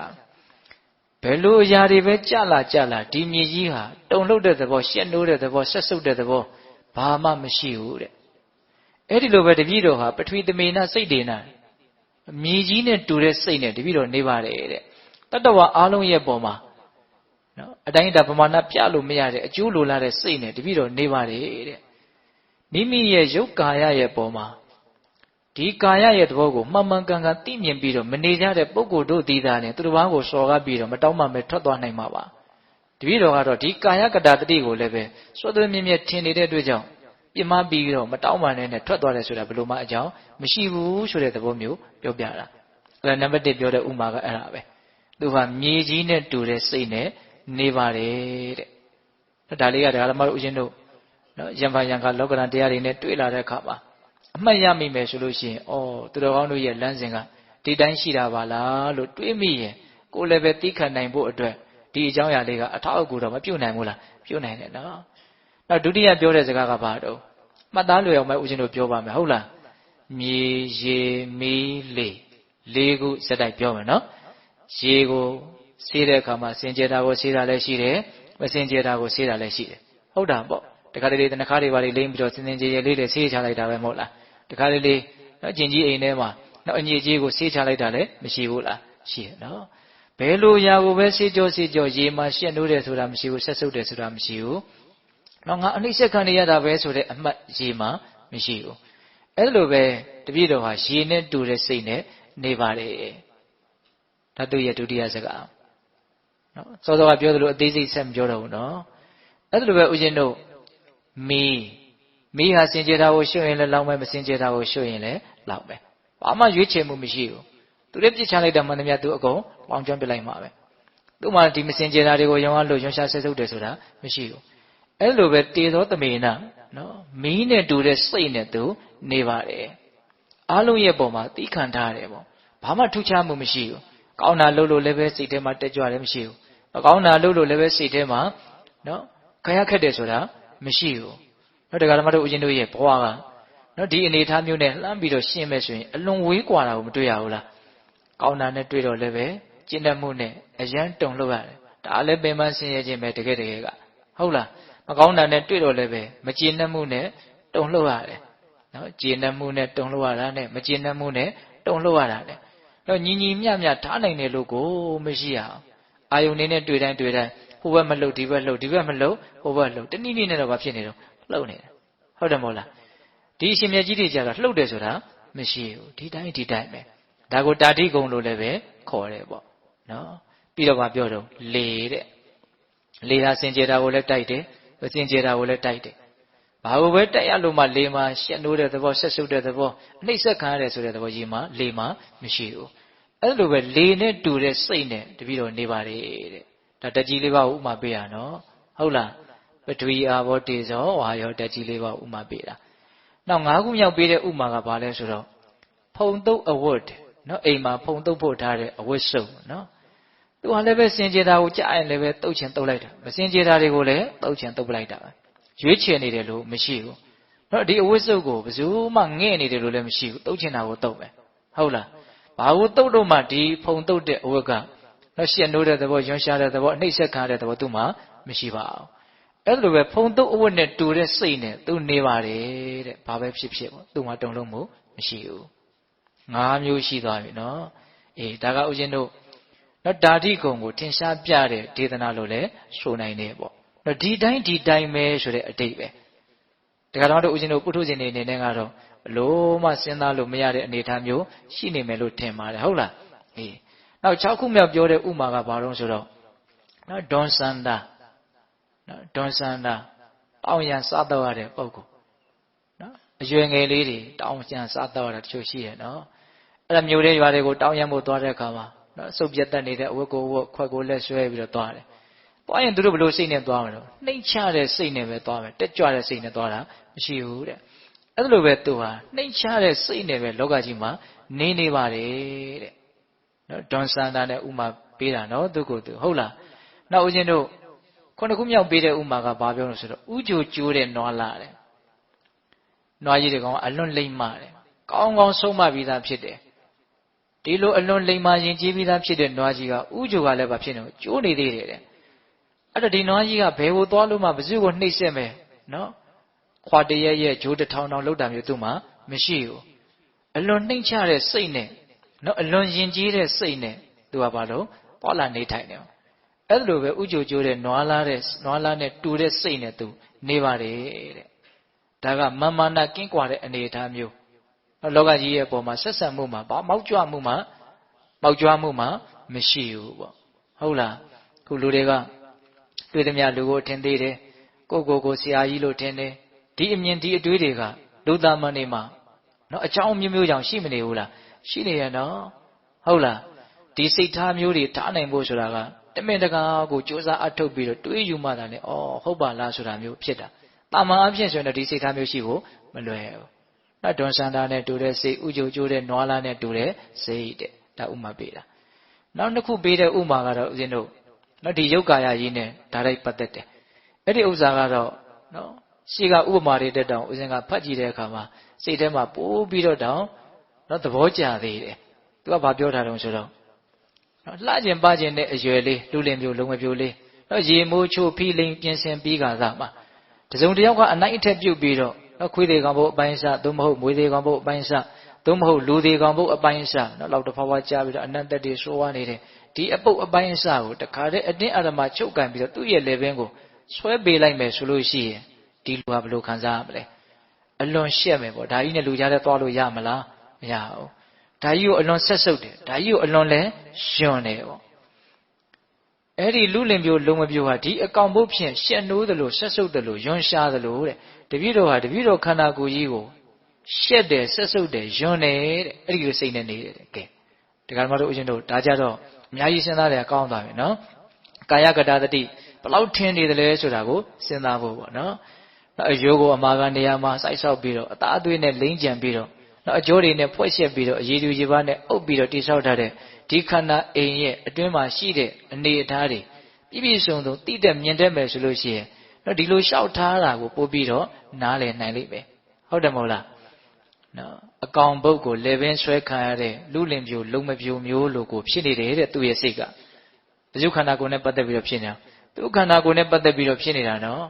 ဘယ်လိုအရာတွေပဲကြလာဒီမြေကြီးဟာတုံလှုပ်တဲ့သဘောရှက်နိုးတဲ့သဘောဆက်ဆုပ်တဲ့သဘောဘာမှမရှိဘူးတဲ့အဲ့ဒီလိုပဲတပည့်တော်ဟာပထဝီသမေနစိတ်ဒေနမြေကြီးနဲ့တူတဲ့စိတ်နဲ့တပည့်တော်နေပါတယ်တဲ့တတ္တဝါအားလုံးရဲ့ပုံမှာနော်အတိုင်းအတာပမာဏပြလို့မရတဲ့အကျိုးလိုလာတဲ့စိတ်နဲ့တပည့်တော်နေပါတယ်တဲ့မိမိရဲ့ရုပ်ကာယရဲ့ပုံမှာဒီကာယရဲ့သဘောကိုမှန်မှန်ကန်ကန်သိမြင်ပြီးတော့မနေကြတဲ့ပုဂ္ဂိုလ်တို့သည်သာနဲ့သူတစ်ပါးကိုစော်ကားပြီးတော့မတောင်းမှမဲထွက်သွားနိုင်မှာပါတပည့်တော်ကတော့ဒီကာယကတတတိကိုလည်းပဲစွတ်သွေးမြင့်မြတ်ထင်နေတဲ့အတွက်ကြောင့်ပြမပြီးတော့မတောင်းမှနဲ့ထွက်သွားတယ်ဆိုတာဘယ်လိုမှအကြောင်းမရှိဘူးဆိုတဲ့သဘောမျိုးပြောပြတာအဲ့ဒါနံပါတ်1ပြောတဲ့ဥမာကအဲ့ဒါပဲသူကမြေကြီးနဲ့တူတဲ့စိတ်နဲ့နေပါတယ်တဲ့ဒါလေးကဒါကမှဦးဇင်းတို့နော်ယံဖန်ယံခါလောကရန်တရားတွေနဲ့တွေ့လာတဲ့အခါမှာအမှတ်ရမိမယ်ဆိုလို့ရှိရင်သူတော်ကောင်းတို့ရဲ့လမ်းစဉ်ကဒီတိုင်းရှိတာပါလားလို့တွေးမိရင်ကိုယ်လည်းပဲသိခံနိုင်ဖို့အတွက်ဒီအကြောင်းအရာလေးကအထောက်အကူတော့မပြုတ်နိုင်ဘူးလားပြုတ်နိုင်တယ်နော်နောက်ဒုတိယပြောတဲ့စကားကဘာတော့မှတ်သားလွယ်အောင်ပဲဦးဇင်းတို့ပြောပါမယ်ဟုတ်လားမြေရေမီးလေခုစက်တိုက်ပြောမယ်နော်ရေကိုဆေးတဲ့အခါမှာစင်ကြယ်တာကိုဆေးတာလည်းရှိတယ်မစင်ကြယ်တာကိုဆေးတာလည်းရှိတယ်ဟုတ်တာပေါ့တခါတလေတနခါတွေပါလိမ့်ပြီးတော့စင်စင်ကြယ်ကြယ်လေးတွေဆေးချလိုက်တာပဲမဟုတ်လားတခါတလေနော်ကျင်ကြီးအိမ်ထဲမှာနော်အညစ်အကြေးကိုဆေးချလိုက်တာလည်းမရှိဘူးလားရှိတယ်နော်ဘယ်လိုຢာကိုပဲဆေးကြောရေမှာရှက်နိုးတယ်ဆိုတာမရှိဘူးဆက်ဆုပ်တယ်ဆိုတာမရှိဘူးနော်ငါအနှိမ့်ဆက်ခံရတာပဲဆိုတဲ့အမှတ်ရေမှာမရှိဘူးအဲ့လိုပဲတပည့်တော်ဟာရေနဲ့တူတဲ့စိတ်နဲ့နေပါတယ်ဓာတုရဲ့ဒုတိယစကားနော်စောစောကပြောသလိုအသေးစိတ်ဆက်မပြောတော့ဘူးနော်အဲ့လိုပဲဦးဇင်းတို့မီးဟာစင်ကြယ်တာကိုရှုရင်လည်းလောင်းမယ်မစင်ကြယ်တာကိုရှုရင်လည်းလောင်းမယ်ဘာမှရွေးချယ်မှုမရှိဘူးသူလည်းပြစ်ချလိုက်တာမှန်သမျှသူအကုန်ပေါင်းကျွမ်းပြလိုက်မှာပဲသူမှဒီမစင်ကြယ်တာတွေကိုရောင်းအားလို့ရွှန်ရှားဆက်ဆုပ်တယ်ဆိုတာမရှိဘူးအဲ့လိုပဲတေသောသမေနနော်မီးနဲ့တူတဲ့စိတ်နဲ့သူနေပါတယ်အားလုံးရဲ့ပုံမှာသိခံထားရတယ်ပေါ့ဘာမှထူးခြားမှုမရှိဘူးကောင်းတာလုပ်လို့လည်းပဲစိတ်ထဲမှာတက်ကြွတယ်မရှိဘူးမကောင်းတာလုပ်လို့လည်းပဲစိတ်ထဲမှာနော်ခရခက်တယ်ဆိုတာမရှိဘူးနော်တရားဓမ္မတို့ဦးဇင်းတို့ရဲ့ဘဝကနော်ဒီအနေထားမျိုးနဲ့လှမ်းပြီးတော့ရှင်းမဲ့ဆိုရင်အလွန်ဝေးကွာတာကိုမတွေ့ရဘူးလားကောင်းတာနဲ့တွေ့တော့လည်းပဲကျင့်တတ်မှုနဲ့အရန်တုံလို့ရတယ်ဒါလည်းပင်ပန်းဆင်းရဲခြင်းပဲတကယ်ကဟုတ်လားမကောင်းတာနဲ့တွေ့တော့လည်းပဲမကျင့်တတ်မှုနဲ့တုံလို့ရတယ်နော်ကျင့်တတ်မှုနဲ့တုံလို့ရတာနဲ့မကျင့်တတ်မှုနဲ့တုံလို့ရတာနဲ့တော့ညီမျှထားနိုင်တယ်လို့ကိုမရှိရအောင်အာယုန်နေနဲ့တွေ့တိုင်းဟိုဘက်မလှုပ်ဒီဘက်လှုပ်ဒီဘက်မလှုပ်ဟိုဘက်လှုပ်တနည်းနည်းနဲ့တော့ဘာဖြစ်နေတော့လှုပ်နေတယ်ဟုတ်တယ်မဟုတ်လားဒီအရှင်မြတ်ကြီးတွေကြတော့လှုပ်တယ်ဆိုတာမရှိဘူးဒီတိုင်းပဲဒါကိုတာတိကုံလို့လည်းပဲခေါ်တယ်ပေါ့နော်ပြီးတော့မှပြောတော့လေဟာစင်ကြယ်တာကိုလည်းတိုက်တယ်မစင်ကြယ်တာကိုလည်းတိုက်တယ်ဘာလို့ပဲတိုက်ရလို့မှလေမှာရှက်နိုးတဲ့သဘောဆက်ဆုပ်တဲ့သဘောအနှိမ့်ဆက်ခံရတယ်ဆိုတဲ့သဘောရေမှာလေမှာမရှိဘူးအဲ့လိုပဲလေနဲ့တူတဲ့စိတ်နဲ့တပည့်တော်နေပါတယ်တဲ့ဒါတက်ကြီးလေးပါဥမာပေးရနော်ဟုတ်လားပထဝီအာဘောတေဇောဝါယောတက်ကြီးလေးပါဥမာပေးတာနောက်၅ခုမြောက်ပေးတဲ့ဥမာကဘာလဲဆိုတော့ဖုံတုပ်အဝတ်နော်အိမ်မှာဖုံတုပ်ဖို့ထားတဲ့အဝတ်စုံနော်သူကလည်းပဲစင်ကြယ်တာကိုကြားရင်လည်းပဲတုတ်ချင်တုတ်လိုက်တာမစင်ကြယ်တာတွေကိုလည်းတုတ်ချင်တုတ်ပလိုက်တာပဲရွေးချယ်နေတယ်လို့မရှိဘူးနော်ဒီအဝတ်စုပ်ကိုဘယ်သူမှငဲ့နေတယ်လို့လည်းမရှိဘူးတုတ်ချင်တာကိုတုတ်ပဲဟုတ်လားဘာကိုတုတ်လို့မှဒီဖုံတုတ်တဲ့အဝတ်ကနော်ရှက်နိုးတဲ့သဘောရွံရှားတဲ့သဘောအနှိမ့်ဆက်ခံတဲ့သဘောသူ့မှာမရှိပါဘူးအဲ့လိုပဲဖုံတုတ်အဝတ်နဲ့တူတဲ့စိတ်နဲ့သူနေပါတယ်တဲ့ဘာပဲဖြစ်ဖြစ်ပေါ့သူ့မှာတုံလုံးမှုမရှိဘူး၅မျိုးရှိသွားပြီနော်အေးဒါကဥစဉ်တို့နော်ဓာတိကုံကိုထင်ရှားပြတဲ့ဒေသနာလို့လည်းဆိုနိုင်တယ်ပေါ့နော်ဒီတိုင်းပဲဆိုတဲ့အတိတ်ပဲဒါကတော့ဥစဉ်တို့ပုထုဇဉ်တွေအနေနဲ့ကတော့ဘလို့မှစဉ်းစားလို့မရတဲ့အနေအထားမျိုးရှိနေမယ်လို့ထင်ပါတယ်ဟုတ်လားအေးနောက်6ခုမြောက်ပြောတဲ့ဥမာကဘာလို့ဆိုတော့နော်ဒွန်စန္ဒာနော်ဒွန်စန္ဒာအောင်းရန်စားတော့ရတဲ့ပုဂ္ဂိုလ် ရွယ်ငယ်လေးတွေတောင်းကြံစားတော့တာတချို့ရှိတယ်နော်အဲ့ဒါမျိုးတဲ့ရွာတွေကိုတောင်းရမို့သွားတဲ့အခါမှာနော်စုပ်ပြတ်တတ်နေတဲ့အဝတ်ကိုဝတ်ခွက်ကိုလက်ဆွဲပြီးတော့သွားတယ်သွားရင်သူတို့ဘလို့စိတ်နဲ့သွားမှာတော့နှိမ့်ချတဲ့စိတ်နဲ့ပဲသွားမယ်တက်ကြွတဲ့စိတ်နဲ့သွားတာမရှိဘူးတဲ့အဲ့လိုပဲသူဟာနှိမ့်ချတဲ့စိတ်နဲ့ပဲလောကကြီးမှာနေပါတယ်တဲ့နော်ဒွန်ဆန္ဒနဲ့ဥမာပေးတာနော်သူကိုသူဟုတ်လားနောက်ဦးဇင်းတို့ခုနှစ်ခုမြောက်ပေးတဲ့ဥမာကဘာပြောလို့ဆိုတော့ဥကြိုကျိုးတဲ့နွားလာတဲ့နွားကြီးတွေကောင်အလွန်လိမ့်မာတယ်ကောင်းကောင်းဆုံးမပြီးသားဖြစ်တယ်ဒီလိုအလွန်လိမ္မာရင်ကြီးပြီးသားဖြစ်တဲ့နွားကြီးကဥကြိုကလည်းဘာဖြစ်နေလဲကျိုးနေသေးတယ်တဲ့အဲ့တော့ဒီနွားကြီးကဘယ်ကိုသွားလို့မှဘယ်သူ့ကိုနှိပ်စက်မယ်နော်ခွာတရက်ရဲ့ဂျိုးတစ်ထောင်လောက်တာမျိုးသူ့မှာမရှိဘူးအလွန်နှိမ့်ချတဲ့စိတ်နဲ့နော်အလွန်ရင်ကြီးတဲ့စိတ်နဲ့သူကဘာလို့ပေါ်လာနေထိုင်တယ်အဲ့လိုပဲဥကြိုကျိုးတဲ့နွားလားနဲ့တူတဲ့စိတ်နဲ့သူနေပါတယ်တဲ့ဒါကမာနကင်းကွာတဲ့အနေအထားမျိုးလောကကြီးရဲ့အပေါ်မှာဆက်ဆံမှုမှာဘာမောက်ကြွမှုမှာမရှိဘူးပေါ့ဟုတ်လားခုလူတွေကတွေ့သမျှလူကိုထင်သေးတယ်ကိုဆရာကြီးလို့ထင်တယ်ဒီအမြင်ဒီအတွေးတွေကလူသားမနေမှာနော်အကြောင်းမျိုးကြောင့်ရှိမနေဘူးလားရှိနေရနော်ဟုတ်လားဒီစိတ်ထားမျိုးတွေထားနိုင်ဖို့ဆိုတာကတမင်တကာကိုစ조사အထုတ်ပြီးတော့တွေးယူမှသာလေဩဟုတ်ပါလားဆိုတာမျိုးဖြစ်တာတာမန်အဖြစ်ဆိုရင်တော့ဒီစိတ်ထားမျိုးရှိဖို့မလွယ်ဘူးနော်ဒွန်ဆန္ဒနဲ့တူတဲ့စိတ်ဥကြိုကျိုးတဲ့နွားလားနဲ့တူတဲ့စိတ်တဲ့ဒါဥမာပေးတာနောက်တစ်ခုပေးတဲ့ဥမာကတော့ဦးဇင်းတို့နော်ဒီယုတ်ကာယကြီးနဲ့ဓာတ်ရိုက်ပတ်သက်တယ်အဲ့ဒီဥစ္စာကတော့နော်ရှေ့ကဥပမာတွေတက်တောင်ဦးဇင်းကဖတ်ကြည့်တဲ့အခါမှာစိတ်ထဲမှာပိုးပြီးတော့တောင်နော်သဘောကျသေးတယ်သူကဘာပြောထားတုံးဆိုတော့နော်လှကျင်ပါကျင်တဲ့အရွယ်လေးလူလင်ပြိုလုံးမပြိုလေးနော်ရေမိုးချိုဖီးလိန်ပြင်ဆင်ပြီးကစားမှာတစုံတစ်ယောက်ကအနိုင်အထက်ပြုတ်ပြီးတော့နော်ခွေးသေးကောင်ဘုတ်အပိုင်းစားသို့မဟုတ်မွေးသေးကောင်ဘုတ်အပိုင်းစားသို့မဟုတ်လူသေးကောင်ဘုတ်အပိုင်းစားနော်လောက်တစ်ဖွားဖွားကြားပြီးတော့အနန္တတည်းဆိုးဝါးနေတယ်ဒီအပုတ်အပိုင်းအစကိုတခါတည်းအတင်းအဓမ္မချုပ်ကန်ပြီးတော့သူ့ရဲ့လေပင်ကိုဆွဲပေးလိုက်မယ်ဆိုလို့ရှိရင်ဒီလူကဘယ်လိုခံစားရမလဲအလွန်ရှက်မယ်ပေါ့ဒါကြီးနဲ့လူကြားထဲသွားလို့ရမလားမရဘူးဒါကြီးကိုအလွန်ဆက်ဆုပ်တယ်ဒါကြီးကိုအလွန်လဲယွန်းတယ်ပေါ့အဲ့ဒီလူလင်ပြိုလုံးမပြိုဟာဒီအကောင်ဘုတ်ဖြင့်ရှက်နိုးသလိုဆက်ဆုပ်သလိုယွန်းရှားသလိုတဲ့တပည့်တော်ဟာတပည့်တော်ခန္ဓာကိုယ်ကြီးကိုရှက်တယ်ဆက်ဆုပ်တယ်ယွန်းတယ်တဲ့အဲ့ဒီလိုစိတ်နဲ့နေတယ်တဲ့ကဲဒီကနေ့မတို့ဦးရှင်တို့ဒါကြတော့အများကြီးစဉ်းစားတယ်ကောင်းသွားပြီနော်ကာယကတတတိဘလောက်ထင်းနေတယ်လဲဆိုတာကိုစဉ်းစားဖို့ပေါ့နော်အယိုးကိုအမာကနေရာမှာစိုက်ဆောက်ပြီးတော့အသားအသွေးနဲ့လိမ့်ကြံပြီးတော့နော်အကျိုးတွေနဲ့ဖွဲ့ရှက်ပြီးတော့အရည်သူရေပါးနဲ့အုပ်ပြီးတော့တိဆောက်ထားတဲ့ဒီခန္ဓာအိမ်ရဲ့အတွင်းမှာရှိတဲ့အနေအထားတွေပြည့်ပြည့်စုံစုံသိတဲ့မြင်တတ်မယ်ဆိုလို့ရှိရင်နော်ဒီလိုလျှောက်ထားတာကိုပို့ပြီးတော့နားလည်နိုင်လိမ့်မယ်ဟုတ်တယ်မဟုတ်လားနော်အကောင်ဘုတ်ကိုလေပင်ဆွဲခံရတဲ့လူလင်ပြိုလုံးမပြိုမျိုးလိုကိုဖြစ်နေတယ်တဲ့သူ့ရဲ့စိတ်ကဘုဇုခန္ဓာကိုယ်နဲ့ပတ်သက်ပြီးတော့ဖြစ်နေတာသူ့ခန္ဓာကိုယ်နဲ့ပတ်သက်ပြီးတော့ဖြစ်နေတာနော်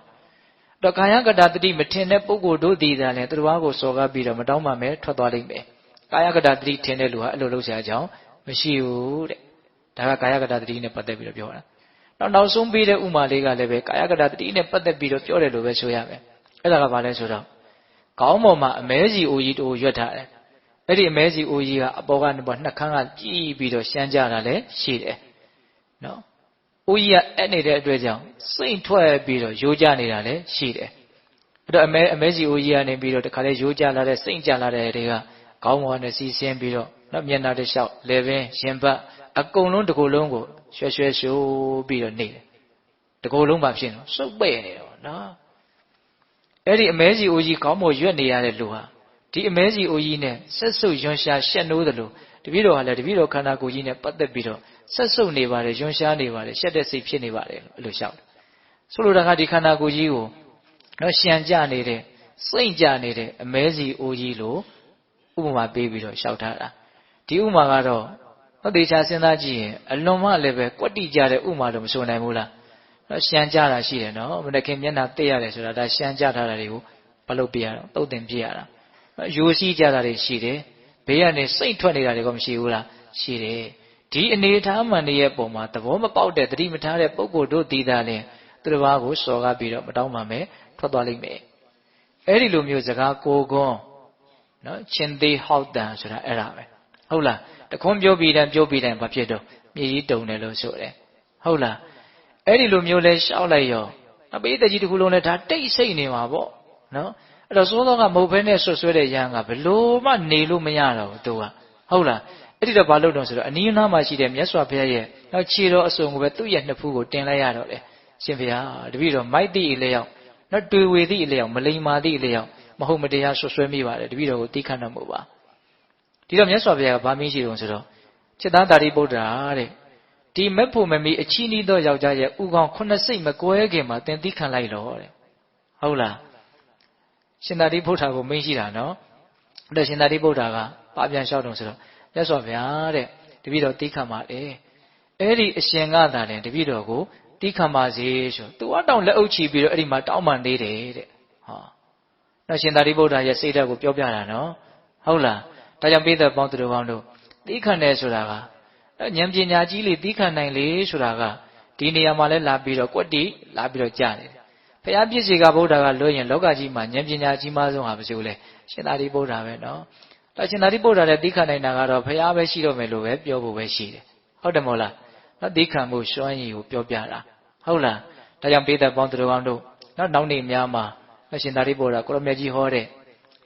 တော့ကာယကတတတိမထင်တဲ့ပုဂ္ဂိုလ်တို့ဒီသာလဲသူတော်ဘာကိုစော်ကားပြီးတော့မတောင်းပါမယ်ထွက်သွားလိမ့်မယ်ကာယကတတတိထင်တဲ့လူဟာအဲ့လိုလုပ်เสียအကြောင်းမရှိဘူးတဲ့ဒါကကာယကတတတိနဲ့ပတ်သက်ပြီးတော့ပြောတာနောက်ဆုံးပေးတဲ့ဥမာလေးကလည်းပဲကာယကတတတိနဲ့ပတ်သက်ပြီးတော့ပြောတယ်လို့ပဲဆိုရမယ်အဲ့ဒါကဘာလဲဆိုတော့ခေါင်းပေါ်မှာအမဲစီအိုကြီးတို့ရွက်ထားတယ်အဲ့ဒီအမဲစီအိုကြီးကအပေါ်ကနေနှက်ခမ်းကကြည်ပြီးတော့ရှမ်းကြတာလည်းရှိတယ်နော်အိုကြီးကအဲ့နေတဲ့အတွက်ကြောင့်စိတ်ထွက်ပြီးတော့ရိုးကြနေတာလည်းရှိတယ်အဲ့တော့အမဲစီအိုကြီးကနေပြီးတော့တခါလေရိုးကြလာတဲ့စိတ်ကြလာတဲ့တွေကခေါင်းပေါ်နဲ့စီးဆင်းပြီးတော့နော်မျက်နှာတစ်လျှောက်လေပင်ရင်ဘတ်အကုန်လုံးတစ်ခုလုံးကိုရွှဲရှိုးပြီးတော့နေတယ်တစ်ခုလုံးပါဖြစ်နေစုပ်ပဲ့နေတယ်နော်အဲ့ဒီအမဲစီအိုကြီးခေါင်းပေါ်ရွက်နေရတဲ့လူဟာဒီအမဲစီအိုကြီးနဲ့ဆက်ဆုပ်ယွန်းရှားရှက်နိုးသလိုတပည့်တော်ဟာလည်းတပည့်တော်ခန္ဓာကိုယ်ကြီးနဲ့ပတ်သက်ပြီးတော့ဆက်ဆုပ်နေပါတယ်ယွန်းရှားနေပါတယ်ရှက်တဲ့စိတ်ဖြစ်နေပါတယ်လို့အဲ့လိုလျှောက်တယ်ဆိုလိုတာကဒီခန္ဓာကိုယ်ကြီးကိုနော်ရှံကြနေတဲ့စိတ်ကြနေတဲ့အမဲစီအိုကြီးလို့ဥပမာပေးပြီးတော့လျှောက်ထားတာဒီဥမာကတော့ဟုတ်သေးချာစဉ်းစားကြည့်ရင်အလွန်မှလည်းပဲကွက်တိကြတဲ့ဥမာလို့မဆိုနိုင်ဘူးလားနော်ရှံကြတာရှိတယ်နော်မနခင်မျက်နှာသိရတယ်ဆိုတာဒါရှံကြထားတာတွေကိုမလုပ်ပြရတော့တုတ်တင်ပြရတာရိုးစီးကြတာတွေရှိတယ်ဘေးကနေစိတ်ထွက်နေတာတွေကမရှိဘူးလားရှိတယ်ဒီအနေထားမှန်ရဲ့ပုံမှာသဘောမပေါက်တဲ့တတိမထားတဲ့ပုဂ္ဂိုလ်တို့ဒီသာလင်သူတစ်ပါးကိုစော်ကားပြီးတော့မတောင်းပါမယ်ထွက်သွားလိမ့်မယ်အဲ့ဒီလိုမျိုးစကားကိုကွန်းနော်ချင်းသေးဟောက်တန်ဆိုတာအဲ့ဒါပဲဟုတ်လားတခွန်းပြောပြီးတိုင်းဘာဖြစ်တော့မြေကြီးတုံတယ်လို့ဆိုတယ်ဟုတ်လားအဲ့ဒီလိုမျိုးလဲရှောက်လိုက်ရောအပေးတကြီးတစ်ခုလုံးလဲဒါတိတ်ဆိတ်နေမှာပေါ့နော်အဲ့ အဲ့တော့သောသောကမဟုတ်ဘဲနဲ့ဆွဆွဲတဲ့ယဟန်ကဘလို့မှနေလို့မရတော့ဘူးသူကဟုတ်လားအဲ့ဒီတော့ဘာလုပ်တော့ဆိုတော့အနီးအနားမှာရှိတဲ့မြတ်စွာဘုရားရဲ့နောက်ခြေတော်အစုံကိုပဲသူ့ရဲ့နှစ်ဖူးကိုတင်လိုက်ရတော့လေရှင်ဘုရားတပည့်တော်မိုက်တိအလျောက်နောက်တွေ့ဝေသည့်အလျောက်မလိမ္မာသည့်အလျောက်မဟုတ်မတရားဆွဆွဲမိပါတယ်တပည့်တော်ကိုတိခတ်တော်မူပါဒီတော့မြတ်စွာဘုရားကဗာမင်းရှိတုံဆိုတော့จิตသားတာရိပုတ္တရာတဲ့ဒီမက်ဖို့မမီအချီးနှီးသောယောက်ျားရဲ့ဥကောင်းခုနှစ်စိတ်မကွဲခင်မှာသင်တိခံလိုက်တော့တဲ့ဟုတ်လားရှင်သာရိပုတ္တရာကိုမင်းရှိတာနော်အဲ့တော့ရှင်သာရိပုတ္တရာကပါပြန်လျှောက်တုံဆိုတော့မြတ်စွာဘုရားတဲ့တပည့်တော်တိခံပါလေအဲ့ဒီအရှင်ကသာတယ်တပည့်တော်ကိုတိခံပါစေဆိုသူကတောင်လက်အုပ်ချီပြီးတော့အဲ့ဒီမှာတောင်းပန်သေးတယ်တဲ့ဟောနောက်ရှင်သာရိပုတ္တရာရဲ့စိတ်ဓာတ်ကိုပြောပြတာနော်ဟုတ်လားဒါကြောင့်ပိဿပေါင်းသူတော်ကောင်းတို့တိခံတယ်ဆိုတာကဉာဏ်ပညာကြီးလေတိခံနိုင်လေဆိုတာကဒီနေရာမှာလဲလာပြီးတော့ကွက်တိလာပြီးတော့ကြားတယ်ဘုရားပြည့်စေကဗုဒ္ဓကလွှဲရင်လောကကြီးမှာဉာဏ်ပညာကြီးမားဆုံးဟာဘာလို့လဲရှင်သာရိပုတ္တရာပဲနော်ဒါရှင်သာရိပုတ္တရာလည်းတိခံနိုင်တာကတော့ဘုရားပဲရှိတော့မယ်လို့ပဲပြောဖို့ပဲရှိတယ်ဟုတ်တယ်မို့လားနော်တိခံမှုစွမ်းရည်ကိုပြောပြတာဟုတ်လားဒါကြောင့်ပိဿပေါင်းသူတော်ကောင်းတို့နောက်နေ့များမှာရှင်သာရိပုတ္တရာကိုရမကြီးဟောတဲ့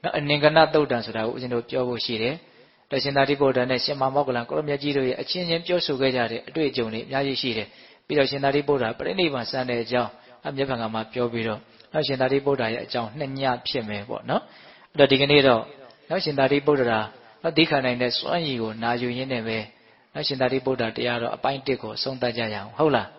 နော်အနင်္ဂနသုတ်တံဆိုတာကိုဦးဇင်းတို့ပြောဖို့ရှိတယ်။ဒါရှင်သာရိပုတ္တရာနဲ့ရှင်မောဂလန်ကိုရမကြီးတို့ရဲ့အချင်းချင်းပြောဆိုခဲ့ကြတဲ့အတွေ့အကြုံတွေအများကြီးရှိတယ်။ပြီးတော့ရှင်သာရိပုတ္တရာပြိဋိဘံစံတဲ့အကြောင်းအမြတ်ဗံကမှာပြောပြီးတော့နောက်ရှင်သာရိပုတ္တရာရဲ့အကြောင်းနှစ်ညဖြစ်မယ်ပေါ့နော်။အဲ့တော့ဒီကနေ့တော့နောက်ရှင်သာရိပုတ္တရာသိခံနိုင်တဲ့စွမ်းရည်ကိုနာယူရင်းနဲ့ပဲနောက်ရှင်သာရိပုတ္တရာတရားတော်အပိုင်း1ကိုအဆုံးသတ်ကြရအောင်ဟုတ်လား။